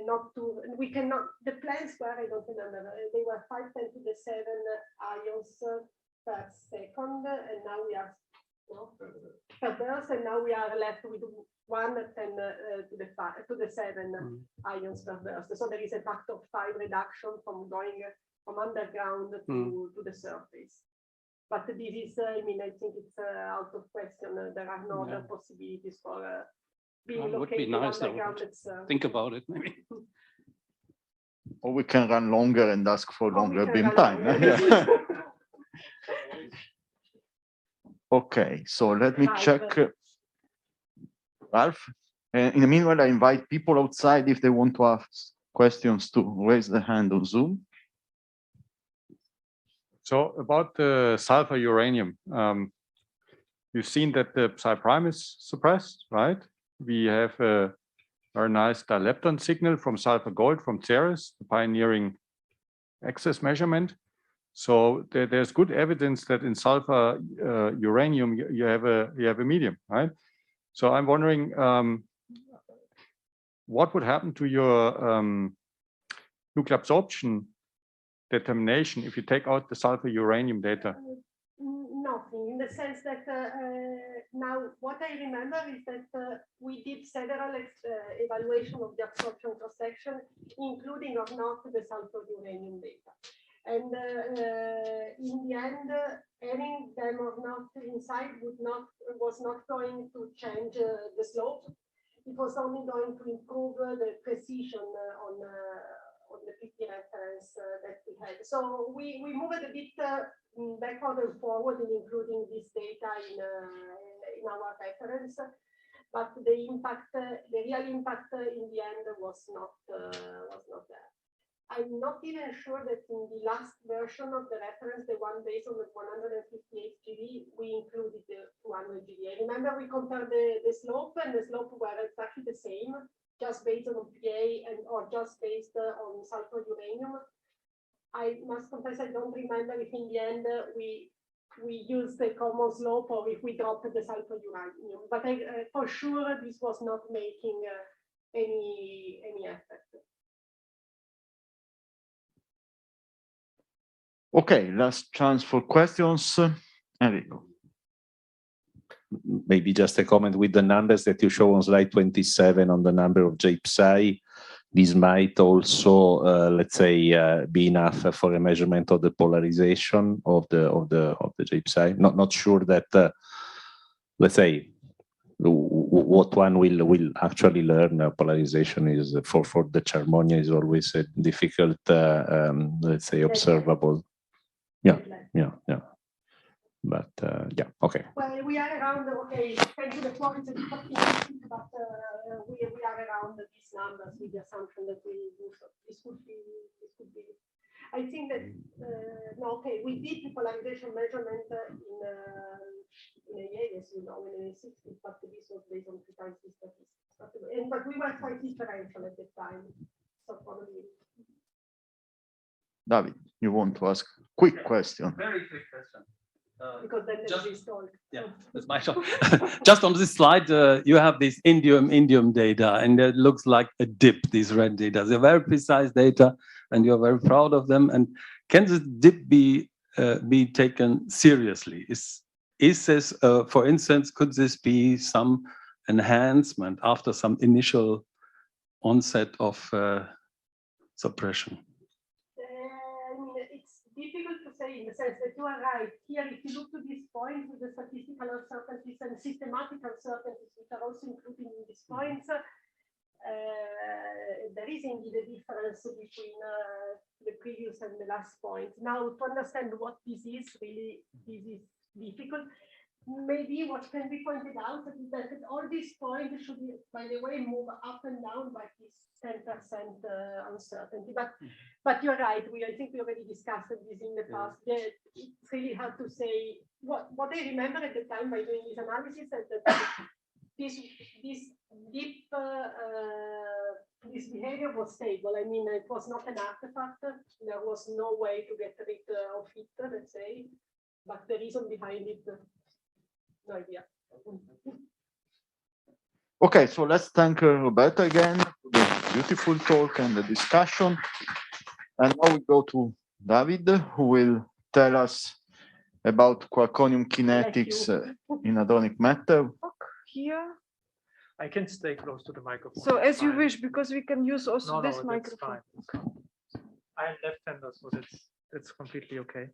not to, we cannot, the plans were, I don't remember, they were 5 × 10⁷ ions per second, and now we are per burst, and now we are left with 1 × 10 to the 7 ions per burst. So there is a factor of 5 reduction from going from underground to the surface. But this is, I mean, I think it's out of question. There are no other possibilities for being Would be located nice, underground. think about it, maybe. Or we can run longer and ask for Or we longer can beam run time. longer. Okay, so let me Ralph. check. Ralph, in the meanwhile, I invite people outside if they want to ask questions to raise the hand on Zoom. So about the sulfur uranium, you've seen that the psi prime is suppressed, right? We have a very nice dilepton signal from sulfur gold from Ceres, the pioneering access measurement. So there's good evidence that in sulfur uranium you have a medium, right? So I'm wondering what would happen to your nuclear absorption determination if you take out the sulfur uranium data? Nothing, in the sense that now what I remember is that we did several evaluation of the absorption cross-section, including or not the sulfur uranium data. And in the end, having them or not inside was not going to change the slope. It was only going to improve the precision on the 50 reference that we had. So we moved a bit backward and forward in including this data in our reference, but the impact, the real impact in the end was not there. I'm not even sure that in the last version of the reference, the one based on the 158 GeV, we included the 200 GeV. I remember we compared the slope, and the slope were exactly the same, just based on PA or just based on sulfur uranium. I must confess I don't remember if in the end we used the common slope or if we dropped the sulfur uranium. But for sure this was not making any effect. Okay, last chance for questions. Enrico. Maybe just a comment with the numbers that you show on slide 27 on the number of J-psi. This might also, let's say, be enough for a measurement of the polarization of the J-psi. Not sure that, let's say, what one will actually learn. Polarization is for the Charmonia is always a difficult, let's say, observable. Yeah. But yeah, okay. Well, we are around, okay, thank you, the floor is a bit optimistic, but we are around these numbers with the assumption that this could be. I think that, no, okay, we did the polarization measurement in AA, as you know, in the 60s, but this was based on 2 times the statistics. But we were quite differential at the time, so probably. David, you want to ask a quick question? Very quick question. Because then there is talk. Yeah, that's my job. Just on this slide, you have this indium data, and it looks like a dip, these red data. They're very precise data, and you're very proud of them. And can this dip be taken seriously? Is this, for instance, could this be some enhancement after some initial onset of suppression? Difficult to say in the sense that you are right. Here, if you look to this point with the statistical uncertainties and systematic uncertainties, which are also included in these points, there is indeed a difference between the previous and the last point. Now, to understand what this is, really, this is difficult. Maybe what can be pointed out is that all these points should, by the way, move up and down by this 10% uncertainty. But you're right. I think we already discussed this in the past. Yeah, it's really hard to say. What I remember at the time by doing this analysis is that this deep this behavior was stable. I mean, it was not an artifact. There was no way to get rid of it, let's say. But the reason behind it, no idea. Okay, so let's thank Roberta again for the beautiful talk and the discussion. And now we go to David, who will tell us about Quaconium kinetics in hadronic matter. Here. I can stay close to the microphone. So it's as you fine. wish, because we can use also No, this that's microphone. fine. I'm left-hander, so that's completely okay.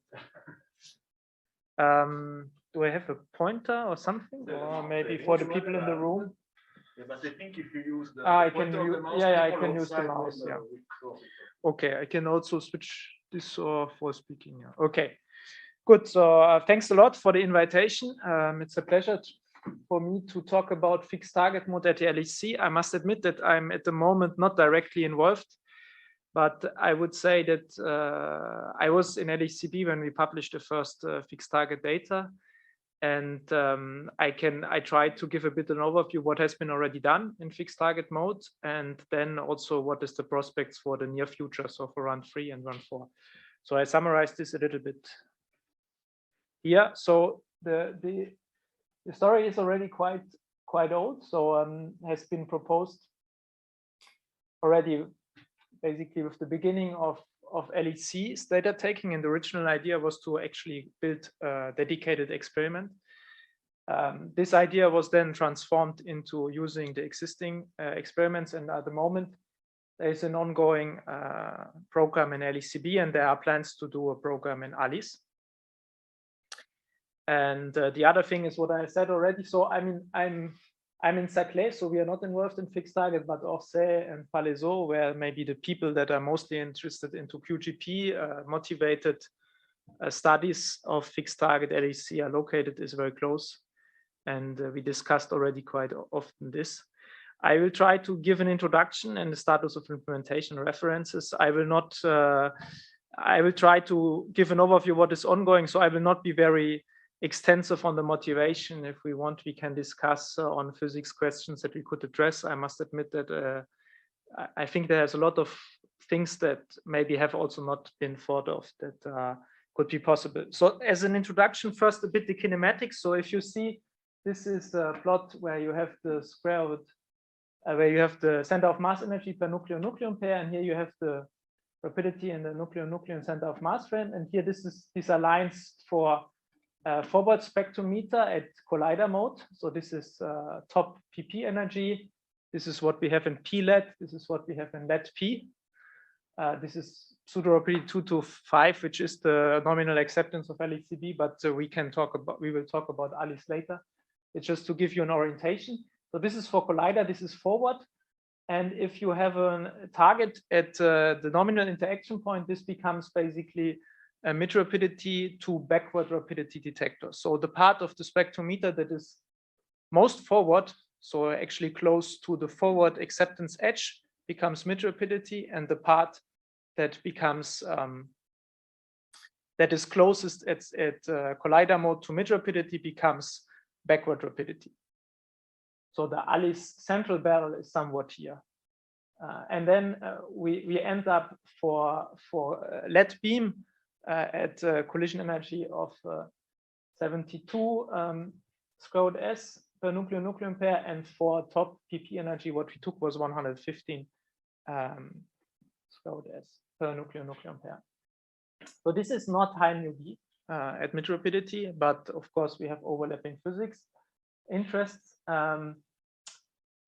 Do I have a pointer or something, or maybe for the people in the room? Yeah, but I think if you use the I can use, yeah, I can use the mouse. Yeah. Okay, I can also switch this for speaking. Yeah. Okay, good. So thanks a lot for the invitation. It's a pleasure for me to talk about fixed target mode at the LHC. I must admit that I'm at the moment not directly involved, but I would say that I was in LHCb when we published the first fixed target data. And I tried to give a bit an overview what has been already done in fixed target mode, and then also what is the prospects for the near future, so for run 3 and run 4. So I summarized this a little bit here. So the story is already quite old, so has been proposed already basically with the beginning of LHC's data taking, and the original idea was to actually build a dedicated experiment. This idea was then transformed into using the existing experiments, and at the moment there is an ongoing program in LHCb, and there are plans to do a program in ALICE. And the other thing is what I said already. So I'm in Saclay, so we are not involved in fixed target, but Orsay and Palaiseau, where maybe the people that are mostly interested into QGP motivated studies of fixed target LHC are located, is very close. And we discussed already quite often this. I will try to give an introduction and the status of implementation references. I will try to give an overview of what is ongoing, so I will not be very extensive on the motivation. If we want, we can discuss on physics questions that we could address. I must admit that I think there's a lot of things that maybe have also not been thought of that could be possible. So as an introduction, first a bit the kinematics. So if you see, this is the plot where you have the square root, where you have the center of mass energy per nucleon-nucleon pair, and here you have the rapidity in the nucleon-nucleon center of mass frame. And here these are lines for forward spectrometer at collider mode. So this is top PP energy. This is what we have in PLED. This is what we have in LED-P. This is pseudo rapidity 2 to 5, which is the nominal acceptance of LHCb, but we will talk about ALICE later. It's just to give you an orientation. So this is for collider, this is forward. And if you have a target at the nominal interaction point, this becomes basically a mid rapidity to backward rapidity detector. So the part of the spectrometer that is most forward, so actually close to the forward acceptance edge, becomes mid rapidity, and the part that becomes that is closest at collider mode to mid rapidity becomes backward rapidity. So the ALICE central barrel is somewhat here. And then we end up for LED beam at collision energy of 72 square root S per nucleon-nucleon pair, and for top PP energy, what we took was 115 square root S per nucleon-nucleon pair. So this is not high mu B at mid rapidity, but of course we have overlapping physics interests.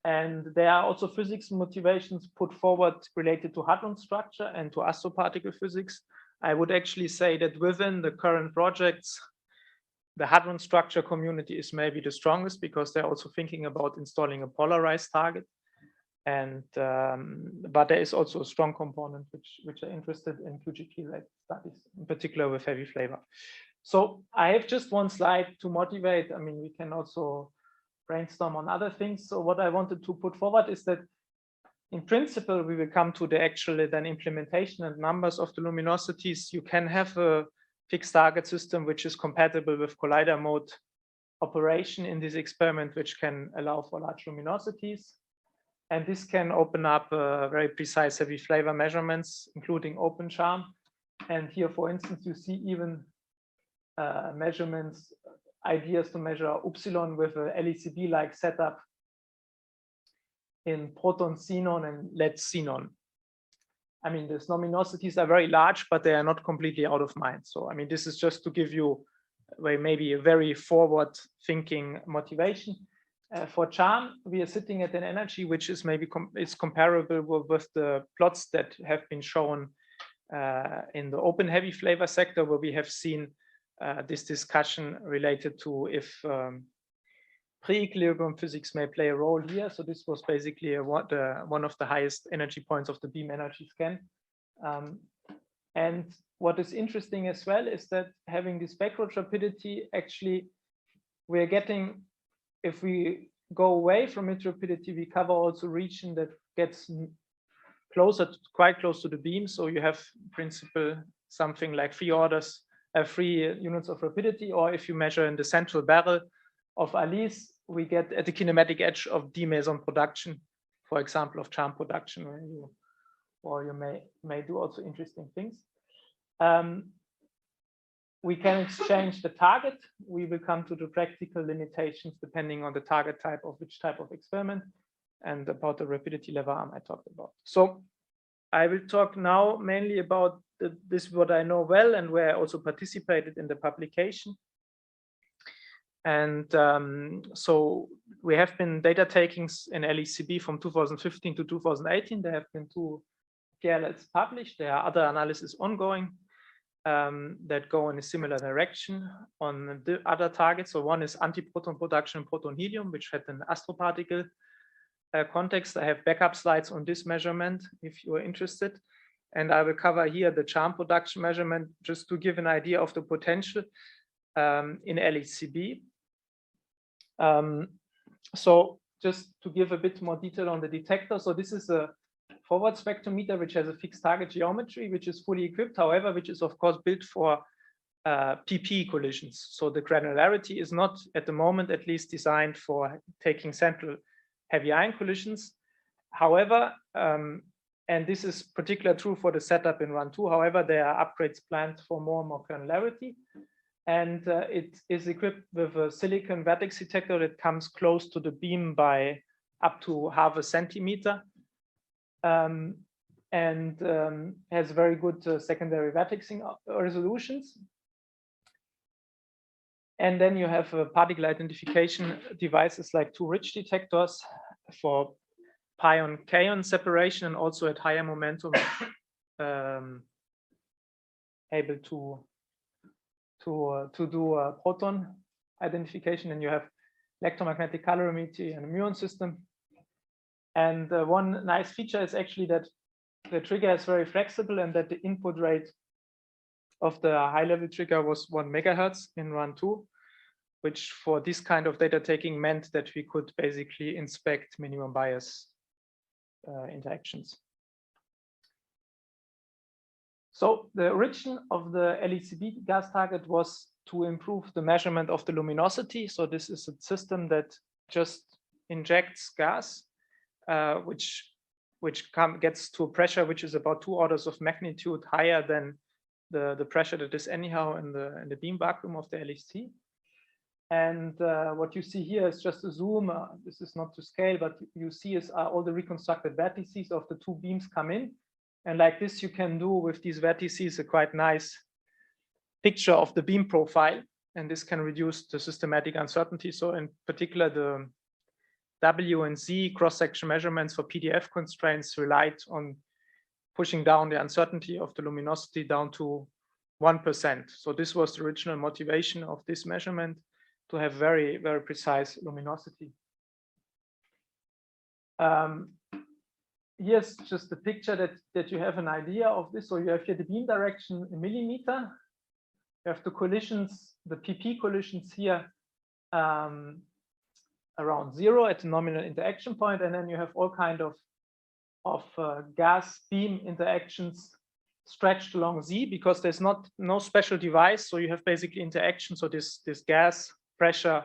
And there are also physics motivations put forward related to hadron structure and to astroparticle physics. I would actually say that within the current projects, the hadron structure community is maybe the strongest, because they're also thinking about installing a polarized target. And but there is also a strong component which are interested in QGP-related studies, in particular with heavy flavor. So I have just one slide to motivate. I mean, we can also brainstorm on other things. So what I wanted to put forward is that in principle, we will come to the actual then implementation and numbers of the luminosities. You can have a fixed target system which is compatible with collider mode operation in this experiment, which can allow for large luminosities. And this can open up very precise heavy flavor measurements, including open charm. And here, for instance, you see even measurements, ideas to measure epsilon with a LHCb-like setup in proton xenon and lead xenon. I mean, these luminosities are very large, but they are not completely out of mind. So, I mean, this is just to give you maybe a very forward-thinking motivation. For charm, we are sitting at an energy which is maybe is comparable with the plots that have been shown in the open heavy flavor sector, where we have seen this discussion related to if pre-equilibrium physics may play a role here. So this was basically one of the highest energy points of the beam energy scan. And what is interesting as well is that having this backroad rapidity, actually, we're getting, if we go away from mid rapidity, we cover also region that gets closer, quite close to the beam. So you have, in principle, something like 3 units of rapidity, or if you measure in the central barrel of Alice, we get at the kinematic edge of D-meson production, for example, of charm production, or you may do also interesting things. We can exchange the target. We will come to the practical limitations depending on the target type of which type of experiment, and about the rapidity lever arm I talked about. So I will talk now mainly about this, what I know well, and where I also participated in the publication. And so we have been data takings in LECB from 2015 to 2018. There have been 2 PLLs published. There are other analyses ongoing that go in a similar direction on the other targets. So one is antiproton production in proton helium, which had an astroparticle context. I have backup slides on this measurement if you are interested. And I will cover here the charm production measurement just to give an idea of the potential in LECB. So just to give a bit more detail on the detector. So this is a forward spectrometer which has a fixed target geometry, which is fully equipped, however, which is of course built for PP collisions. So the granularity is not at the moment at least designed for taking central heavy ion collisions. However, and this is particularly true for the setup in run 2. However, there are upgrades planned for more and more granularity. And it is equipped with a silicon vertex detector that comes close to the beam by up to ½ centimeter, and has very good secondary vertexing resolutions. And then you have particle identification devices like 2 ridge detectors for pion-kaon separation, and also at higher momentum able to do proton identification. And you have electromagnetic calorimetry and a muon system. And one nice feature is actually that the trigger is very flexible, and that the input rate of the high-level trigger was 1 megahertz in run 2, which for this kind of data taking meant that we could basically inspect minimum bias interactions. So the origin of the LECB gas target was to improve the measurement of the luminosity. So this is a system that just injects gas, which gets to a pressure which is about 2 orders of magnitude higher than the pressure that is anyhow in the beam vacuum of the LHC. And what you see here is just a zoom. This is not to scale, but you see is all the reconstructed vertices of the 2 beams come in. And like this, you can do with these vertices a quite nice picture of the beam profile. And this can reduce the systematic uncertainty. So in particular, the W and Z cross-section measurements for PDF constraints relied on pushing down the uncertainty of the luminosity down to 1%. So this was the original motivation of this measurement, to have very, very precise luminosity. Here's just a picture that you have an idea of this. So you have here the beam direction in millimeter. You have the collisions, the PP collisions here around 0 at the nominal interaction point, and then you have all kind of gas beam interactions stretched along Z, because there's no special device. So you have basically interaction. So this gas pressure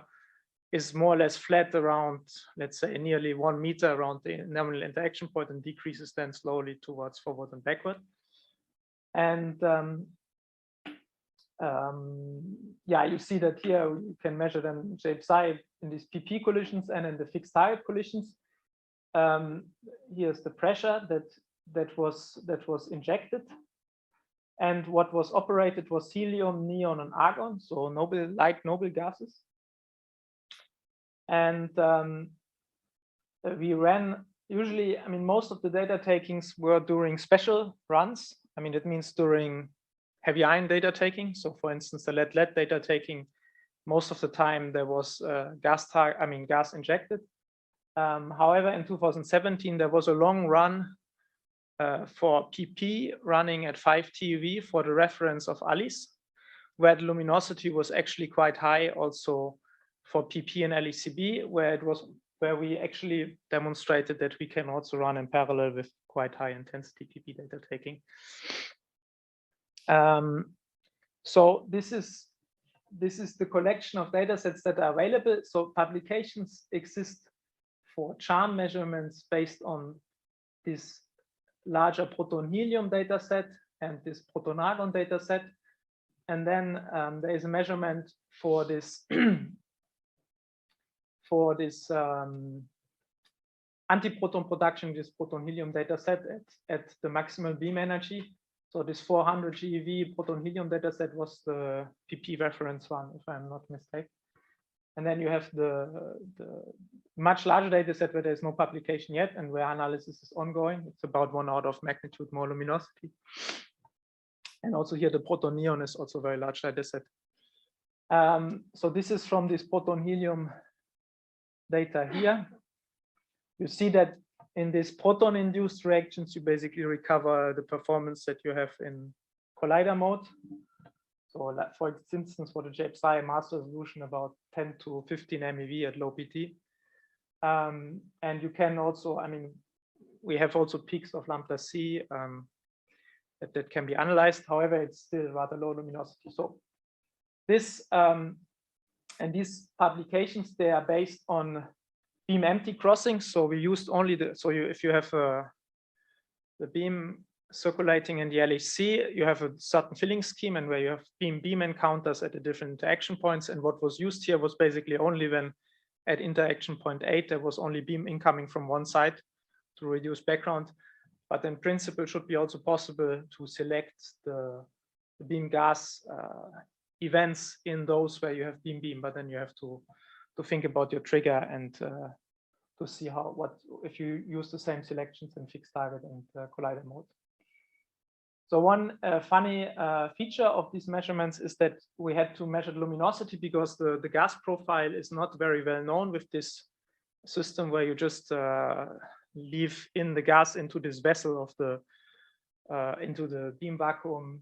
is more or less flat around, let's say, nearly 1 meter around the nominal interaction point, and decreases then slowly towards forward and backward. And yeah, you see that here you can measure them shape psi in these PP collisions and in the fixed target collisions. Here's the pressure that was injected, And what was operated was helium, neon, and argon, so noble gases. And we ran usually, I mean, most of the data takings were during special runs. I mean, it means during heavy ion data taking. So for instance, the lead data taking, most of the time there was gas injected. However, in 2017, there was a long run for PP running at 5 TeV for the reference of ALICE, where the luminosity was actually quite high also for PP and LECB, where we actually demonstrated that we can also run in parallel with quite high intensity PP data taking. So this is the collection of data sets that are available. So publications exist for charm measurements based on this larger proton helium data set and this proton argon data set. And then there is a measurement for this antiproton production, this proton helium data set at the maximal beam energy. So this 400 GeV proton helium data set was the PP reference one, if I'm not mistaken. And then you have the much larger data set where there's no publication yet and where analysis is ongoing. It's about 1 order of magnitude more luminosity. And also here the proton neon is also a very large data set. So this is from this proton helium data here. You see that in these proton induced reactions, you basically recover the performance that you have in collider mode. So for instance, for the JPSI master resolution, about 10 to 15 MeV at low PT. And you can also, I mean, we have also peaks of lambda C that can be analyzed. However, it's still rather low luminosity. So this and these publications, they are based on beam empty crossing. So we used only if you have the beam circulating in the LHC, you have a certain filling scheme and where you have beam encounters at the different interaction points. And what was used here was basically only when at interaction point 8, there was only beam incoming from one side to reduce background. But in principle, it should be also possible to select the beam gas events in those where you have beam, but then you have to think about your trigger and to see if you use the same selections in fixed target and collider mode. So one funny feature of these measurements is that we had to measure the luminosity because the gas profile is not very well known with this system where you just leave in the gas into this vessel of into the beam vacuum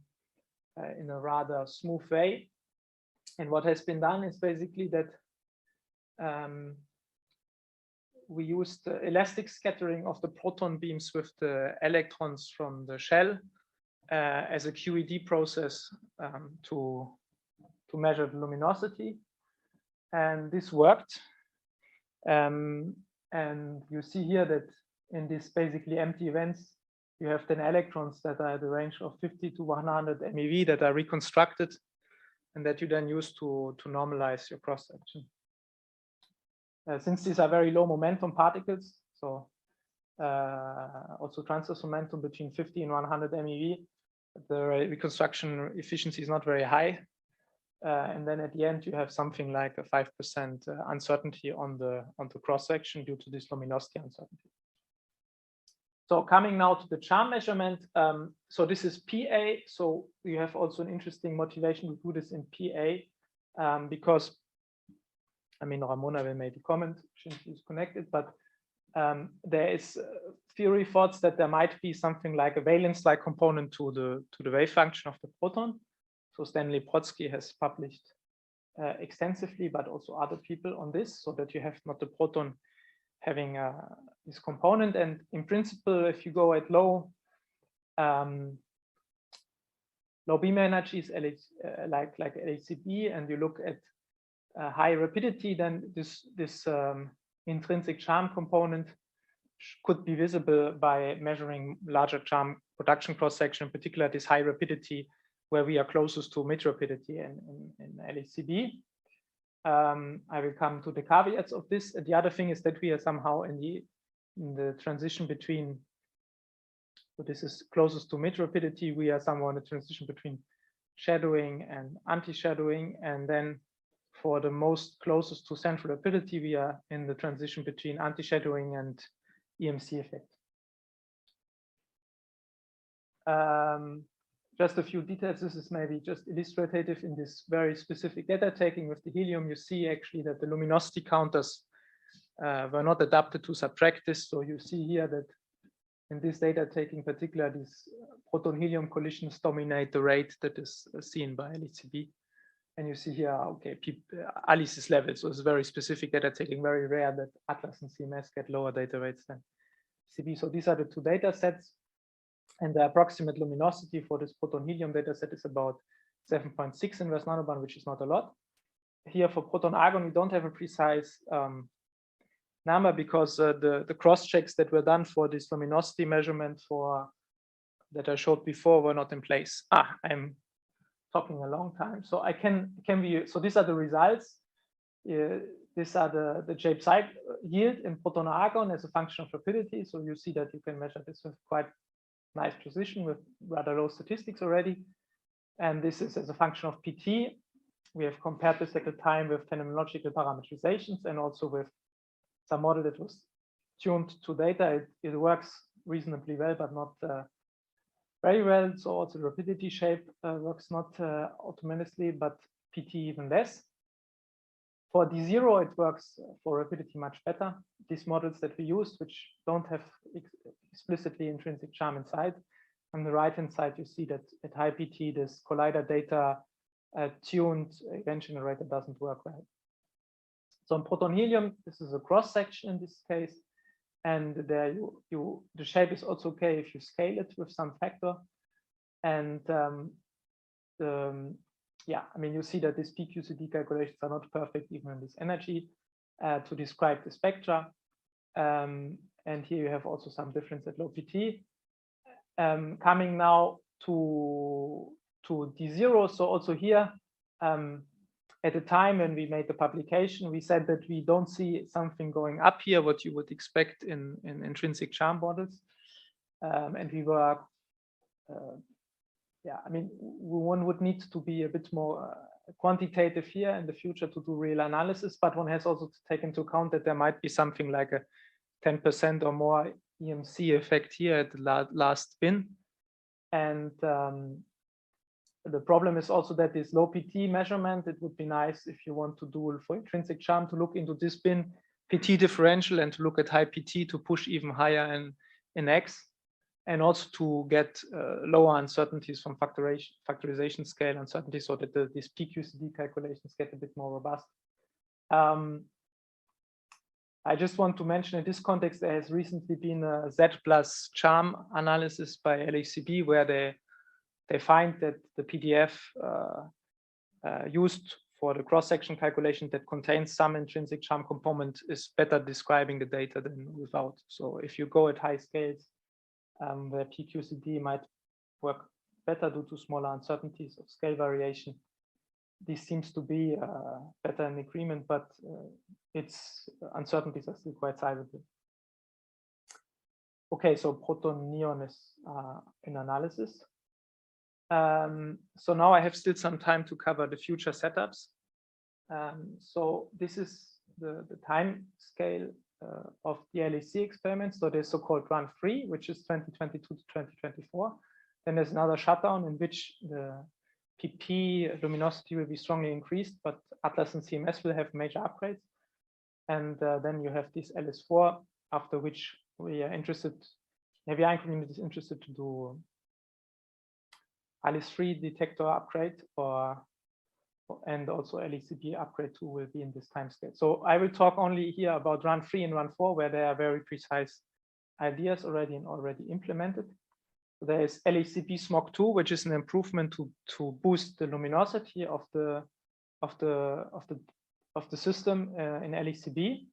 in a rather smooth way. And what has been done is basically that we used elastic scattering of the proton beams with the electrons from the shell as a QED process to measure the luminosity. And this worked. And you see here that in these basically empty events, you have then electrons that are at the range of 50 to 100 MeV that are reconstructed and that you then use to normalize your cross section. Since these are very low momentum particles, so also transverse momentum between 50 and 100 MeV, the reconstruction efficiency is not very high. And then at the end, you have something like a 5% uncertainty on the cross section due to this luminosity uncertainty. So coming now to the charm measurement. So this is PA. So you have also an interesting motivation to do this in PA because, I mean, Ramona will maybe comment, she's connected, but there is theory thoughts that there might be something like a valence-like component to the wave function of the proton. So Stanley Brodsky has published extensively, but also other people on this, so that you have not the proton having this component. And in principle, if you go at low beam energies, like LHCb, and you look at high rapidity, then this intrinsic charm component could be visible by measuring larger charm production cross-section, in particular this high rapidity, where we are closest to mid rapidity in LHCb. I will come to the caveats of this. The other thing is that we are somehow in the transition between So this is closest to mid rapidity. We are somewhere in the transition between shadowing and anti-shadowing. And then for the most closest to central rapidity, we are in the transition between anti-shadowing and EMC effect. Just a few details. This is maybe just illustrative in this very specific data taking with the helium. You see actually that the luminosity counters were not adapted to subtract this. So you see here that in this data taking, particularly these proton-helium collisions dominate the rate that is seen by LHCb. And you see here, okay, Alice's level. So it's very specific data taking, very rare that Atlas and CMS get lower data rates than CB. So these are the two data sets. And the approximate luminosity for this proton-helium data set is about 7.6 inverse nanoband, which is not a lot. Here for proton-argon, we don't have a precise number because the cross checks that were done for this luminosity measurement that I showed before were not in place. I'm talking a long time. So so these are the results. These are the J-psi yield in proton-argon as a function of rapidity. So you see that you can measure this with quite nice precision with rather low statistics already. And this is as a function of PT. We have compared this at the time with phenomenological parametrizations and also with some model that was tuned to data. It works reasonably well, but not very well. So also rapidity shape works not autonomously, but PT even less. For D0, it works for rapidity much better. These models that we used, which don't have explicitly intrinsic charm inside, on the right-hand side, you see that at high PT, this collider data tuned event generator doesn't work well. So in proton-helium, this is a cross-section in this case. And there the shape is also okay if you scale it with some factor. And yeah, I mean, you see that these PQCD calculations are not perfect even in this energy to describe the spectra. And here you have also some difference at low PT. Coming now to D0. So also here, at the time when we made the publication, we said that we don't see something going up here, what you would expect in intrinsic charm models. And we were, yeah, I mean, one would need to be a bit more quantitative here in the future to do real analysis, but one has also to take into account that there might be something like a 10% or more EMC effect here at the last spin. And the problem is also that this low PT measurement, it would be nice if you want to do for intrinsic charm to look into this spin PT differential and to look at high PT to push even higher in X, and also to get lower uncertainties from factorization scale uncertainty so that these PQCD calculations get a bit more robust. I just want to mention in this context, there has recently been a Z plus charm analysis by LHCb where they find that the PDF used for the cross-section calculation that contains some intrinsic charm component is better describing the data than without. So if you go at high scales, where PQCD might work better due to smaller uncertainties of scale variation, this seems to be better in agreement, but its uncertainties are still quite sizable. Okay, so proton neon is in analysis. So now I have still some time to cover the future setups. So this is the time scale of the LHC experiments. So there's so-called run 3, which is 2022 to 2024. Then there's another shutdown in which the PP luminosity will be strongly increased, but Atlas and CMS will have major upgrades. And then you have this LS4, after which we are interested, Navier community is interested to do LS3 detector upgrade and also LHCb upgrade 2 will be in this time scale. So I will talk only here about run 3 and run 4, where there are very precise ideas already implemented. So there is LHCb smog 2, which is an improvement to boost the luminosity of the system in LHCb.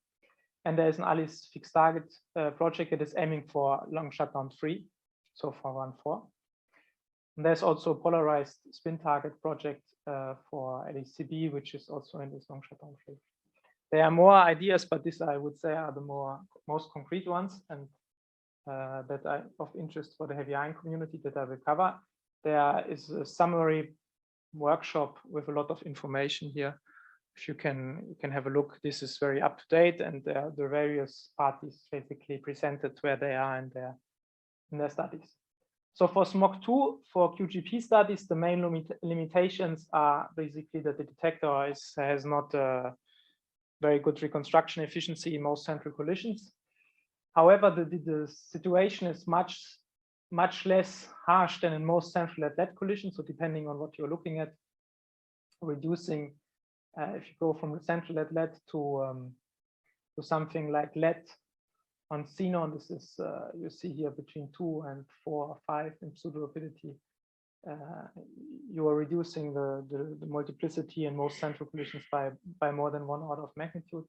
And there is an Alice fixed target project that is aiming for long shutdown 3, so for run 4. And there's also a polarized spin target project for LHCb, which is also in this long shutdown phase. There are more ideas, but these I would say are the most concrete ones. And that are of interest for the heavy ion community that I will cover. There is a summary workshop with a lot of information here. If you can have a look. This is very up to date, and the various parties basically presented where they are in their studies. So for SMOC2, for QGP studies, the main limitations are basically that the detector has not a very good reconstruction efficiency in most central collisions. However, the situation is much less harsh than in most central lead collisions. So depending on what you're looking at, reducing, if you go from central lead to something like lead on xenon, this is you see here between 2 and 4 or 5 in pseudo rapidity. You are reducing the multiplicity in most central collisions by more than 1 order of magnitude.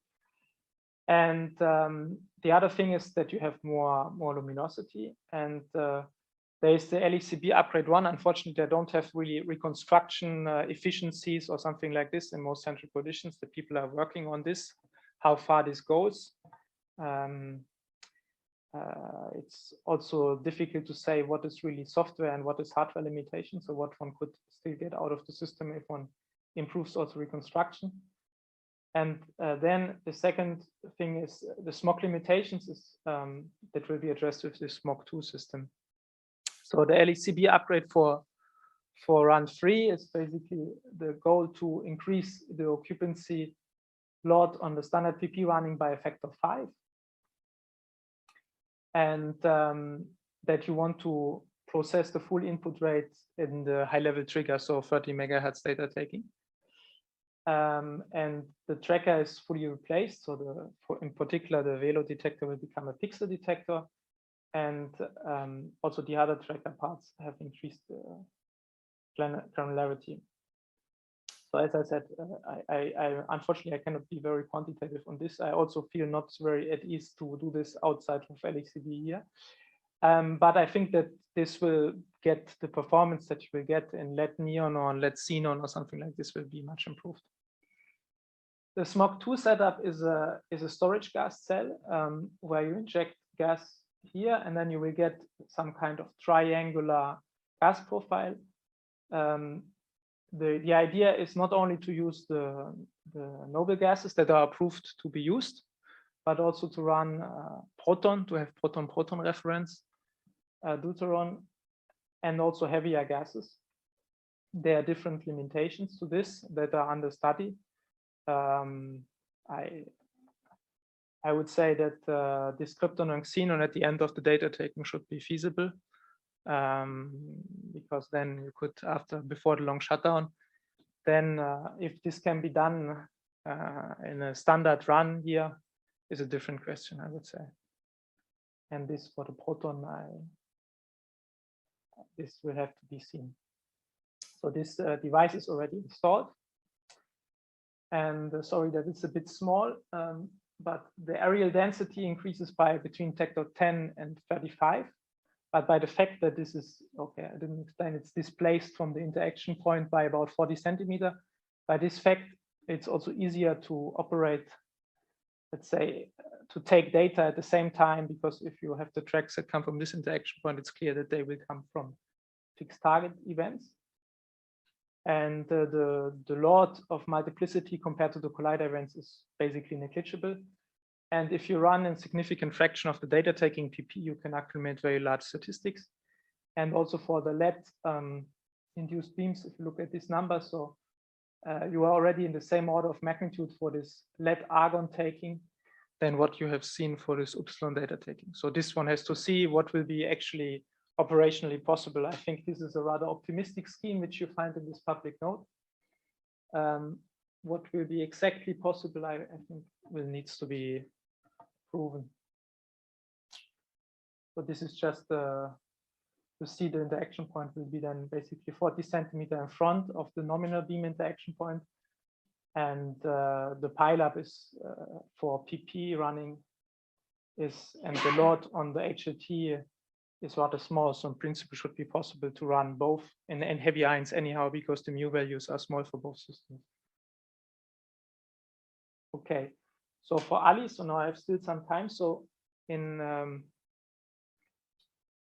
And the other thing is that you have more luminosity, and there is the LECB upgrade 1. Unfortunately, they don't have really reconstruction efficiencies or something like this in most central collisions. The people are working on this, how far this goes. It's also difficult to say what is really software and what is hardware limitation. So what one could still get out of the system if one improves also reconstruction. And then the second thing is the SMOC limitations is that will be addressed with the SMOC2 system. So the LECB upgrade for run 3 is basically the goal to increase the occupancy load on the standard PP running by a factor of 5. And that you want to process the full input rate in the high level trigger, so 30 megahertz data taking. And the tracker is fully replaced. So in particular, the Velo detector will become a pixel detector. And also the other tracker parts have increased granularity. So as I said, I unfortunately, I cannot be very quantitative on this. I also feel not very at ease to do this outside of LECB here. But I think that this will get the performance that you will get in LED neon or LED xenon or something like this will be much improved. The SMOC2 setup is a storage gas cell where you inject gas here, and then you will get some kind of triangular gas profile. The idea is not only to use the noble gases that are approved to be used, but also to run Proton, to have proton-proton reference, deuteron, and also heavier gases. There are different limitations to this that are under study. I would say that this krypton and xenon at the end of the data taking should be feasible, because then you could, before the long shutdown, then if this can be done in a standard run here is a different question, I would say. And this for the Proton, this will have to be seen. So this device is already installed. And sorry that it's a bit small, but the areal density increases by between factor 10 and 35. But by the fact that this is, okay, I didn't explain, it's displaced from the interaction point by about 40 centimeter. By this fact, it's also easier to operate, let's say, to take data at the same time, because if you have the tracks that come from this interaction point, it's clear that they will come from fixed target events. And the load of multiplicity compared to the collider events is basically negligible. And if you run a significant fraction of the data taking PP, you can accumulate very large statistics. And also for the LED induced beams, if you look at this number, so you are already in the same order of magnitude for this LED argon taking than what you have seen for this upsilon data taking. So this one has to see what will be actually operationally possible. I think this is a rather optimistic scheme, which you find in this public note. What will be exactly possible, I think, will needs to be proven. So this is just to see the interaction point will be then basically 40 centimeter in front of the nominal beam interaction point. And the pileup is for PP running is, and the load on the HLT is rather small. So in principle should be possible to run both in heavy ions anyhow, because the mu values are small for both systems. Okay, so for Ali, so now I have still some time. So in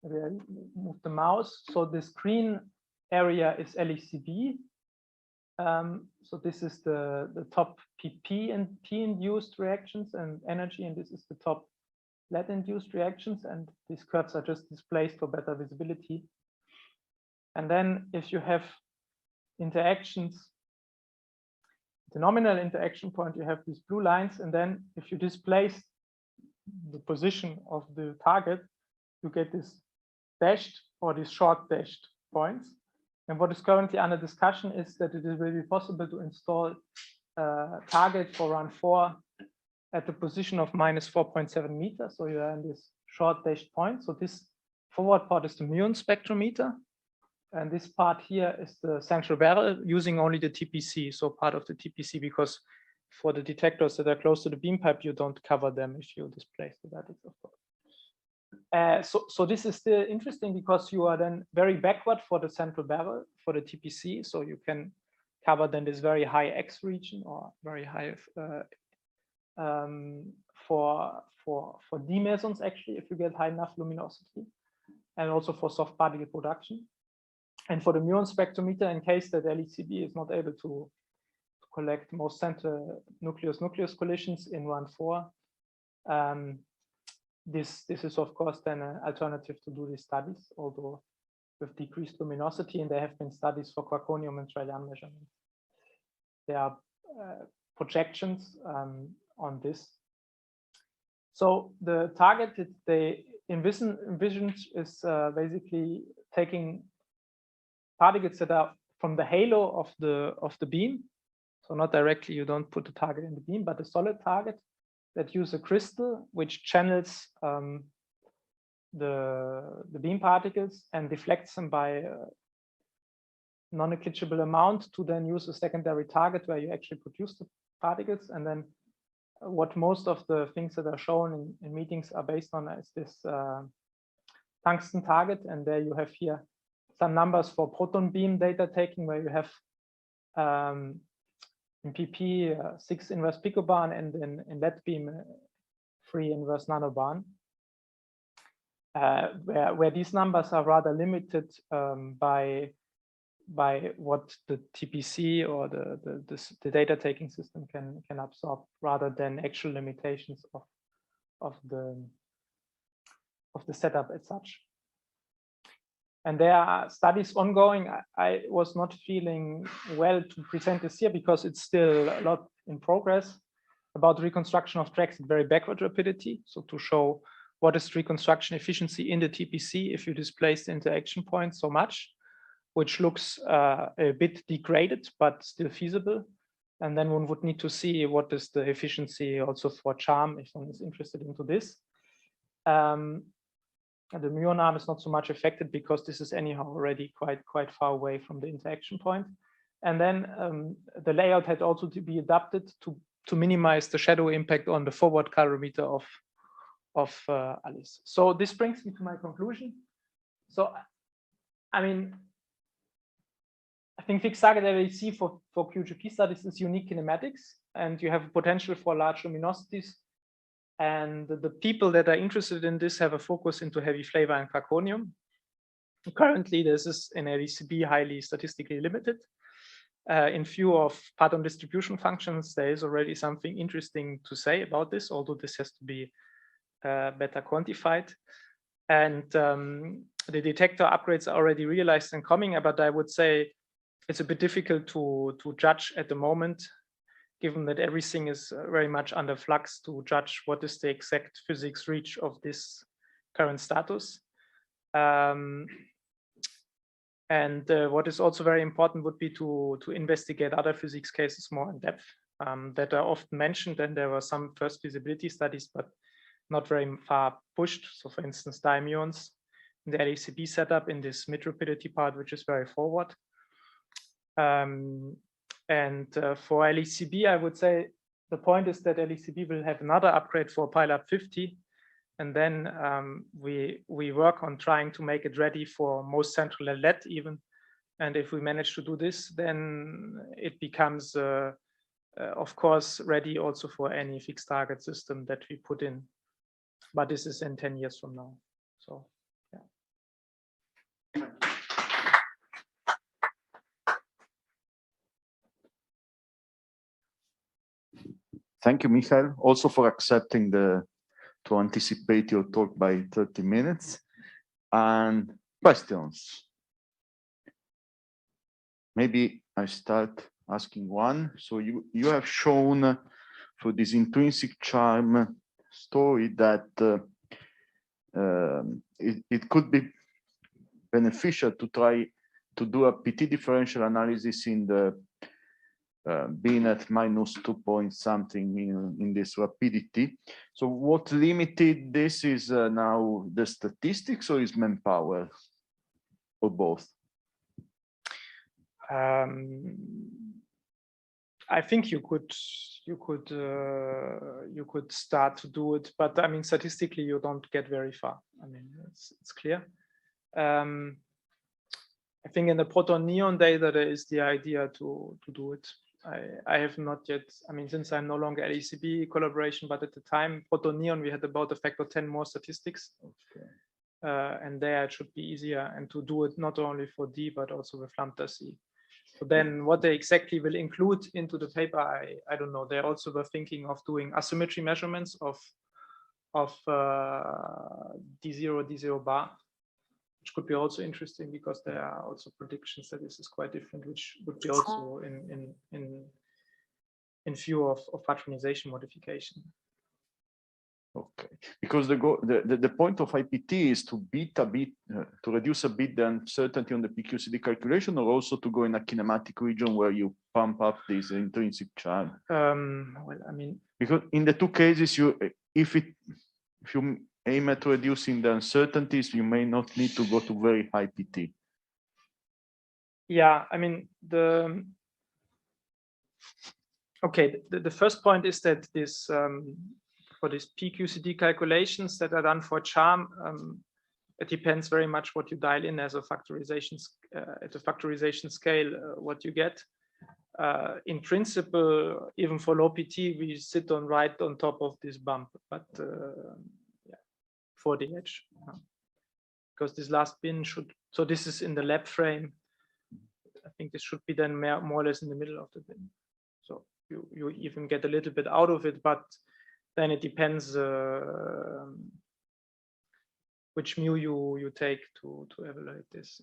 maybe I move the mouse. So this green area is LECB. So this is the top PP and P-induced reactions and energy, and this is the top lead-induced reactions, and these curves are just displaced for better visibility. And then if you have interactions, the nominal interaction point, you have these blue lines, and then if you displace the position of the target, you get this dashed or these short dashed points. And what is currently under discussion is that it will be possible to install a target for run 4 at the position of minus 4.7 meters. So you are in this short dashed point. So this forward part is the muon spectrometer. And this part here is the central barrel using only the TPC. So part of the TPC, because for the detectors that are close to the beam pipe, you don't cover them if you displace the lattice, of course. So this is still interesting because you are then very backward for the central barrel for the TPC. So you can cover then this very high X region or very high for D mesons, actually, if you get high enough luminosity, and also for soft particle production. And for the muon spectrometer, in case that LECB is not able to collect most central nucleus-nucleus collisions in run 4, this is of course then an alternative to do these studies, although with decreased luminosity, and there have been studies for Quaconium and trillion measurements. There are projections on this. So the target that they envisioned is basically taking particles that are from the halo of the beam. So not directly, you don't put the target in the beam, but a solid target that use a crystal which channels the beam particles and deflects them by a non-negligible amount to then use a secondary target where you actually produce the particles. And then what most of the things that are shown in meetings are based on is this tungsten target. And there you have here some numbers for proton beam data taking, where you have in PP 6 inverse picobarn and in lead beam 3 inverse nanobarn, where these numbers are rather limited by what the TPC or the data taking system can absorb, rather than actual limitations of the setup as such. And there are studies ongoing. I was not feeling well to present this here because it's still a lot in progress about reconstruction of tracks at very backward rapidity. So to show what is reconstruction efficiency in the TPC if you displace the interaction point so much, which looks a bit degraded, but still feasible. And then one would need to see what is the efficiency also for charm if one is interested into this. The muon arm is not so much affected because this is anyhow already quite far away from the interaction point. And then the layout had also to be adapted to minimize the shadow impact on the forward calorimeter of Alice. So this brings me to my conclusion. So, I mean, I think fixed target LHC for QGP studies is unique kinematics, and you have potential for large luminosities. And the people that are interested in this have a focus into heavy flavor and Quaconium. Currently, this is in LECB highly statistically limited. In view of Proton distribution functions, there is already something interesting to say about this, although this has to be better quantified. And the detector upgrades are already realized and coming, but I would say it's a bit difficult to judge at the moment, given that everything is very much under flux to judge what is the exact physics reach of this current status. What is also very important would be to investigate other physics cases more in depth that are often mentioned, and there were some first feasibility studies, but not very far pushed. So for instance, dimuons in the LECB setup in this mid-rapidity part, which is very forward. For LECB, I would say the point is that LECB will have another upgrade for PILAB 50. And then we work on trying to make it ready for most central and LED even. And if we manage to do this, then it becomes, of course, ready also for any fixed target system that we put in. But this is in 10 years from now. So, yeah. Thank you, Michael, also for accepting to anticipate your talk by 30 minutes. And questions? Maybe I start asking one. So you have shown for this intrinsic charm story that it could be beneficial to try to do a PT differential analysis in the being at minus 2 point something in this rapidity. So what limited this is now the statistics or is manpower or both? I think you could start to do it, but I mean statistically you don't get very far. I mean it's clear. I think in the proton neon data there is the idea to do it. I have not yet, I mean, since I'm no longer at ECB collaboration, but at the time, Proton Neon, we had about a factor 10 more statistics. Okay. And there it should be easier and to do it not only for D, but also with lambda C. So then what they exactly will include into the paper, I don't know. They also were thinking of doing asymmetry measurements of D0, D0 bar, which could be also interesting because there are also predictions that this is quite different, which would be also in view of patronization modification. Okay, because the point of IPT is to beat a bit, to reduce a bit the uncertainty on the PQCD calculation, or also to go in a kinematic region where you pump up this intrinsic charge. Well, I mean, because in the two cases, if you aim at reducing the uncertainties, you may not need to go to very high PT. Yeah, I mean, the first point is that this for these PQCD calculations that are done for charm, it depends very much what you dial in as a factorization at a factorization scale, what you get. In principle, even for low PT, we sit right on top of this bump, but for the edge, because this last bin should, so this is in the lab frame. I think this should be then more or less in the middle of the bin. So you even get a little bit out of it, but then it depends which mu you take to evaluate this.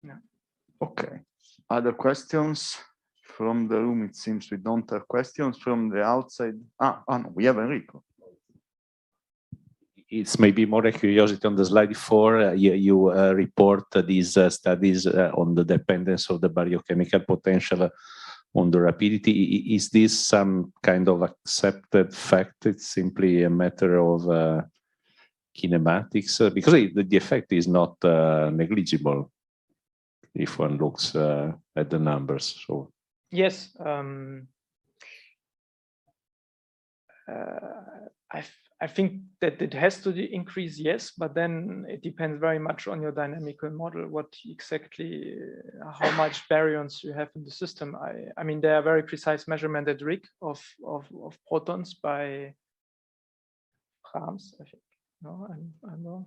Yeah. Okay. Other questions from the room? It seems we don't have questions from the outside. No, we have Enrico. It's maybe more a curiosity on the slide 4. You report these studies on the dependence of the baryochemical potential on the rapidity. Is this some kind of accepted fact? It's simply a matter of kinematics, because the effect is not negligible if one looks at the numbers. So yes, I think that it has to increase, yes, but then it depends very much on your dynamical model, what exactly, how much baryons you have in the system. I mean, there are very precise measurements at RIG of protons by Brahms, I think. No, I'm wrong.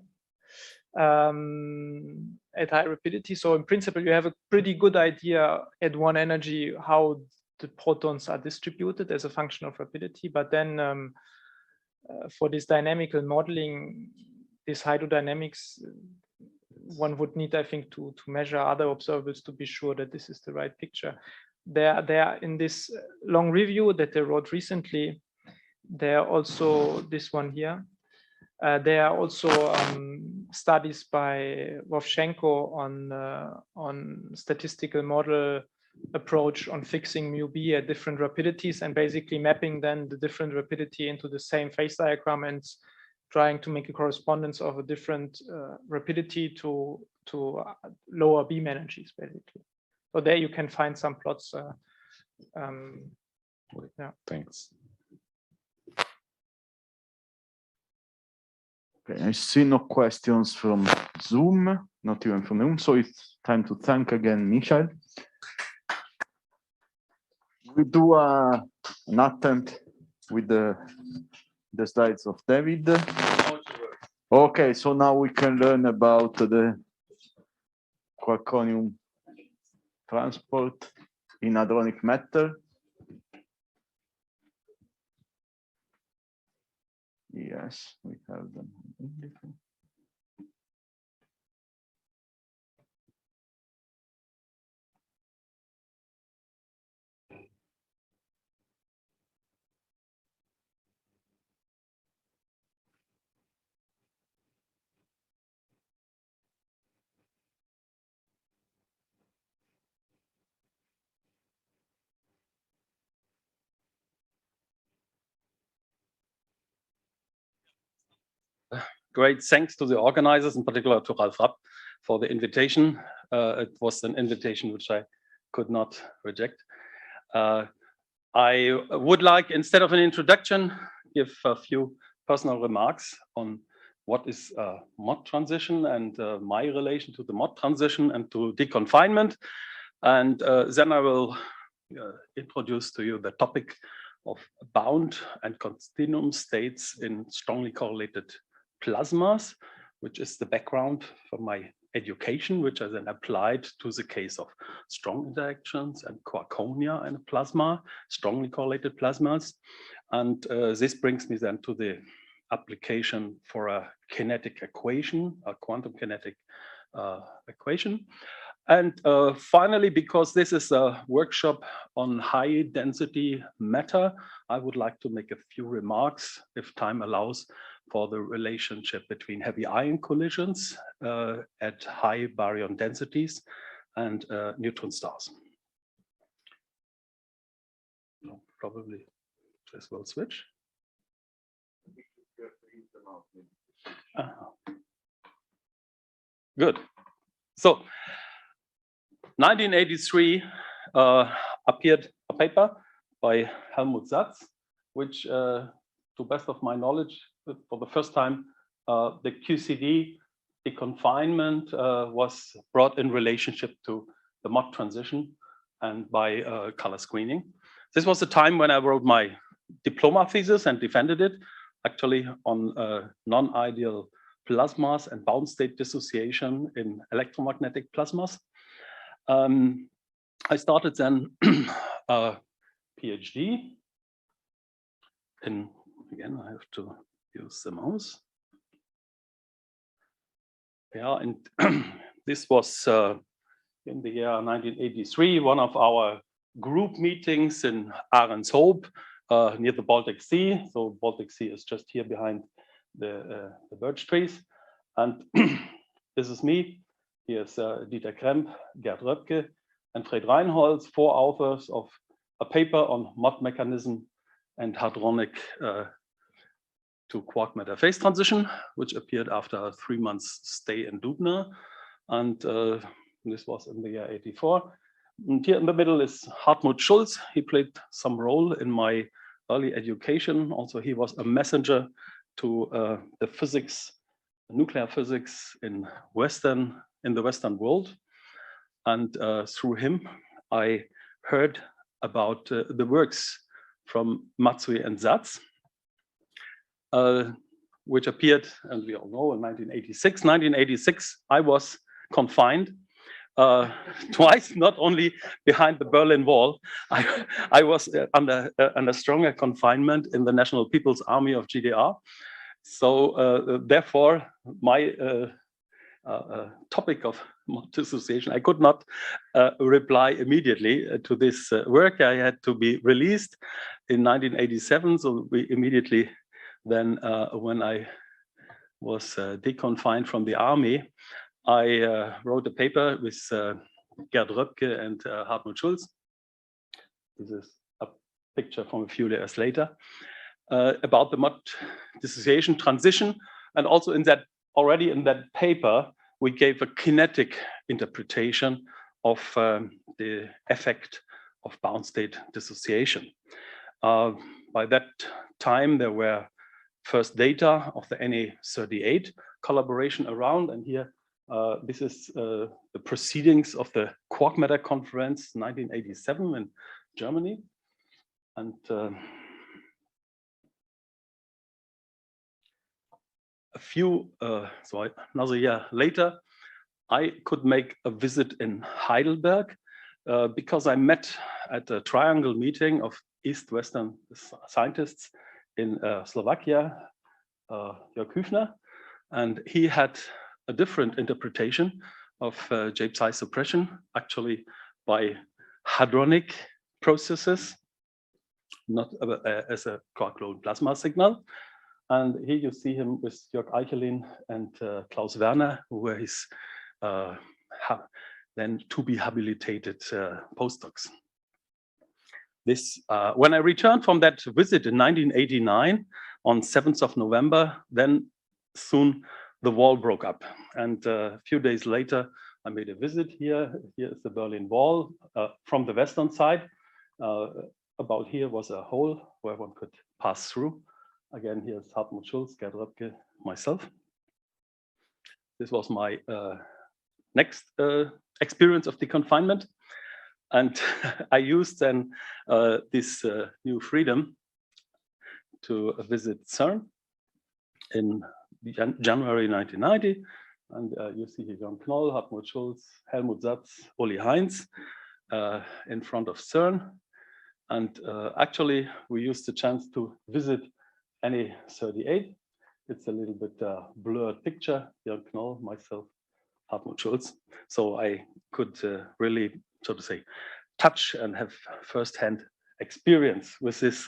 At high rapidity. So in principle, you have a pretty good idea at one energy how the protons are distributed as a function of rapidity, but then for this dynamical modeling, this hydrodynamics, one would need, I think, to measure other observables to be sure that this is the right picture. There in this long review that they wrote recently, there are also this one here. There are also studies by Vovchenko on statistical model approach on fixing mu b at different rapidities and basically mapping then the different rapidity into the same phase diagram and trying to make a correspondence of a different rapidity to lower beam energies, basically. So there you can find some plots. Yeah. Thanks. Okay, I see no questions from Zoom, not even from the room, so it's time to thank again Michael. We do an attempt with the slides of David. Okay, so now we can learn about the Quaconium transport in hadronic matter. Yes, we have them. Great thanks to the organizers, in particular to Ralf Rapp, for the invitation. It was an invitation which I could not reject. I would like, instead of an introduction, give a few personal remarks on what is mod transition and my relation to the mod transition and to deconfinement. And then I will introduce to you the topic of bound and continuum states in strongly correlated plasmas, which is the background for my education, which I then applied to the case of strong interactions and Quaconia in a plasma, strongly correlated plasmas. And this brings me then to the application for a kinetic equation, a quantum kinetic equation. And finally, because this is a workshop on high density matter, I would like to make a few remarks, if time allows, for the relationship between heavy ion collisions at high baryon densities and neutron stars. Probably this will switch. Good. So 1983 appeared a paper by Helmut Satz, which, to best of my knowledge, for the first time, the QCD deconfinement was brought in relationship to the mod transition and by color screening. This was the time when I wrote my diploma thesis and defended it, actually on non-ideal plasmas and bound state dissociation in electromagnetic plasmas. I started then a PhD in, again, I have to use the mouse. Yeah, and this was in the year 1983, one of our group meetings in Ahrenshoop near the Baltic Sea. So Baltic Sea is just here behind the birch trees. And this is me. Here's Dieter Kremp, Gerd Röpke, and Fred Reinholz, 4 authors of a paper on mod mechanism and hadronic to quark matter phase transition, which appeared after a 3 months stay in Dubna. And this was in the year 84. And here in the middle is Hartmut Schulz. He played some role in my early education. Also, he was a messenger to the physics, nuclear physics in the Western world. And through him, I heard about the works from Matsui and Satz, which appeared, and we all know, in 1986. 1986, I was confined twice, not only behind the Berlin Wall. I was under stronger confinement in the National People's Army of GDR. So therefore, my topic of mod dissociation, I could not reply immediately to this work. I had to be released in 1987. So we immediately then, when I was deconfined from the army, I wrote a paper with Gerd Röpke and Hartmut Schulz. This is a picture from a few years later about the mod dissociation transition. And also already in that paper, we gave a kinetic interpretation of the effect of bound state dissociation. By that time, there were first data of the Na38 collaboration around, and here this is the proceedings of the Quark Matter Conference 1987 in Germany. And another year later, I could make a visit in Heidelberg because I met at a triangle meeting of East-Western scientists in Slovakia, Jörg Hüfner, and he had a different interpretation of J-psi suppression, actually by hadronic processes, not as a quark-gluon plasma signal. And here you see him with Jörg Eichelin and Klaus Werner, who were his then to be habilitated postdocs. When I returned from that visit in 1989, on 7th of November, then soon the wall broke up. And a few days later, I made a visit here. Here is the Berlin Wall from the western side. About here was a hole where one could pass through. Again, here's Hartmut Schulz, Gerd Röpke, myself. This was my next experience of the confinement. And I used then this new freedom to visit CERN in January 1990. And you see here Jon Knoll, Hartmut Schulz, Helmut Satz, Uli Heinz in front of CERN. And actually, we used the chance to visit NE38. It's a little bit blurred picture, Jon Knoll, myself, Hartmut Schulz. So I could really, so to say, touch and have first-hand experience with this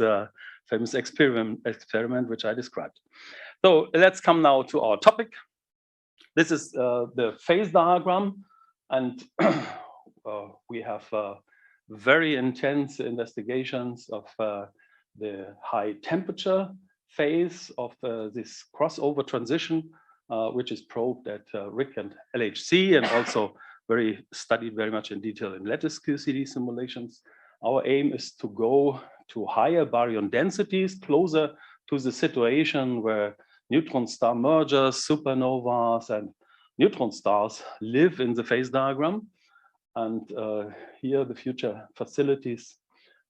famous experiment which I described. So let's come now to our topic. This is the phase diagram, and we have very intense investigations of the high temperature phase of this crossover transition, which is probed at RHIC and LHC, and also studied very much in detail in lattice QCD simulations. Our aim is to go to higher baryon densities, closer to the situation where neutron star mergers, supernovas, and neutron stars live in the phase diagram. And here the future facilities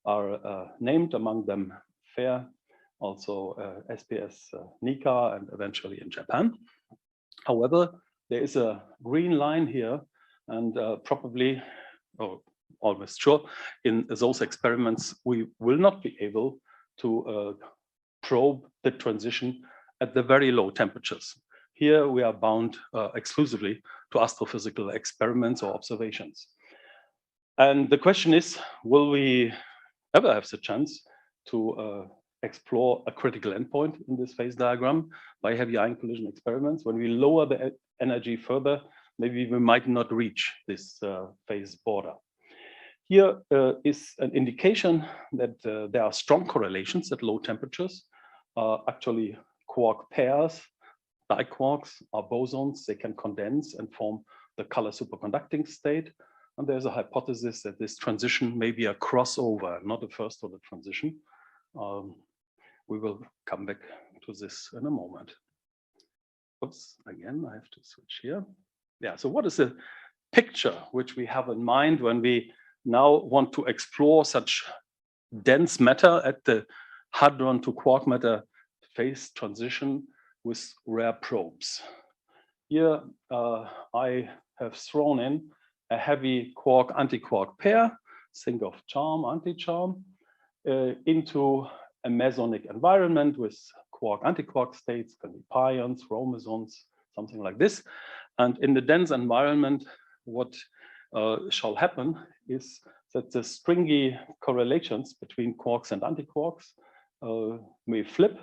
are named, among them FAIR, also SPS Nika, and eventually in Japan. However, there is a green line here, and probably, or almost sure, in those experiments, we will not be able to probe the transition at the very low temperatures. Here we are bound exclusively to astrophysical experiments or observations. And the question is, will we ever have the chance to explore a critical endpoint in this phase diagram by heavy ion collision experiments? When we lower the energy further, maybe we might not reach this phase border. Here is an indication that there are strong correlations at low temperatures. Actually, quark pairs, diquarks are bosons. They can condense and form the color superconducting state. And there's a hypothesis that this transition may be a crossover, not a first order transition. We will come back to this in a moment. Oops, again, I have to switch here. Yeah, so what is the picture which we have in mind when we now want to explore such dense matter at the hadron to quark matter phase transition with rare probes? Here I have thrown in a heavy quark antiquark pair, think of charm, anti-charm, into a mesonic environment with quark antiquark states, can be pions, chromosons, something like this. And in the dense environment, what shall happen is that the stringy correlations between quarks and antiquarks may flip.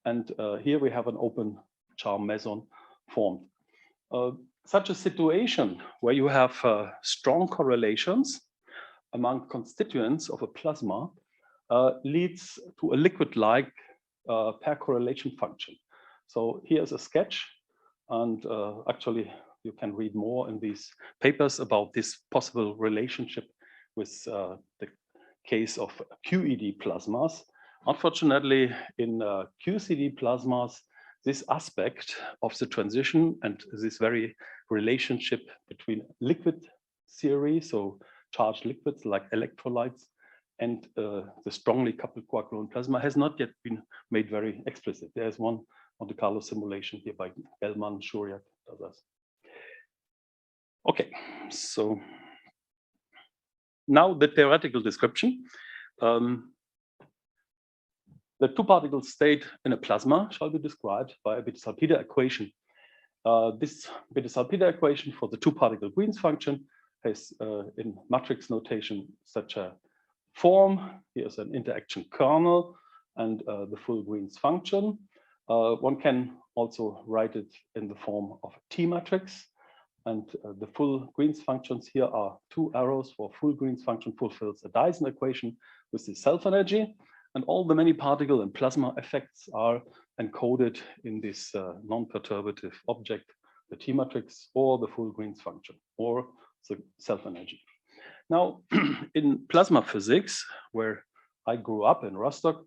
And here we have an open charm meson formed. Such a situation where you have strong correlations among constituents of a plasma leads to a liquid-like pair correlation function. So here's a sketch, and actually you can read more in these papers about this possible relationship with the case of QED plasmas. Unfortunately, in QCD plasmas, this aspect of the transition and this very relationship between liquid theory, so charged liquids like electrolytes, and the strongly coupled quark-gluon plasma has not yet been made very explicit. There's one Monte Carlo simulation here by Gellman, Shuriak, others. Okay, so now the theoretical description. The two-particle state in a plasma shall be described by a Bethe-Salpeter equation. This Bethe-Salpeter equation for the two-particle Green's function has in matrix notation such a form. Here's an interaction kernel and the full Green's function. One can also write it in the form of a T matrix. And the full Green's functions here are two arrows for full Green's function fulfills a Dyson equation with the self-energy. And all the many particle and plasma effects are encoded in this non-perturbative object, the T matrix, or the full Green's function, or the self-energy. Now, in plasma physics, where I grew up in Rostock,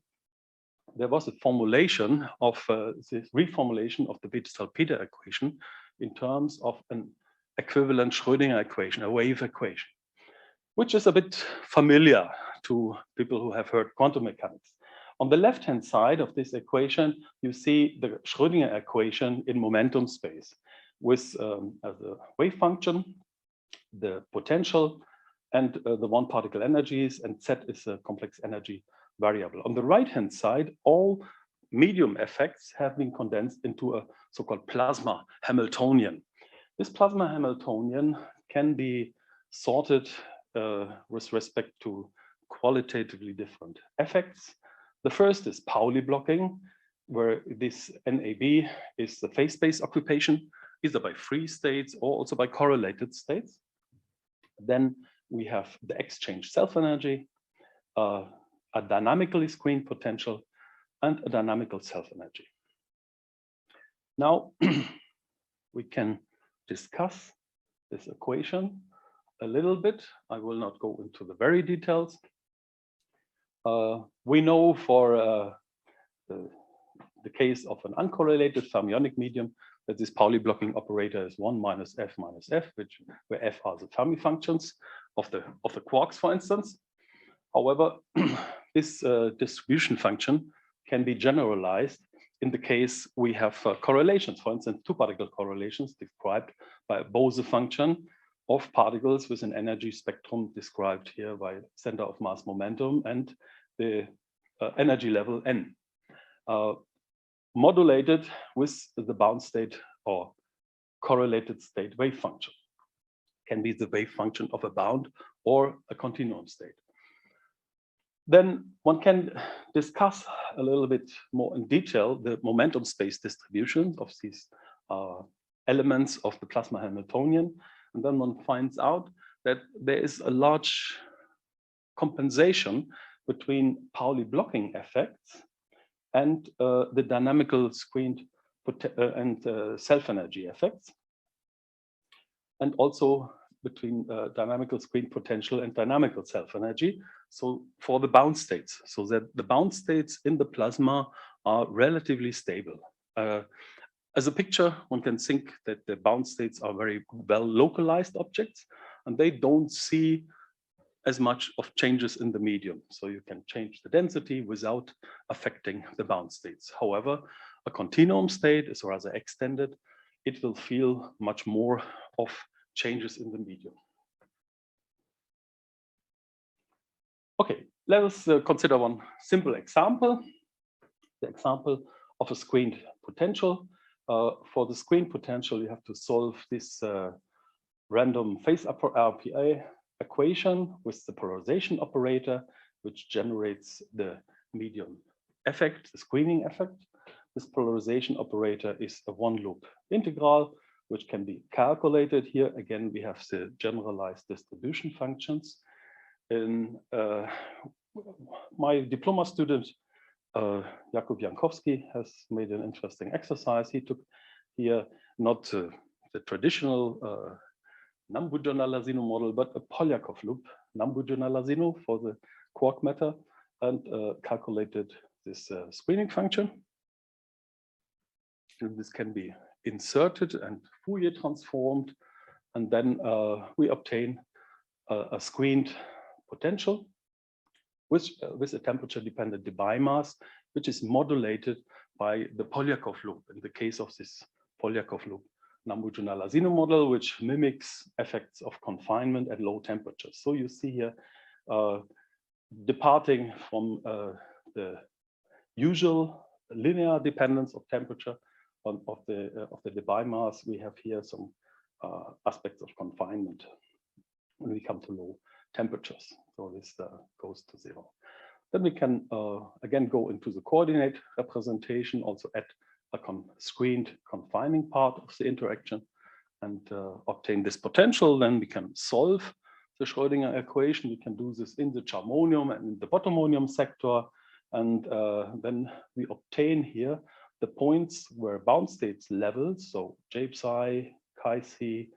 there was a formulation of this reformulation of the Bethe-Salpeter equation in terms of an equivalent Schrodinger equation, a wave equation, which is a bit familiar to people who have heard quantum mechanics. On the left-hand side of this equation, you see the Schrodinger equation in momentum space with as a wave function, the potential, and the one particle energies, and Z is a complex energy variable. On the right-hand side, all medium effects have been condensed into a so-called plasma Hamiltonian. This plasma Hamiltonian can be sorted with respect to qualitatively different effects. The first is Pauli blocking, where this NAB is the phase space occupation, either by free states or also by correlated states. Then we have the exchange self-energy, a dynamically screened potential, and a dynamical self-energy. Now, we can discuss this equation a little bit. I will not go into the very details. We know for the case of an uncorrelated fermionic medium that this Pauli blocking operator is 1 minus F, where F are the Fermi functions of the quarks, for instance. However, this distribution function can be generalized in the case we have correlations, for instance, two-particle correlations described by a Bose function of particles with an energy spectrum described here by center of mass momentum and the energy level n, modulated with the bound state or correlated state wave function. Can be the wave function of a bound or a continuum state. Then one can discuss a little bit more in detail the momentum space distribution of these elements of the plasma Hamiltonian. And then one finds out that there is a large compensation between Pauli blocking effects and the dynamical screened and self-energy effects, and also between dynamical screen potential and dynamical self-energy. So for the bound states, so that the bound states in the plasma are relatively stable. As a picture, one can think that the bound states are very well localized objects, and they don't see as much of changes in the medium. So you can change the density without affecting the bound states. However, a continuum state is rather extended. It will feel much more of changes in the medium. Okay, let us consider one simple example, the example of a screened potential. For the screened potential, you have to solve this random phase RPA equation with the polarization operator, which generates the medium effect, the screening effect. This polarization operator is a one-loop integral, which can be calculated. Here again, we have the generalized distribution functions. In my diploma student, Jakub Jankowski, has made an interesting exercise. He took here not the traditional Nambu-Journal-Lazino model, but a Polyakov loop, Nambu-Journal-Lazino for the quark matter, and calculated this screening function. And this can be inserted and Fourier transformed, and then we obtain a screened potential with a temperature-dependent Debye mass, which is modulated by the Polyakov loop, in the case of this Polyakov loop Nambu-Junala-Zino model, which mimics effects of confinement at low temperatures. So you see here, departing from the usual linear dependence of temperature of the Debye mass, we have here some aspects of confinement when we come to low temperatures. So this goes to 0. Then we can again go into the coordinate representation, also add a screened confining part of the interaction and obtain this potential. Then we can solve the Schrodinger equation. We can do this in the charmonium and in the bottomonium sector. And then we obtain here the points where bound states level. So J psi, chi c,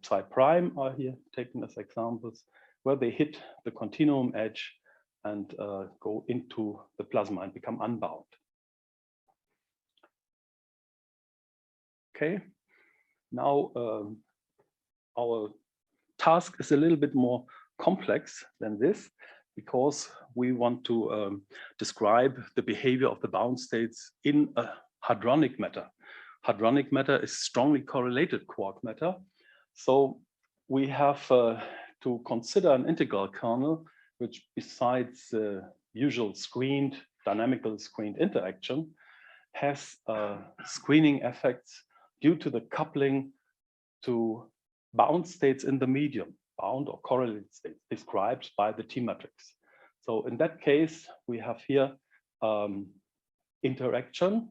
psi prime are here taken as examples, where they hit the continuum edge and go into the plasma and become unbound. Okay, now our task is a little bit more complex than this, because we want to describe the behavior of the bound states in a hadronic matter. Hadronic matter is strongly correlated quark matter. So we have to consider an integral kernel, which besides the usual screened, dynamical screened interaction, has screening effects due to the coupling to bound states in the medium, bound or correlated states described by the T matrix. So in that case, we have here interaction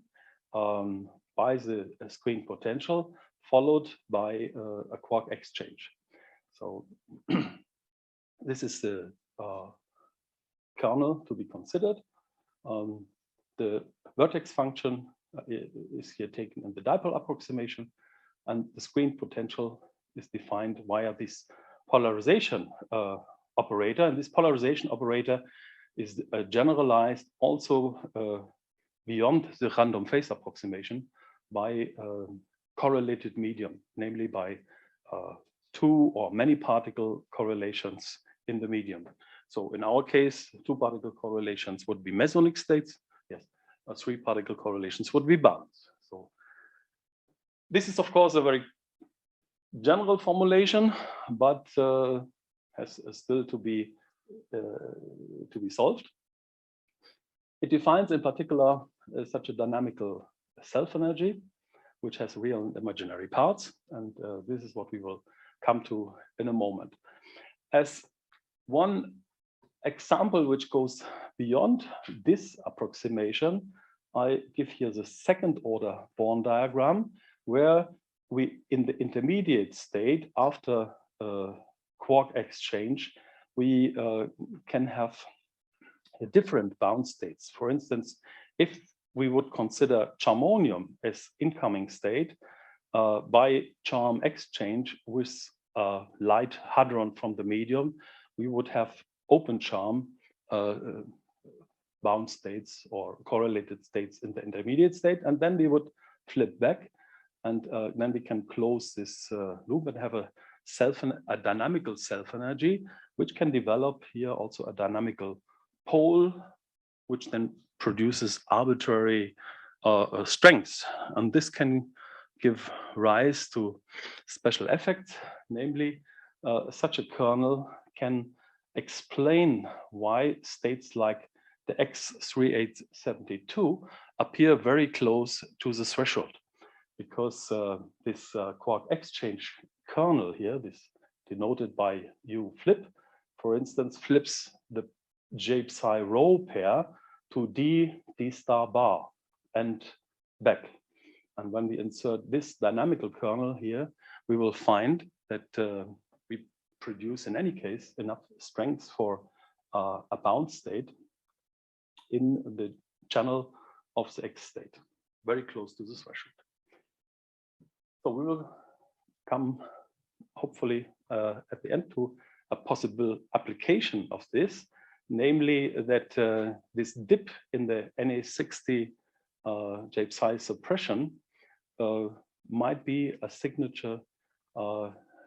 by the screen potential followed by a quark exchange. So this is the kernel to be considered. The vertex function is here taken in the dipole approximation, and the screen potential is defined via this polarization operator. And this polarization operator is generalized also beyond the random phase approximation by correlated medium, namely by two or many particle correlations in the medium. So in our case, two particle correlations would be mesonic states. Yes, three particle correlations would be bounds. So this is, of course, a very general formulation, but has still to be solved. It defines in particular such a dynamical self-energy, which has real and imaginary parts. And this is what we will come to in a moment. As one example which goes beyond this approximation, I give here the second order Born diagram, where we, in the intermediate state after quark exchange, we can have different bound states. For instance, if we would consider charmonium as incoming state by charm exchange with light hadron from the medium, we would have open charm bound states or correlated states in the intermediate state, and then we would flip back, and then we can close this loop and have a dynamical self-energy, which can develop here also a dynamical pole, which then produces arbitrary strengths. And this can give rise to special effects, namely such a kernel can explain why states like the X3872 appear very close to the threshold, because this quark exchange kernel here, this denoted by U flip, for instance, flips the J psi rho pair to D star bar and back. And when we insert this dynamical kernel here, we will find that we produce, in any case, enough strength for a bound state in the channel of the X state, very close to the threshold. So we will come, hopefully, at the end to a possible application of this, namely that this dip in the Na60 J psi suppression might be a signature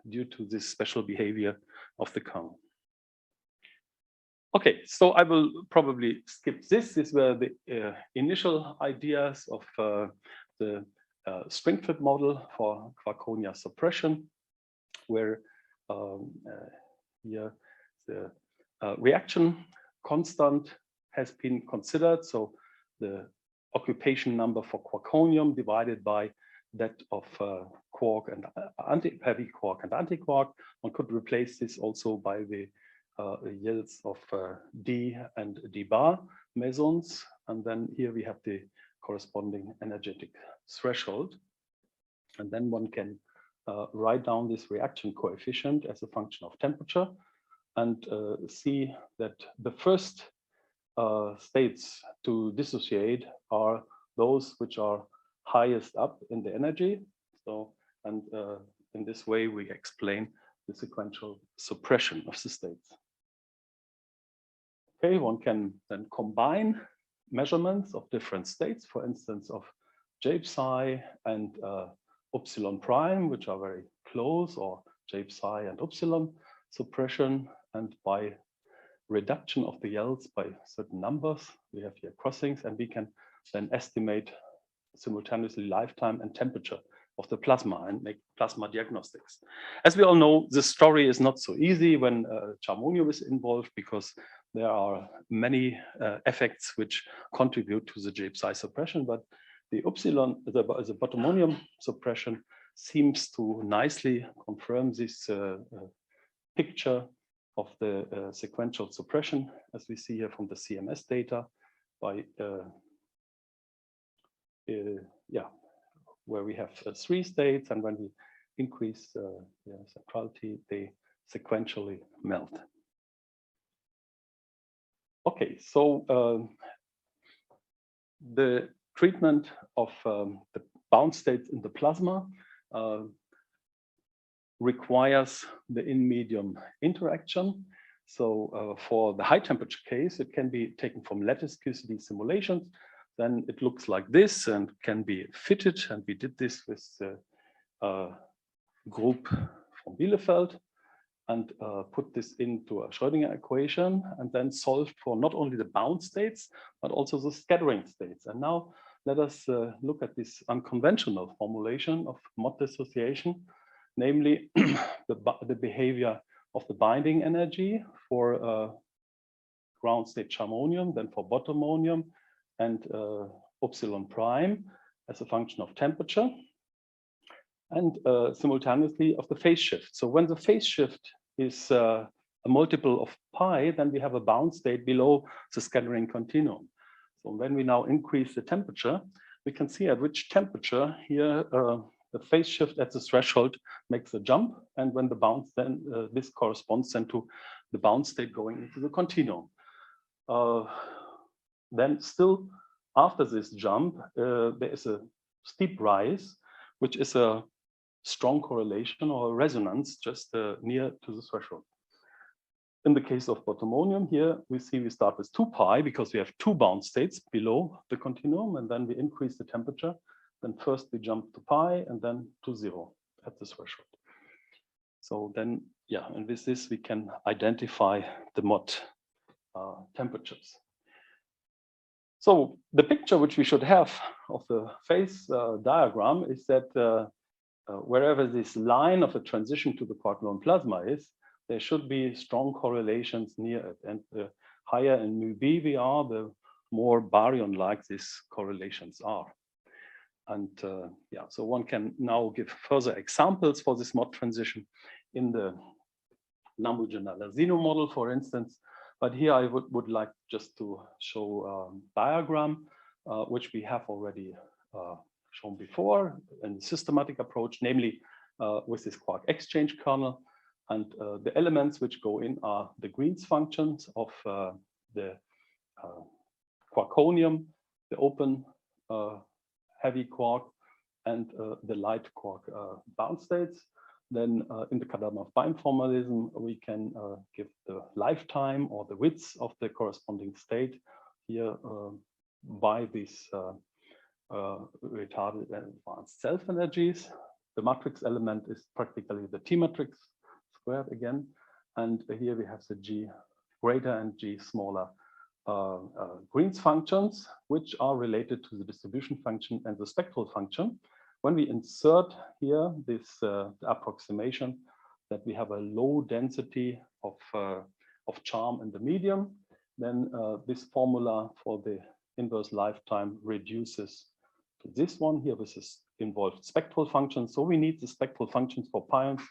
due to this special behavior of the kernel. Okay, so I will probably skip this. These were the initial ideas of the Springfield model for Quaconia suppression, where here the reaction constant has been considered. So the occupation number for Quaconium divided by that of quark and heavy quark and antiquark. One could replace this also by the yields of D and D bar mesons. And then here we have the corresponding energetic threshold. And then one can write down this reaction coefficient as a function of temperature and see that the first states to dissociate are those which are highest up in the energy. So, and in this way, we explain the sequential suppression of the states. Okay, one can then combine measurements of different states, for instance, of J psi and upsilon prime, which are very close, or J psi and upsilon suppression, and by reduction of the yields by certain numbers, we have here crossings, and we can then estimate simultaneously lifetime and temperature of the plasma and make plasma diagnostics. As we all know, the story is not so easy when charmonium is involved, because there are many effects which contribute to the J psi suppression, but the upsilon, the botomonium suppression seems to nicely confirm this picture of the sequential suppression, as we see here from the CMS data, by where we have 3 states, and when we increase centrality, they sequentially melt. Okay, so the treatment of the bound states in the plasma requires the in-medium interaction. So for the high temperature case, it can be taken from lattice QCD simulations. Then it looks like this and can be fitted. And we did this with the group from Bielefeld and put this into a Schrodinger equation and then solved for not only the bound states, but also the scattering states. And now let us look at this unconventional formulation of mod dissociation, namely the behavior of the binding energy for ground state charmonium, then for botomonium and upsilon prime as a function of temperature, and simultaneously of the phase shift. So when the phase shift is a multiple of pi, then we have a bound state below the scattering continuum. So when we now increase the temperature, we can see at which temperature here the phase shift at the threshold makes a jump, and when the bound then this corresponds then to the bound state going into the continuum. Then still after this jump, there is a steep rise, which is a strong correlation or a resonance just near to the threshold. In the case of botomonium here, we see we start with 2 pi because we have 2 bound states below the continuum, and then we increase the temperature. Then first we jump to pi and then to 0 at the threshold. So then, yeah, and with this we can identify the mod temperatures. So the picture which we should have of the phase diagram is that wherever this line of a transition to the quark-gluon plasma is, there should be strong correlations near it. And the higher in mu B we are, the more baryon-like these correlations are. And yeah, so one can now give further examples for this mod transition in the Lambo-Gennaro model, for instance. But here I would like just to show a diagram, which we have already shown before in the systematic approach, namely with this quark exchange kernel. And the elements which go in are the Green's functions of the Quaconium, the open heavy quark, and the light quark bound states. Then in the Kadamov-Beim formalism, we can give the lifetime or the width of the corresponding state here by these retarded and advanced self-energies. The matrix element is practically the T matrix squared again. And here we have the G greater and G smaller Green's functions, which are related to the distribution function and the spectral function. When we insert here this approximation that we have a low density of charm in the medium, then this formula for the inverse lifetime reduces to this one here. This is involved spectral functions. So we need the spectral functions for pions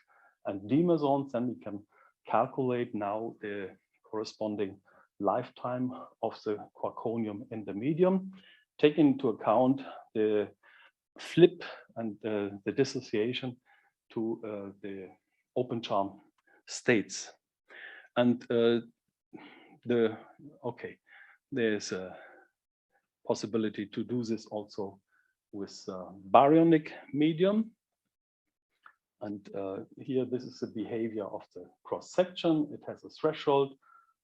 and d mesons, and we can calculate now the corresponding lifetime of the quaconium in the medium, taking into account the flip and the dissociation to the open charm states. And there's a possibility to do this also with baryonic medium. And here, this is the behavior of the cross section. It has a threshold,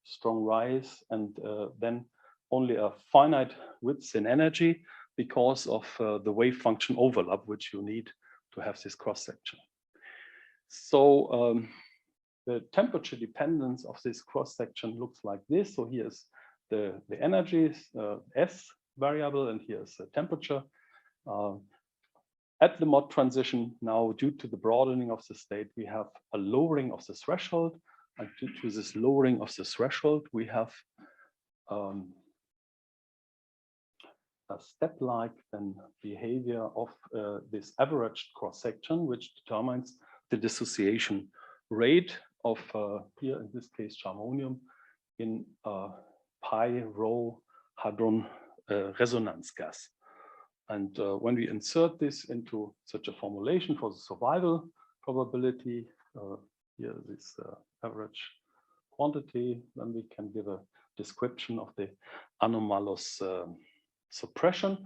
strong rise, and then only a finite width in energy because of the wave function overlap, which you need to have this cross section. So the temperature dependence of this cross section looks like this. So here's the energy, S variable, and here's the temperature. At the mod transition, now due to the broadening of the state, we have a lowering of the threshold. And due to this lowering of the threshold, we have a step-like behavior of this averaged cross-section, which determines the dissociation rate of, here in this case, charmonium in pi rho hadron resonance gas. And when we insert this into such a formulation for the survival probability, here this average quantity, then we can give a description of the anomalous suppression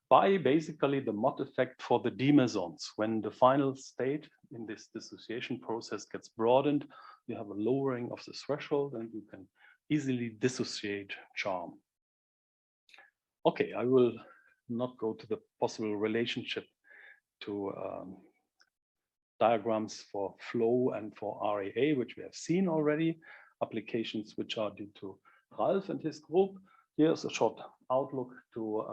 by basically the mod effect for the d mesons. When the final state in this dissociation process gets broadened, you have a lowering of the threshold and you can easily dissociate charm. Okay, I will not go to the possible relationship to diagrams for flow and for RAA, which we have seen already, applications which are due to Ralph and his group. Here's a short outlook to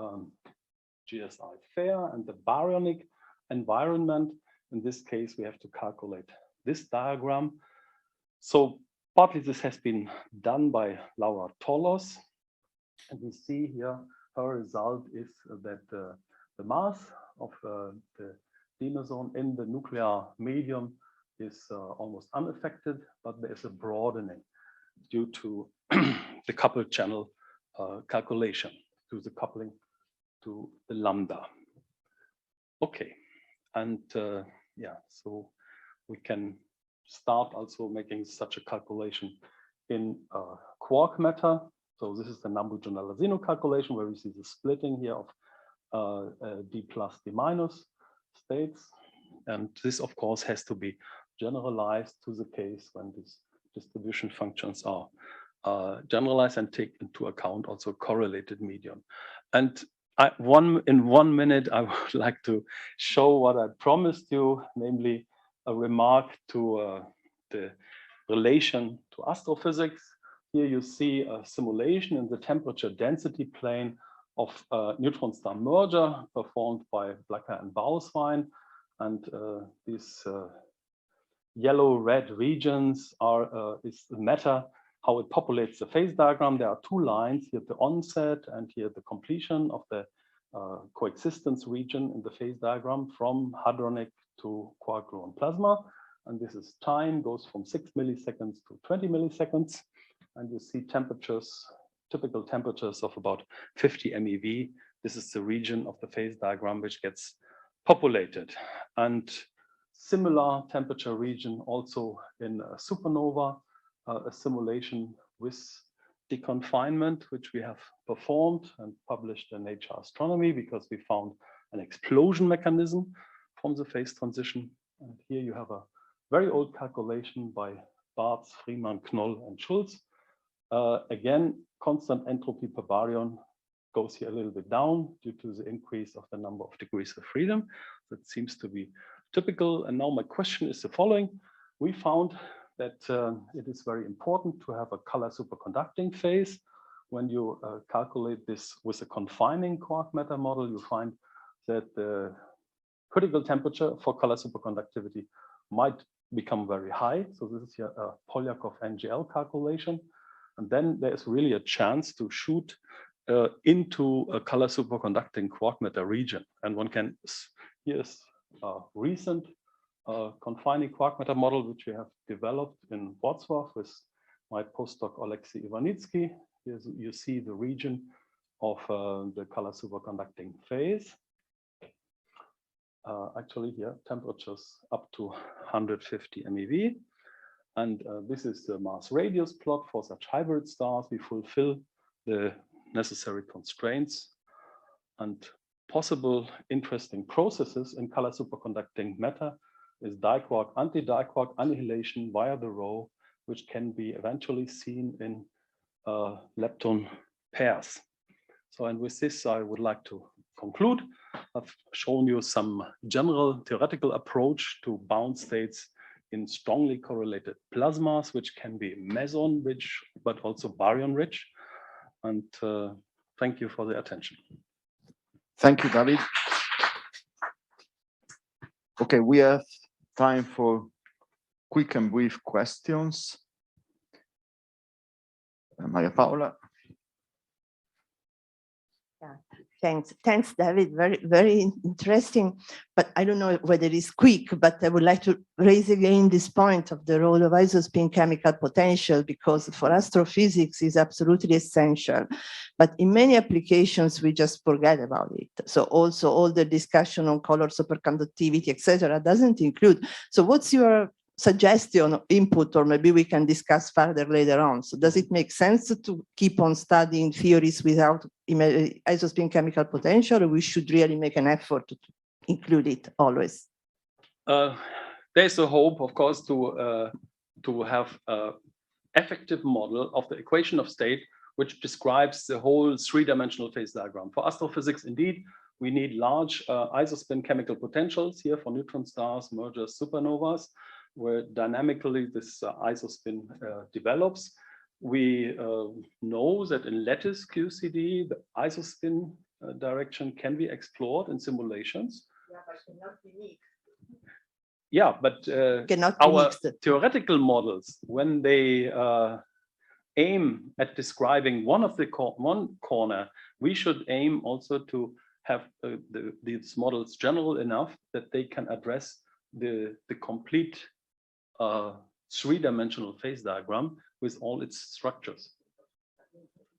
GSI fair and the baryonic environment. In this case, we have to calculate this diagram. So partly this has been done by Laura Tolos. And we see here her result is that the mass of the d meson in the nuclear medium is almost unaffected, but there is a broadening due to the coupled channel calculation, to the coupling to the lambda. Okay, and yeah, so we can start also making such a calculation in quark matter. So this is the Nambu-Giordano calculation where we see the splitting here of d plus d minus states. And this, of course, has to be generalized to the case when these distribution functions are generalized and take into account also correlated medium. And in 1 minute, I would like to show what I promised you, namely a remark to the relation to astrophysics. Here you see a simulation in the temperature density plane of neutron star merger performed by Blacker and Bauswein. And these yellow-red regions is the matter, how it populates the phase diagram. There are two lines here, the onset and here the completion of the coexistence region in the phase diagram from hadronic to quark-gluon plasma. And this is time, goes from 6 milliseconds to 20 milliseconds. And you see temperatures, typical temperatures of about 50 MeV. This is the region of the phase diagram which gets populated. And similar temperature region also in a supernova, a simulation with deconfinement, which we have performed and published in Nature Astronomy because we found an explosion mechanism from the phase transition. And here you have a very old calculation by Bartz, Freeman, Knoll, and Schulz. Again, constant entropy per baryon goes here a little bit down due to the increase of the number of degrees of freedom. That seems to be typical. And now my question is the following. We found that it is very important to have a color superconducting phase. When you calculate this with a confining quark matter model, you find that the critical temperature for color superconductivity might become very high. So this is here a Polyakov NGL calculation. And then there's really a chance to shoot into a color superconducting quark matter region. And one can, here's a recent confining quark matter model, which we have developed in Wrocław with my postdoc Oleksiy Iwanitsky. Here you see the region of the color superconducting phase. Actually here, temperatures up to 150 MeV. And this is the mass radius plot for such hybrid stars. We fulfill the necessary constraints, and possible interesting processes in color superconducting matter is diquark, anti-diquark annihilation via the row, which can be eventually seen in lepton pairs. So, and with this, I would like to conclude. I've shown you some general theoretical approach to bound states in strongly correlated plasmas, which can be meson rich, but also baryon rich. And thank you for the attention. Thank you, David. Okay, we have time for quick and brief questions. Maria Paola. Yeah, thanks, David. Very interesting. But I don't know whether it's quick, but I would like to raise again this point of the role of isospin chemical potential, because for astrophysics is absolutely essential. But in many applications, we just forget about it. So also all the discussion on color superconductivity, etc., doesn't include. So what's your suggestion or input, or maybe we can discuss further later on? So does it make sense to keep on studying theories without isospin chemical potential, or we should really make an effort to include it always? There's a hope, of course, to have an effective model of the equation of state, which describes the whole three-dimensional phase diagram. For astrophysics, indeed, we need large isospin chemical potentials here for neutron stars, mergers, supernovas, where dynamically this isospin develops. We know that in lattice QCD, the isospin direction can be explored in simulations. Yeah, but cannot be mixed. Yeah, but our theoretical models, when they aim at describing one corner, we should aim also to have these models general enough that they can address the complete three-dimensional phase diagram with all its structures.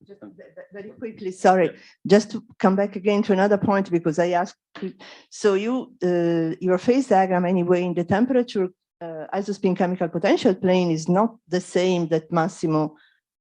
Just very quickly, sorry, yeah. Just to come back again to another point, because I asked, so your phase diagram anyway in the temperature isospin chemical potential plane is not the same that Massimo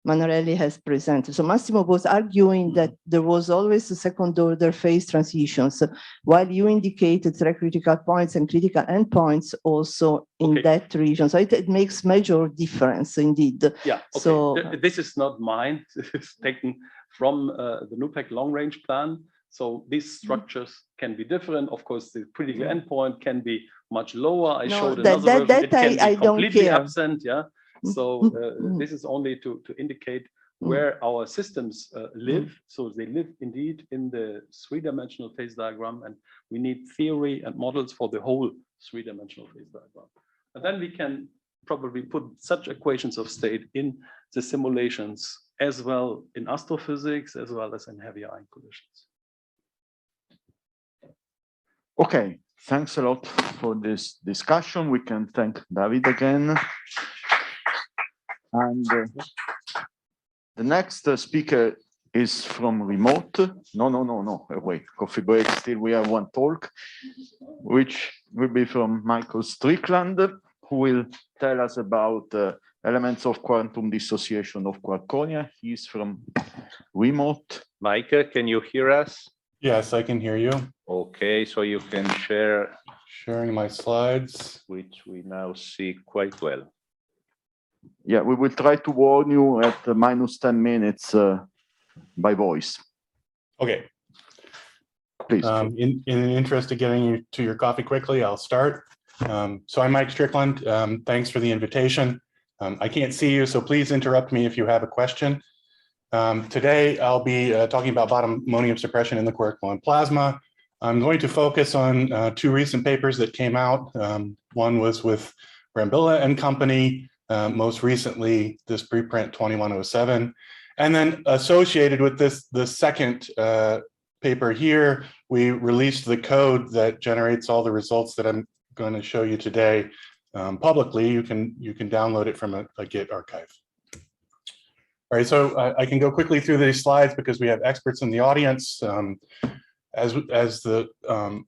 Manarelli has presented. So Massimo was arguing that there was always a second order phase transitions, while you indicated three critical points and critical endpoints also in that region. So it makes major difference indeed. Yeah, okay. So this is not mine. This is taken from the NUPEC long range plan. So these structures can be different. Of course, the critical endpoint can be much lower. I showed another version. It can be completely absent. Yeah. So this is only to indicate where our systems live. So they live indeed in the three-dimensional phase diagram, and we need theory and models for the whole three-dimensional phase diagram. And then we can probably put such equations of state in the simulations as well in astrophysics, as well as in heavy ion collisions. Okay, thanks a lot for this discussion. We can thank David again. And the next speaker is from remote. No, wait, coffee break, still we have one talk, which will be from Michael Strickland, who will tell us about elements of quantum dissociation of Quaconia. He's from remote. Michael, can you hear us? Yes, I can hear you. Okay, so you can share. Sharing my slides. Which we now see quite well. Yeah, we will try to warn you at minus 10 minutes by voice. Okay. Please. In the interest of getting you to your coffee quickly, I'll start. So I'm Mike Strickland. Thanks for the invitation. I can't see you, so please interrupt me if you have a question. Today, I'll be talking about bottom-monium suppression in the quercon plasma. I'm going to focus on two recent papers that came out. One was with Brambilla and company, most recently this preprint 2107. And then associated with this, the second paper here, we released the code that generates all the results that I'm going to show you today publicly. You can download it from a Git archive. All right, so I can go quickly through these slides because we have experts in the audience. As the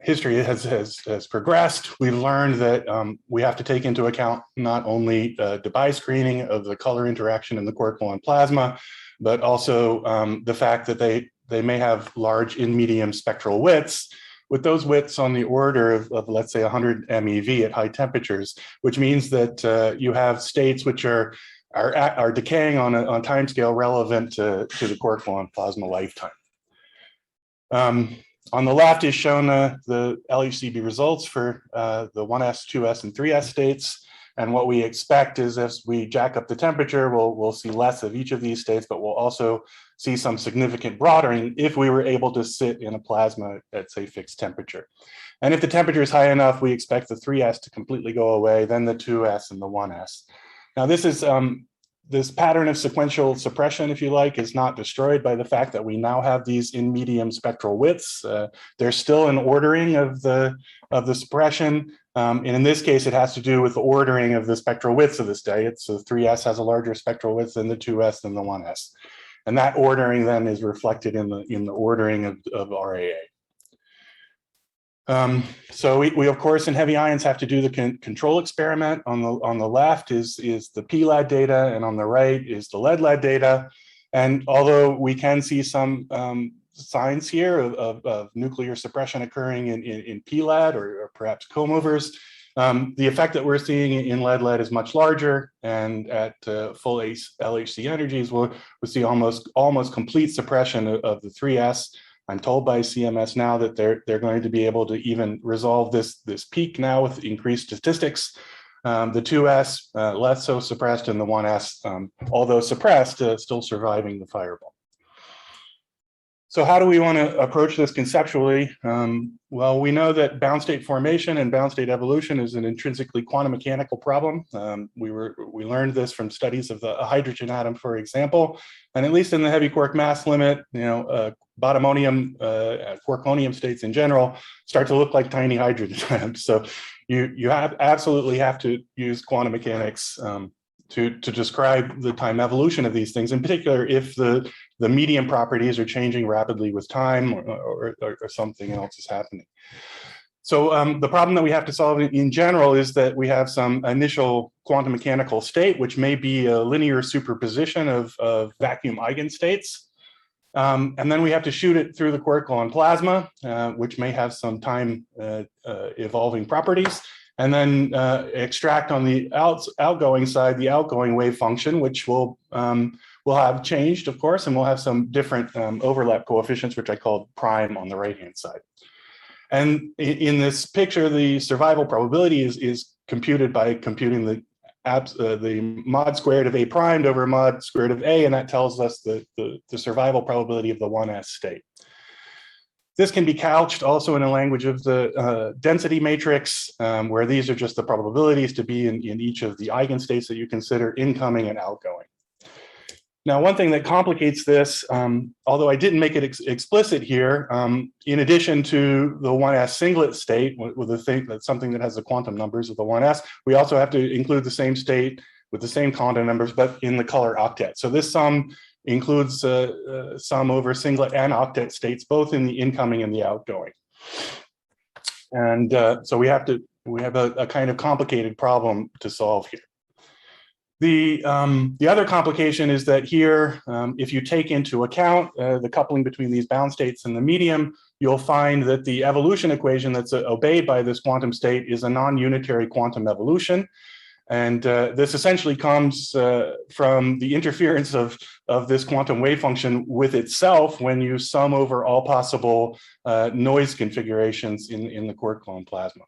history has progressed, we've learned that we have to take into account not only Debye screening of the color interaction in the quercon plasma, but also the fact that they may have large in medium spectral widths, with those widths on the order of let's say 100 MeV at high temperatures, which means that you have states which are decaying on a time scale relevant to the quercon plasma lifetime. On the left is shown the LHCb results for the 1s, 2s, and 3s states. And what we expect is as we jack up the temperature, we'll see less of each of these states, but we'll also see some significant broadening if we were able to sit in a plasma at, say, fixed temperature. And if the temperature is high enough, we expect the 3s to completely go away, then the 2s and the 1s. Now, this is this pattern of sequential suppression, if you like, is not destroyed by the fact that we now have these in medium spectral widths. There's still an ordering of the suppression. And in this case, it has to do with the ordering of the spectral widths of the state. So the 3s has a larger spectral width than the 2s than the 1s. And that ordering then is reflected in the ordering of RAA. So we of course in heavy ions have to do the control experiment. On the left is the PLAD data, and on the right is the lead data. And although we can see some signs here of nuclear suppression occurring in PLAD or perhaps comb-overs, the effect that we're seeing in lead is much larger, and at full LHC energies, we'll see almost complete suppression of the 3s. I'm told by CMS now that they're going to be able to even resolve this peak now with increased statistics. The 2s less so suppressed, and the 1s, although suppressed, still surviving the fireball. So how do we want to approach this conceptually? Well, we know that bound state formation and bound state evolution is an intrinsically quantum mechanical problem. We learned this from studies of the hydrogen atom, for example, and at least in the heavy quark mass limit, bottomonium, quaconium states in general start to look like tiny hydrogen atoms. So you absolutely have to use quantum mechanics to describe the time evolution of these things, in particular if the medium properties are changing rapidly with time or something else is happening. So the problem that we have to solve in general is that we have some initial quantum mechanical state, which may be a linear superposition of vacuum eigenstates. And then we have to shoot it through the quercon plasma, which may have some time evolving properties, and then extract on the outgoing side the outgoing wave function, which will have changed, of course, and we'll have some different overlap coefficients, which I called prime on the right-hand side. And in this picture, the survival probability is computed by computing the mod squared of A primed over mod squared of A, and that tells us the survival probability of the 1s state. This can be couched also in a language of the density matrix, where these are just the probabilities to be in each of the eigenstates that you consider incoming and outgoing. Now, one thing that complicates this, although I didn't make it explicit here, in addition to the 1s singlet state, with a thing that's something that has the quantum numbers of the 1s, we also have to include the same state with the same quantum numbers, but in the color octet. So this sum includes sum over singlet and octet states, both in the incoming and the outgoing. And so we have a kind of complicated problem to solve here. The other complication is that here, if you take into account the coupling between these bound states and the medium, you'll find that the evolution equation that's obeyed by this quantum state is a non-unitary quantum evolution. And this essentially comes from the interference of this quantum wave function with itself when you sum over all possible noise configurations in the quercon plasma.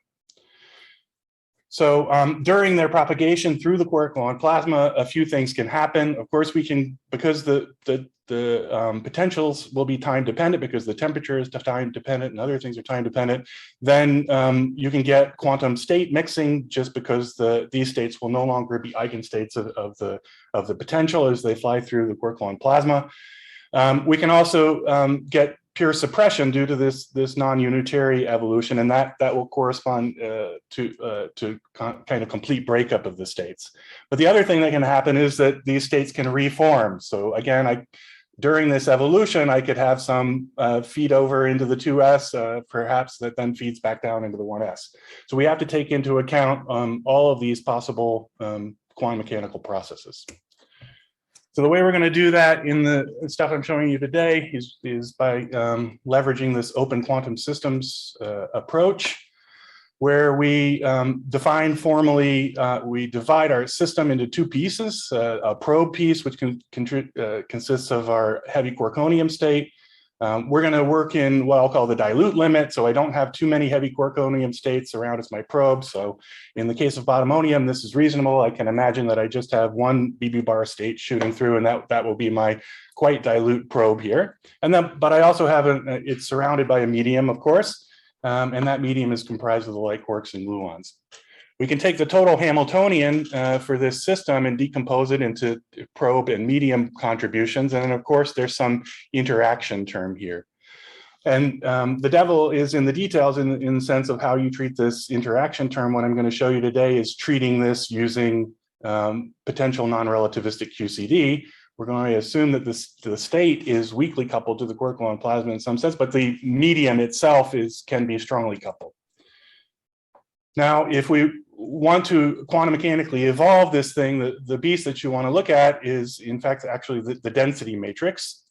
So during their propagation through the quark-gluon plasma, a few things can happen. Of course, we can, because the potentials will be time dependent, because the temperature is time dependent and other things are time dependent, then you can get quantum state mixing, just because these states will no longer be eigenstates of the potential as they fly through the quark-gluon plasma. We can also get pure suppression due to this non-unitary evolution, and that will correspond to kind of complete breakup of the states. But the other thing that can happen is that these states can reform. So again, during this evolution, I could have some feed over into the 2s, perhaps that then feeds back down into the 1s. So we have to take into account all of these possible quantum mechanical processes. So the way we're going to do that in the stuff I'm showing you today is by leveraging this open quantum systems approach, where we define formally, we divide our system into two pieces, a probe piece, which consists of our heavy quaconium state. We're going to work in what I'll call the dilute limit, so I don't have too many heavy quaconium states around as my probe. So in the case of bottomonium, this is reasonable. I can imagine that I just have one BB bar state shooting through, and that will be my quite dilute probe here. And then, but I also have it's surrounded by a medium, of course, and that medium is comprised of the light quarks and gluons. We can take the total Hamiltonian for this system and decompose it into probe and medium contributions. And then, of course, there's some interaction term here. And the devil is in the details in the sense of how you treat this interaction term. What I'm going to show you today is treating this using potential non-relativistic QCD. We're going to assume that the state is weakly coupled to the quark-gluon plasma in some sense, but the medium itself can be strongly coupled. Now, if we want to quantum mechanically evolve this thing, the beast that you want to look at is, in fact, actually the density matrix.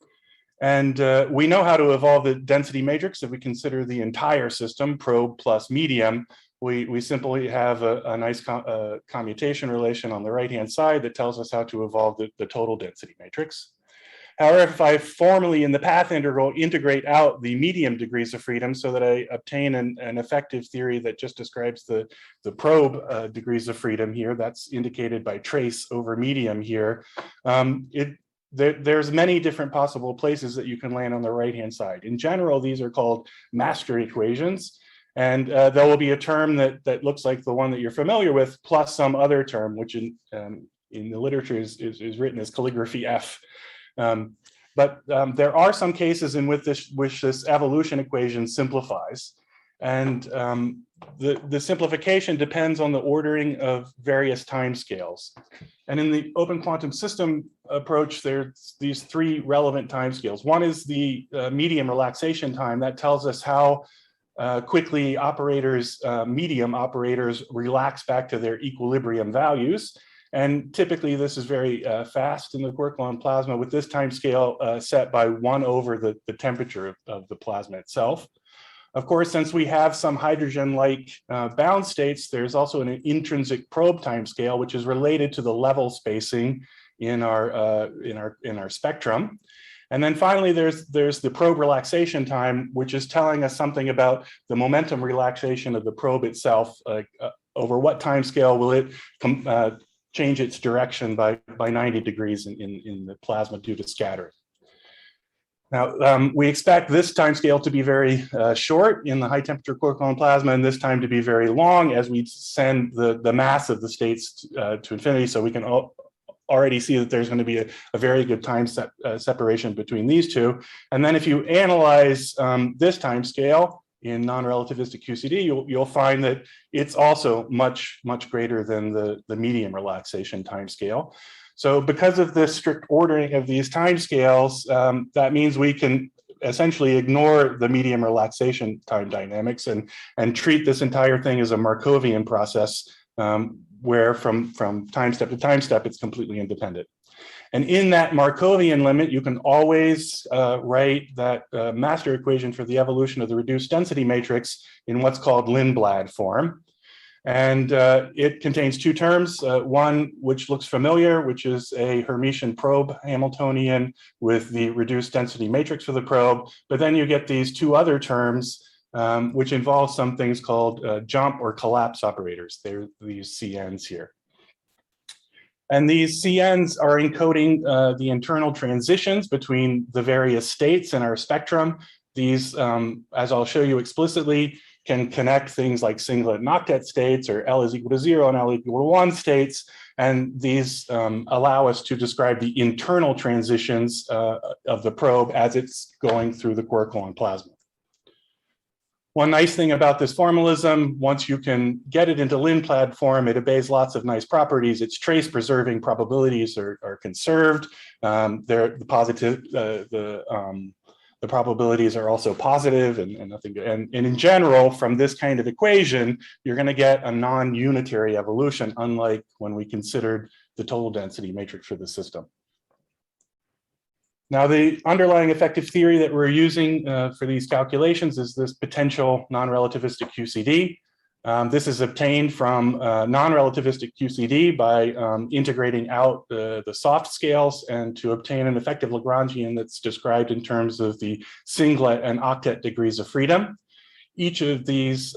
And we know how to evolve the density matrix if we consider the entire system, probe plus medium. We simply have a nice commutation relation on the right-hand side that tells us how to evolve the total density matrix. However, if I formally in the path integral integrate out the medium degrees of freedom so that I obtain an effective theory that just describes the probe degrees of freedom here, that's indicated by trace over medium here, there's many different possible places that you can land on the right-hand side. In general, these are called master equations. And there will be a term that looks like the one that you're familiar with, plus some other term, which in the literature is written as calligraphy F. But there are some cases in which this evolution equation simplifies. And the simplification depends on the ordering of various timescales. And in the open quantum system approach, there's these three relevant timescales. One is the medium relaxation time. That tells us how quickly medium operators relax back to their equilibrium values. And typically this is very fast in the quark-gluon plasma, with this time scale set by 1 over the temperature of the plasma itself. Of course, since we have some hydrogen-like bound states, there's also an intrinsic probe time scale, which is related to the level spacing in our spectrum. And then finally, there's the probe relaxation time, which is telling us something about the momentum relaxation of the probe itself. Over what time scale will it change its direction by 90 degrees in the plasma due to scattering. Now, we expect this time scale to be very short in the high temperature quark-gluon plasma, and this time to be very long as we send the mass of the states to infinity. So we can already see that there's going to be a very good time separation between these two. And then if you analyze this time scale in non-relativistic QCD, you'll find that it's also much, much greater than the medium relaxation time scale. So because of this strict ordering of these time scales, that means we can essentially ignore the medium relaxation time dynamics and treat this entire thing as a Markovian process, where from time step to time step, it's completely independent. And in that Markovian limit, you can always write that master equation for the evolution of the reduced density matrix in what's called Lindblad form. And it contains two terms, one which looks familiar, which is a Hermitian probe Hamiltonian with the reduced density matrix for the probe. But then you get these two other terms which involves some things called jump or collapse operators. They're these CNs here. And these CNs are encoding the internal transitions between the various states in our spectrum. These, as I'll show you explicitly, can connect things like singlet and octet states, or L is equal to 0 and L equal to 1 states. And these allow us to describe the internal transitions of the probe as it's going through the quark-gluon plasma. One nice thing about this formalism, once you can get it into Lindblad form, it obeys lots of nice properties. Its trace preserving probabilities are conserved. The probabilities are also positive and nothing. And in general, from this kind of equation, you're going to get a non-unitary evolution, unlike when we considered the total density matrix for the system. Now, the underlying effective theory that we're using for these calculations is this potential non-relativistic QCD. This is obtained from non-relativistic QCD by integrating out the soft scales, and to obtain an effective Lagrangian that's described in terms of the singlet and octet degrees of freedom. Each of these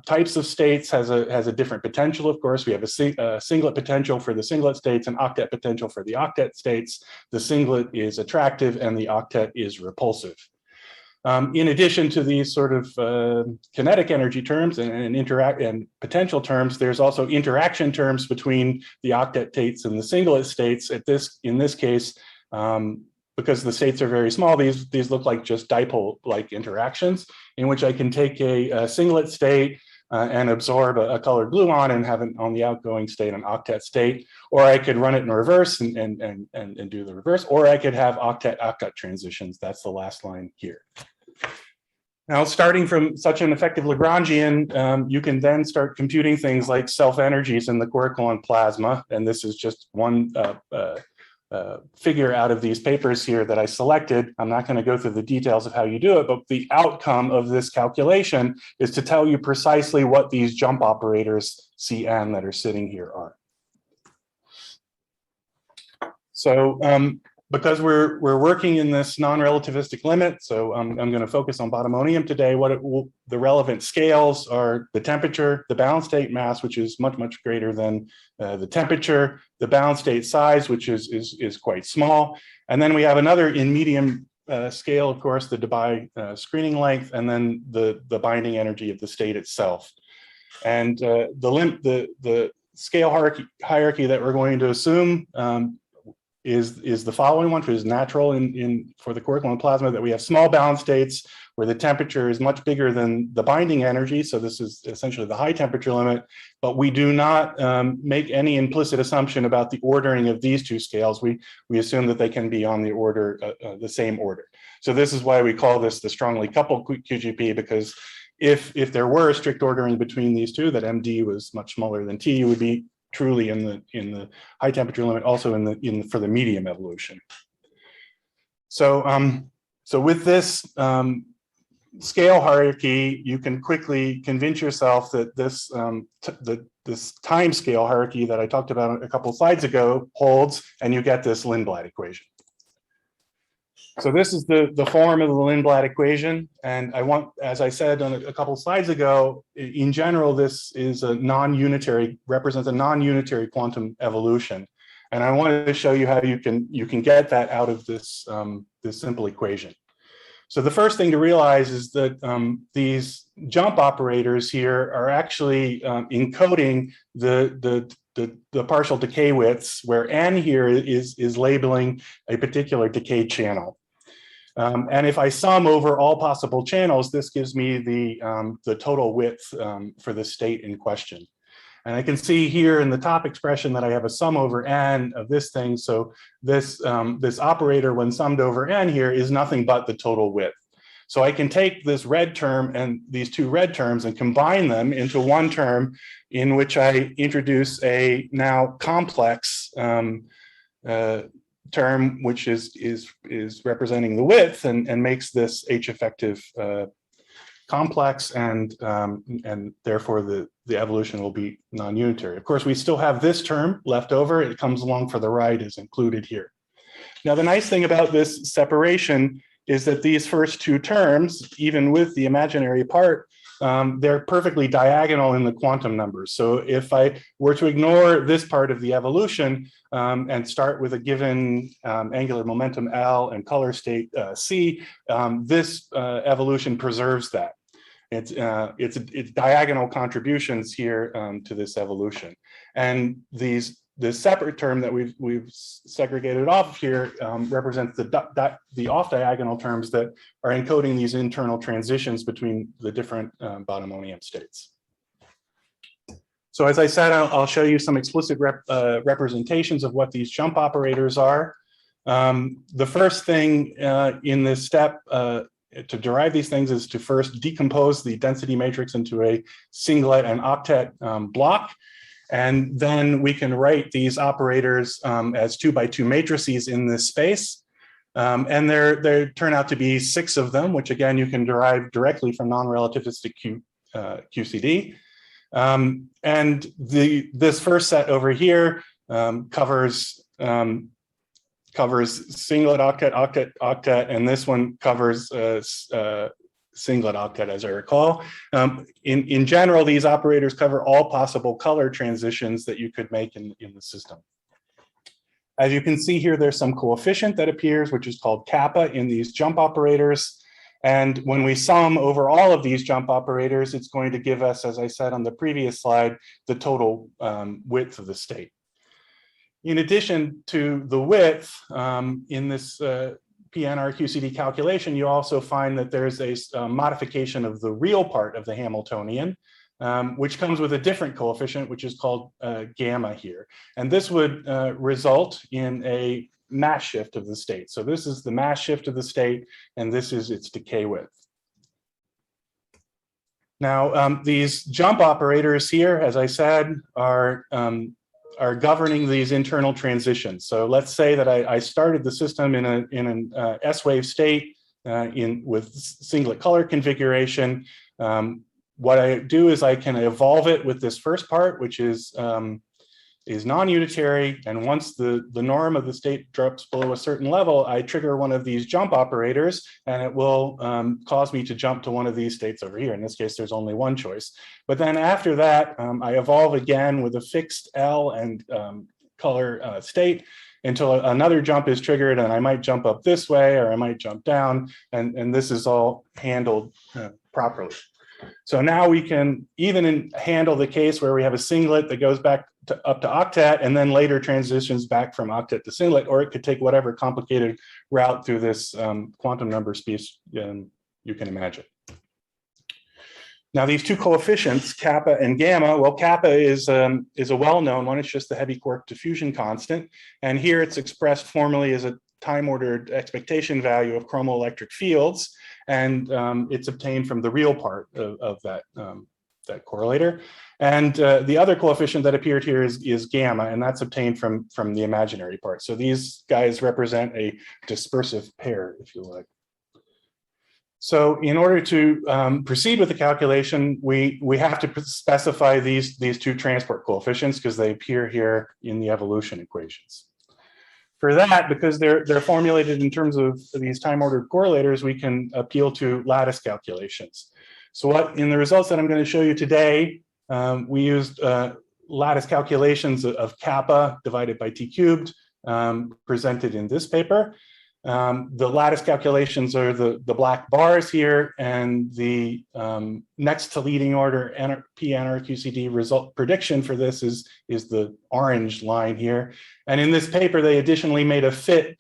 types of states has a different potential. Of course, we have a singlet potential for the singlet states and octet potential for the octet states. The singlet is attractive and the octet is repulsive. In addition to these sort of kinetic energy terms and potential terms, there's also interaction terms between the octet states and the singlet states. In this case, because the states are very small, these look like just dipole-like interactions, in which I can take a singlet state and absorb a colored gluon and have on the outgoing state an octet state, or I could run it in reverse and do the reverse, or I could have octet-octet transitions. That's the last line here. Now, starting from such an effective Lagrangian, you can then start computing things like self-energies in the quark-gluon plasma, and this is just one figure out of these papers here that I selected. I'm not going to go through the details of how you do it, but the outcome of this calculation is to tell you precisely what these jump operators Cn that are sitting here are. So because we're working in this non-relativistic limit, so I'm going to focus on bottomonium today. The relevant scales are the temperature, the bound state mass, which is much greater than the temperature, the bound state size, which is quite small, and then we have another in medium scale, of course, the Debye screening length, and then the binding energy of the state itself. And the scale hierarchy that we're going to assume is the following one, which is natural for the quark-gluon plasma, that we have small bound states where the temperature is much bigger than the binding energy. So this is essentially the high temperature limit, but we do not make any implicit assumption about the ordering of these two scales. We assume that they can be on the order, the same order. So this is why we call this the strongly coupled QGP, because if there were a strict ordering between these two, that MD was much smaller than T, you would be truly in the high temperature limit, also for the medium evolution. So with this scale hierarchy, you can quickly convince yourself that this time scale hierarchy that I talked about a couple of slides ago holds, and you get this Lindblad equation. So this is the form of the Lindblad equation, and I want, as I said on a couple of slides ago, in general, this is represents a non-unitary quantum evolution, and I wanted to show you how you can get that out of this this simple equation. So the first thing to realize is that these jump operators here are actually encoding the partial decay widths, where n here is labeling a particular decay channel. And if I sum over all possible channels, this gives me the total width for the state in question. And I can see here in the top expression that I have a sum over n of this thing. So this operator, when summed over n here, is nothing but the total width. So I can take this red term and these two red terms and combine them into one term, in which I introduce a now complex term, which is representing the width, and makes this H effective complex, and therefore the evolution will be non-unitary. Of course, we still have this term left over. It comes along for the right, is included here. Now, the nice thing about this separation is that these first two terms, even with the imaginary part, they're perfectly diagonal in the quantum numbers. So if I were to ignore this part of the evolution and start with a given angular momentum L and color state C, this evolution preserves that. It's diagonal contributions here to this evolution. And the separate term that we've segregated off here represents the off-diagonal terms that are encoding these internal transitions between the different bottomonium states. So as I said, I'll show you some explicit representations of what these jump operators are. The first thing in this step to derive these things is to first decompose the density matrix into a singlet and octet block. And then we can write these operators as 2x2 matrices in this space. And there turn out to be 6 of them, which again, you can derive directly from non-relativistic QCD. And this first set over here covers singlet, octet, octet, octet, and this one covers singlet octet, as I recall. In general, these operators cover all possible color transitions that you could make in the system. As you can see here, there's some coefficient that appears, which is called kappa in these jump operators. And when we sum over all of these jump operators, it's going to give us, as I said on the previous slide, the total width of the state. In addition to the width, in this PNR-QCD calculation, you also find that there's a modification of the real part of the Hamiltonian, which comes with a different coefficient, which is called gamma here. And this would result in a mass shift of the state. So this is the mass shift of the state, and this is its decay width. Now, these jump operators here, as I said, are governing these internal transitions. So let's say that I started the system in an S-wave state with singlet color configuration. What I do is I can evolve it with this first part, which is non-unitary. And once the norm of the state drops below a certain level, I trigger one of these jump operators, and it will cause me to jump to one of these states over here. In this case, there's only one choice. But then after that, I evolve again with a fixed L and color state until another jump is triggered, and I might jump up this way, or I might jump down, and this is all handled properly. So now we can even handle the case where we have a singlet that goes back up to octet and then later transitions back from octet to singlet, or it could take whatever complicated route through this quantum number space you can imagine. Now these two coefficients, kappa and gamma, well, kappa is a well-known one. It's just the heavy quark diffusion constant. And here it's expressed formally as a time-ordered expectation value of chromoelectric fields. And it's obtained from the real part of that correlator. And the other coefficient that appeared here is gamma, and that's obtained from the imaginary part. So these guys represent a dispersive pair, if you like. So in order to proceed with the calculation, we have to specify these two transport coefficients because they appear here in the evolution equations. For that, because they're formulated in terms of these time-ordered correlators, we can appeal to lattice calculations. So in the results that I'm going to show you today, we used lattice calculations of kappa divided by t cubed, presented in this paper. The lattice calculations are the black bars here, and the next to leading order PNR-QCD result prediction for this is the orange line here. And in this paper, they additionally made a fit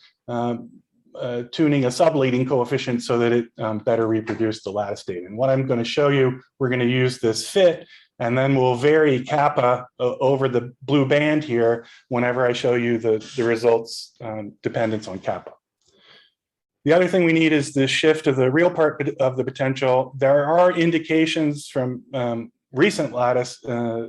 tuning a subleading coefficient so that it better reproduced the lattice data. And what I'm going to show you, we're going to use this fit, and then we'll vary kappa over the blue band here whenever I show you the results dependence on kappa. The other thing we need is the shift of the real part of the potential. There are indications from recent lattice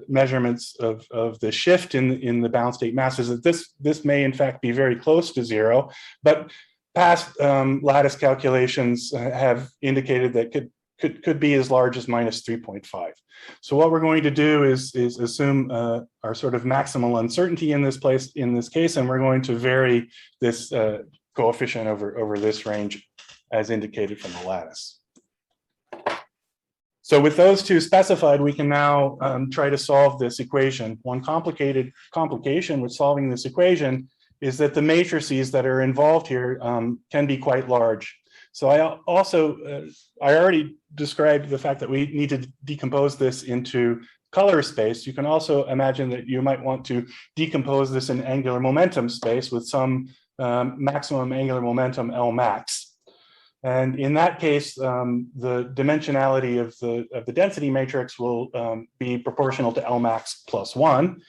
measurements of the shift in the bound state masses that this may in fact be very close to zero, but past lattice calculations have indicated that could be as large as minus 3.5. So what we're going to do is assume our sort of maximal uncertainty in this case, and we're going to vary this coefficient over this range as indicated from the lattice. So with those two specified, we can now try to solve this equation. One complication with solving this equation is that the matrices that are involved here can be quite large. So I already described the fact that we need to decompose this into color space. You can also imagine that you might want to decompose this in angular momentum space with some maximum angular momentum L max. And in that case, the dimensionality of the density matrix will be proportional to L max plus 1.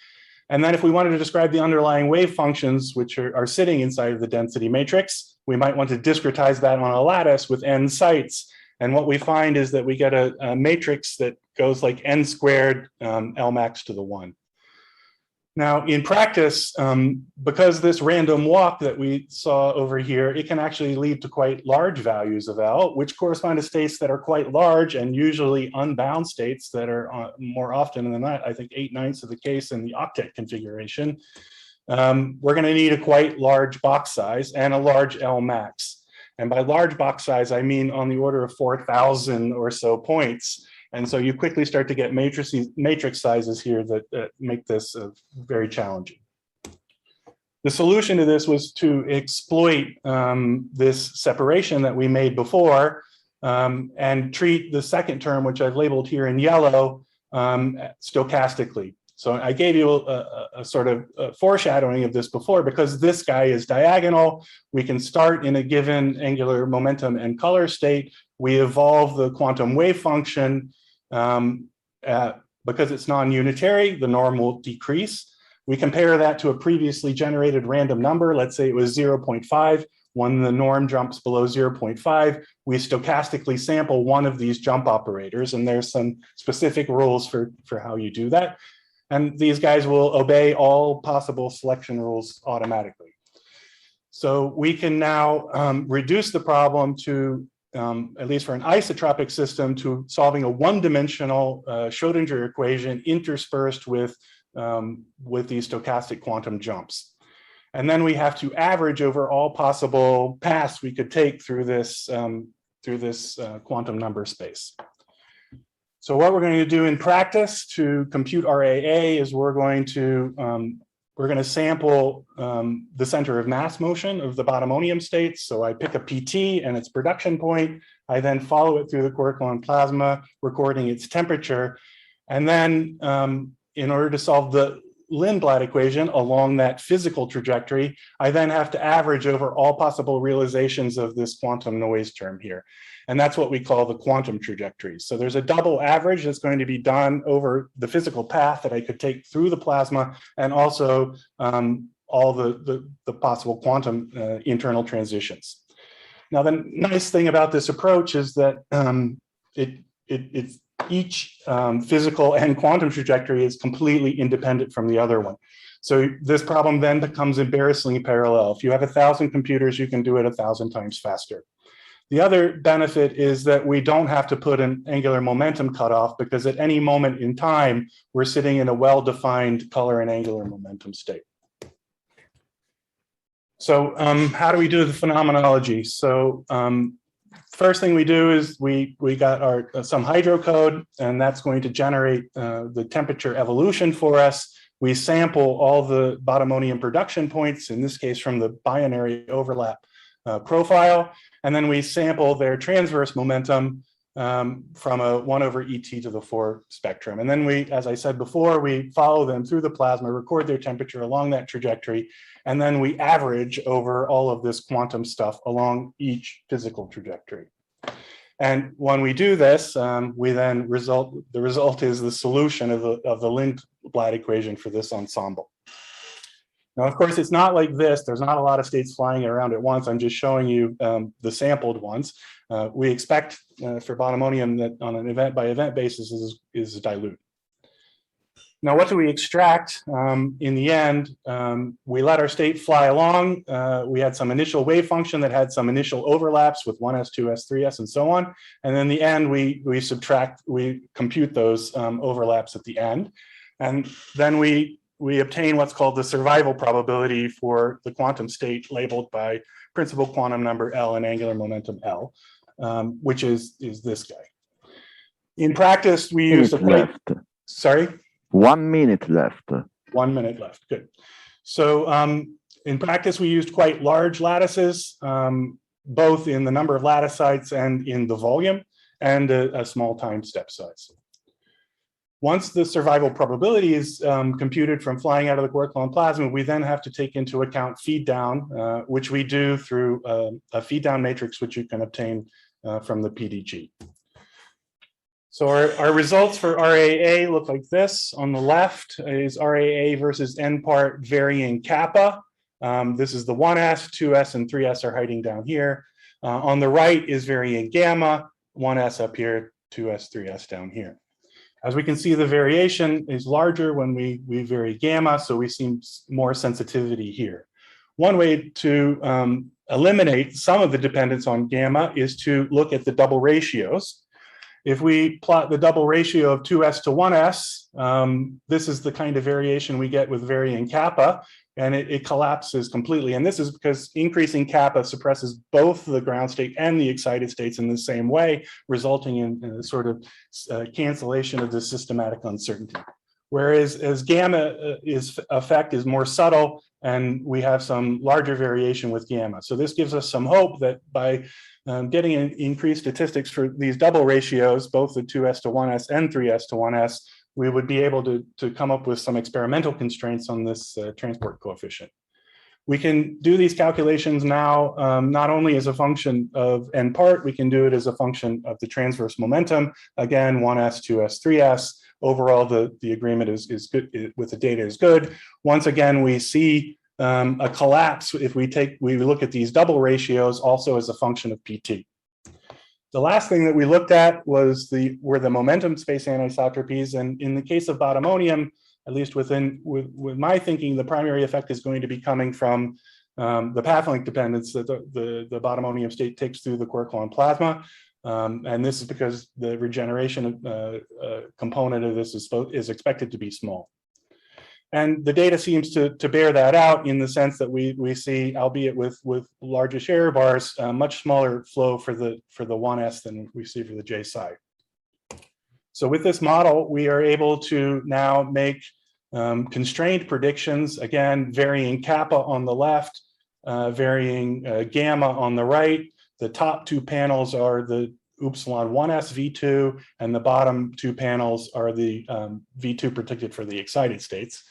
And then if we wanted to describe the underlying wave functions, which are sitting inside of the density matrix, we might want to discretize that on a lattice with n sites. And what we find is that we get a matrix that goes like n squared L max to the 1. Now, in practice, because this random walk that we saw over here, it can actually lead to quite large values of L, which correspond to states that are quite large and usually unbound states that are more often than not, I think 8/9 of the case in the octet configuration. We're going to need a quite large box size and a large L max. And by large box size, I mean on the order of 4,000 or so points. And so you quickly start to get matrix sizes here that make this very challenging. The solution to this was to exploit this separation that we made before and treat the second term, which I've labeled here in yellow, stochastically. So I gave you a sort of foreshadowing of this before. Because this guy is diagonal, we can start in a given angular momentum and color state. We evolve the quantum wave function. Because it's non-unitary, the norm will decrease. We compare that to a previously generated random number. Let's say it was 0.5. When the norm jumps below 0.5, we stochastically sample one of these jump operators. And there's some specific rules for how you do that. And these guys will obey all possible selection rules automatically. So we can now reduce the problem to at least for an isotropic system, to solving a one-dimensional Schrodinger equation interspersed with these stochastic quantum jumps. And then we have to average over all possible paths we could take through this quantum number space. So what we're going to do in practice to compute RAA is we're going to sample the center of mass motion of the bottomonium states. So I pick a PT and its production point. I then follow it through the quark-gluon plasma, recording its temperature. And then in order to solve the Lindblad equation along that physical trajectory, I then have to average over all possible realizations of this quantum noise term here. And that's what we call the quantum trajectories. So there's a double average that's going to be done over the physical path that I could take through the plasma, and also all the possible quantum internal transitions. Now, the nice thing about this approach is that each physical and quantum trajectory is completely independent from the other one. So this problem then becomes embarrassingly parallel. If you have 1,000 computers, you can do it 1,000 times faster. The other benefit is that we don't have to put an angular momentum cutoff, because at any moment in time, we're sitting in a well-defined color and angular momentum state. So how do we do the phenomenology? So first thing we do is we got some hydrocode, and that's going to generate the temperature evolution for us. We sample all the bottomonium production points, in this case from the binary overlap profile, and then we sample their transverse momentum from a 1/ET to the 4 spectrum. And then we, as I said before, we follow them through the plasma, record their temperature along that trajectory, and then we average over all of this quantum stuff along each physical trajectory. And when we do this, we then the result is the solution of the Lindblad equation for this ensemble. Now, of course, it's not like this. There's not a lot of states flying around at once. I'm just showing you the sampled ones. We expect for bottomonium that on an event by event basis is dilute. Now, what do we extract? In the end, we let our state fly along. We had some initial wave function that had some initial overlaps with 1s, 2s, 3s, and so on. And in the end, we compute those overlaps at the end. And then we obtain what's called the survival probability for the quantum state labeled by principal quantum number L and angular momentum L, which is this guy. In practice, we use a left. Sorry? 1 minute left. 1 minute left, good. So in practice, we used quite large lattices, both in the number of lattice sites and in the volume, and a small time step size. Once the survival probability is computed from flying out of the quark-gluon plasma, we then have to take into account feed down, which we do through a feed down matrix, which you can obtain from the PDG. So our results for RAA look like this. On the left is RAA versus n part varying kappa. This is the 1s, 2s, and 3s are hiding down here. On the right is varying gamma, 1s up here, 2s, 3s down here. As we can see, the variation is larger when we vary gamma, so we see more sensitivity here. One way to eliminate some of the dependence on gamma is to look at the double ratios. If we plot the double ratio of 2s to 1s, this is the kind of variation we get with varying kappa, and it collapses completely. And this is because increasing kappa suppresses both the ground state and the excited states in the same way, resulting in a sort of cancellation of the systematic uncertainty. Whereas as gamma effect is more subtle, and we have some larger variation with gamma. So this gives us some hope that by getting increased statistics for these double ratios, both the 2s to 1s and 3s to 1s, we would be able to come up with some experimental constraints on this transport coefficient. We can do these calculations now not only as a function of n part, we can do it as a function of the transverse momentum. Again, 1s, 2s, 3s. Overall, the agreement is good with the data is good. Once again, we see a collapse if we look at these double ratios also as a function of PT. The last thing that we looked at were the momentum space anisotropies, and in the case of bottomonium, at least with my thinking, the primary effect is going to be coming from the path length dependence that the bottomonium state takes through the quark-gluon plasma. And this is because the regeneration component of this is expected to be small. And the data seems to bear that out in the sense that we see, albeit with largish error bars, much smaller flow for the 1s than we see for the J side. So with this model, we are able to now make constrained predictions, again, varying kappa on the left, varying gamma on the right. The top two panels are the upsilon 1s V2, and the bottom two panels are the V2 predicted for the excited states.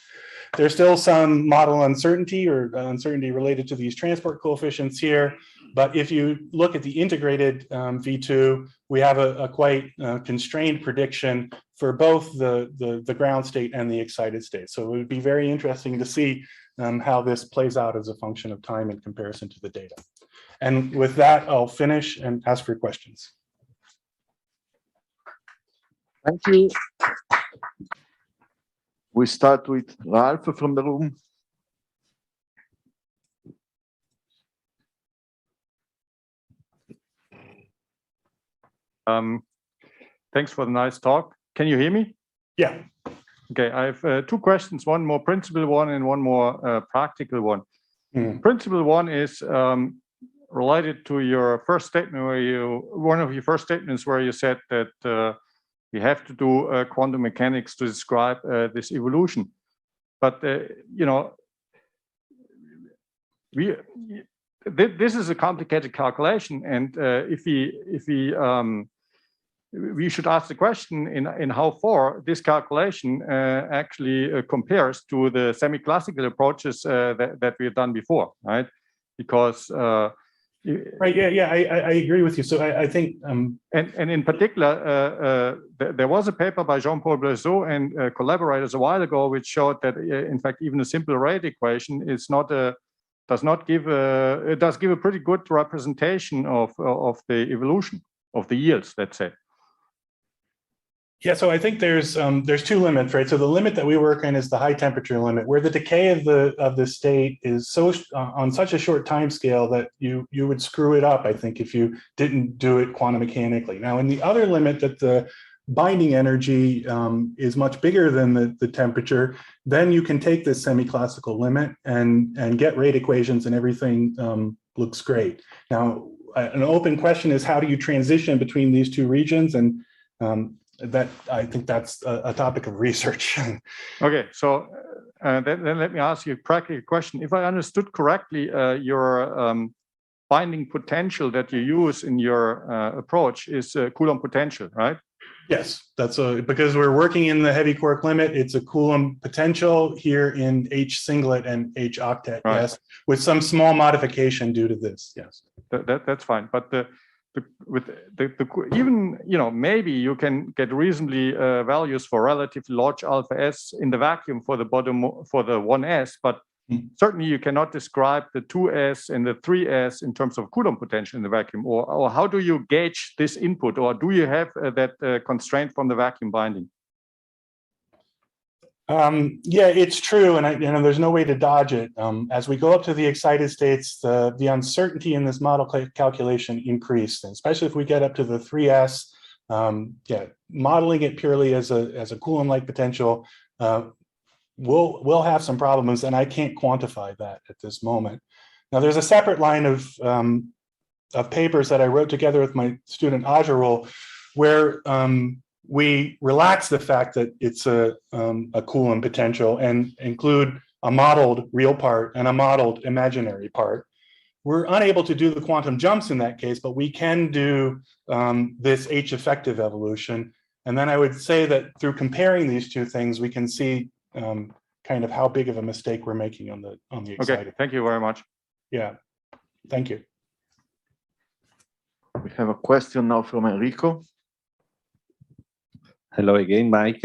There's still some model uncertainty or uncertainty related to these transport coefficients here, but if you look at the integrated V2, we have a quite constrained prediction for both the ground state and the excited state. So it would be very interesting to see how this plays out as a function of time in comparison to the data. And with that, I'll finish and ask for questions. Thank you. We start with Ralph from the room. Thanks for the nice talk. Can you hear me? Yeah. Okay, I have two questions, one more principal one and one more practical one. Principal one is related to your first statement one of your first statements where you said that we have to do quantum mechanics to describe this evolution. But, you know, this is a complicated calculation. And if we should ask the question in how far this calculation actually compares to the semi-classical approaches that we have done before, right? Because right, yeah, I agree with you. So I think, and in particular, there was a paper by Jean-Paul Blaiseau and collaborators a while ago, which showed that in fact even a simple rate equation is not it does give a pretty good representation of the evolution of the yields, let's say. Yeah, so I think there's two limits, right? So the limit that we work in is the high temperature limit, where the decay of the state is so on such a short time scale that you would screw it up, I think, if you didn't do it quantum mechanically. Now, in the other limit that the binding energy is much bigger than the temperature, then you can take this semi-classical limit and get rate equations and everything looks great. Now, an open question is how do you transition between these two regions? And that I think that's a topic of research. Okay, so then let me ask you a practical question. If I understood correctly, your binding potential that you use in your approach is Coulomb potential, right? Yes, that's because we're working in the heavy quark limit. It's a Coulomb potential here in H singlet and H octet. Right. Yes, with some small modification due to this. Yes, that's fine. But even maybe you can get reasonably values for relatively large alpha s in the vacuum for the bottom for the 1s, but certainly you cannot describe the 2s and the 3s in terms of Coulomb potential in the vacuum. Or how do you gauge this input? Or do you have that constraint from the vacuum binding? Yeah, it's true, and there's no way to dodge it. As we go up to the excited states, the uncertainty in this model calculation increased, especially if we get up to the 3s. Yeah, modeling it purely as a Coulomb-like potential, we'll have some problems, and I can't quantify that at this moment. Now, there's a separate line of papers that I wrote together with my student Ajarul, where we relax the fact that it's a Coulomb potential and include a modeled real part and a modeled imaginary part. We're unable to do the quantum jumps in that case, but we can do this H effective evolution. And then I would say that through comparing these two things, we can see kind of how big of a mistake we're making on the excited. Okay, thank you very much. Yeah, thank you. We have a question now from Enrico. Hello again, Mike.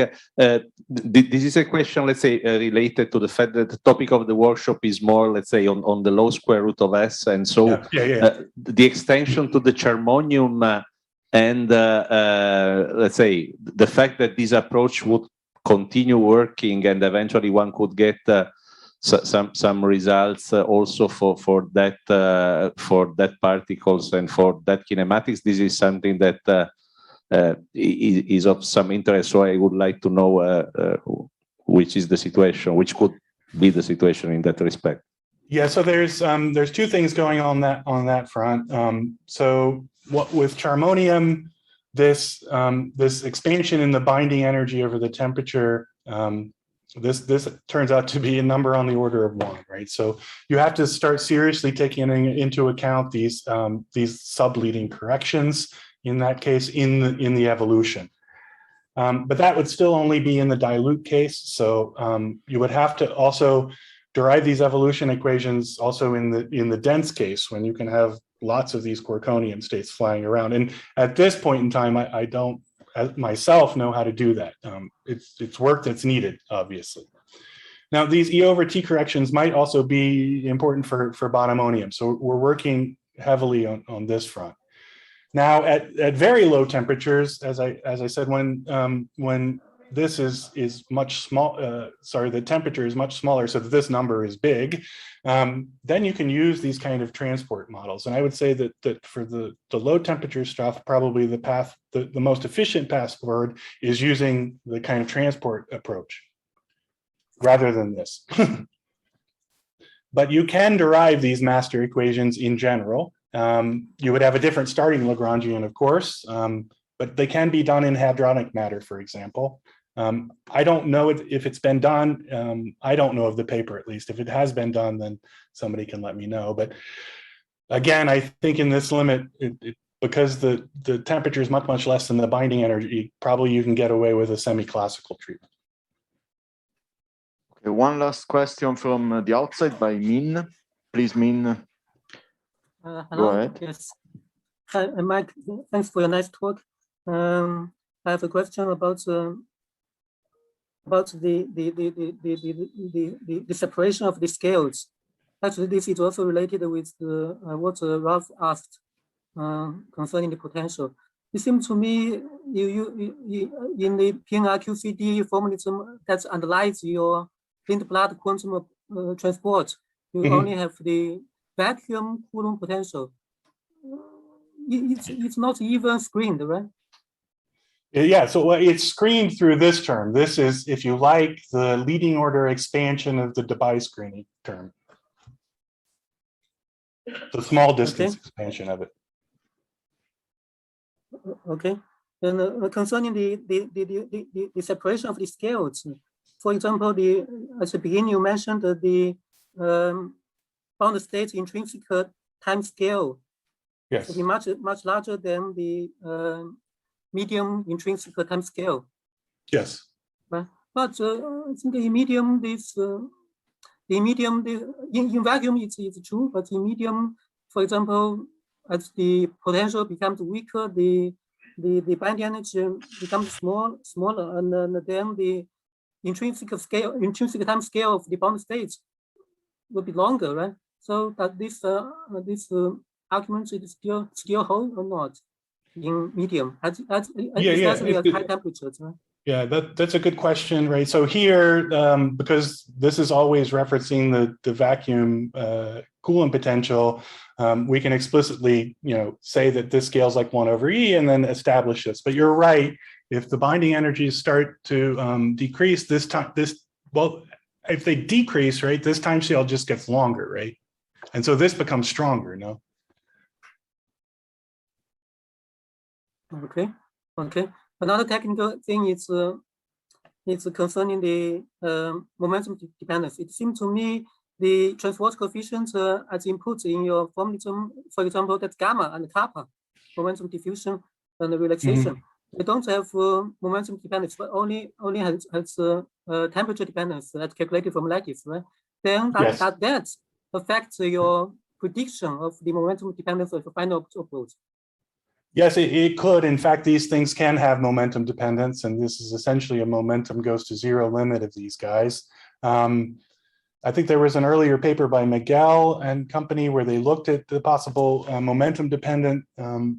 This is a question, let's say, related to the fact that the topic of the workshop is more, let's say, on the low square root of S. And so the extension to the Charmonium and, let's say, the fact that this approach would continue working and eventually one could get some results also for that particles and for that kinematics. This is something that is of some interest. So I would like to know which is the situation, which could be the situation in that respect. Yeah, so there's two things going on that front. So what with Charmonium, this expansion in the binding energy over the temperature, this turns out to be a number on the order of 1, right? So you have to start seriously taking into account these subleading corrections in that case in the evolution. But that would still only be in the dilute case. So you would have to also derive these evolution equations also in the dense case when you can have lots of these Quaconium states flying around. And at this point in time, I don't myself know how to do that. It's work that's needed, obviously. Now, these E over T corrections might also be important for bottomonium. So we're working heavily on this front. Now, at very low temperatures, as I said, when this is much small, the temperature is much smaller, so that this number is big, then you can use these kind of transport models. And I would say that for the low temperature stuff, probably the most efficient path forward is using the kind of transport approach rather than this. But you can derive these master equations in general. You would have a different starting Lagrangian, of course, but they can be done in hadronic matter, for example. I don't know if it's been done. I don't know of the paper, at least. If it has been done, then somebody can let me know. But again, I think in this limit, because the temperature is much, much less than the binding energy, probably you can get away with a semi-classical treatment. Okay, one last question from the outside by Min. Please, Min. Hello. Go ahead. Yes. Hi, Mike. Thanks for your nice talk. I have a question about the separation of the scales. Actually, this is also related with what Ralph asked concerning the potential. It seems to me you in the PNRQCD formalism that underlies your Lindblad quantum transport, you only have the vacuum Coulomb potential. It's not even screened, right? Yeah, so it's screened through this term. This is, if you like, the leading order expansion of the Debye screening term. the small distance expansion of it. Okay. And concerning the separation of the scales, for example, at the beginning you mentioned the bound state's intrinsic time scale. Yes. To be much larger than the medium intrinsic time scale. Yes. But I think in medium, in vacuum it's true, but in medium, for example, as the potential becomes weaker, the binding energy becomes smaller, and then the intrinsic time scale of the bound states will be longer, right? So that this argument is still hold or not in medium, especially at high temperatures, right? Yeah, that's a good question, right? So here, because this is always referencing the vacuum coolant potential, we can explicitly, say that this scales like 1/e and then establish this. But you're right, if the binding energies start to decrease if they decrease, right, this time scale just gets longer, right? And so this becomes stronger, no? Okay. Another technical thing is concerning the momentum dependence. It seems to me the transport coefficient as inputs in your formalism, for example, that's gamma and kappa, momentum diffusion and relaxation. They don't have momentum dependence, but only has temperature dependence that's calculated from lattice, right? Then that affects your prediction of the momentum dependence of the final approach. Yes, it could. In fact, these things can have momentum dependence, and this is essentially a momentum goes to zero limit of these guys. I think there was an earlier paper by Miguel and company where they looked at the possible momentum dependent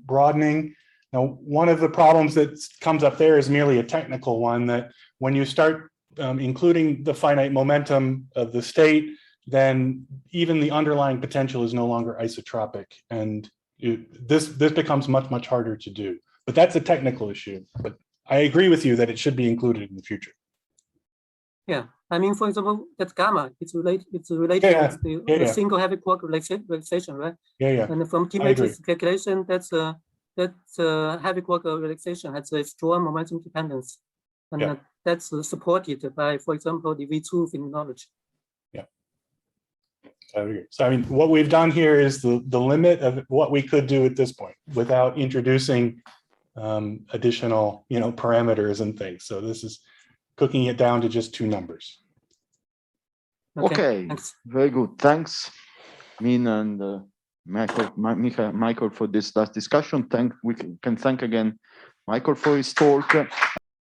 broadening. Now, one of the problems that comes up there is merely a technical one, that when you start including the finite momentum of the state, then even the underlying potential is no longer isotropic. And this becomes much harder to do, but that's a technical issue. But I agree with you that it should be included in the future. Yeah, I mean, for example, that's gamma. It's related with the single heavy quark relaxation, right? Yeah. And from Kinematics calculation, that's heavy quark relaxation has a strong momentum dependence, and that's supported by, for example, the V2 phenomenology. So I mean, what we've done here is the limit of what we could do at this point without introducing additional, parameters and things. So this is cooking it down to just two numbers. Okay. Very good. Thanks, Min and Michael for this last discussion. We can thank again Michael for his talk.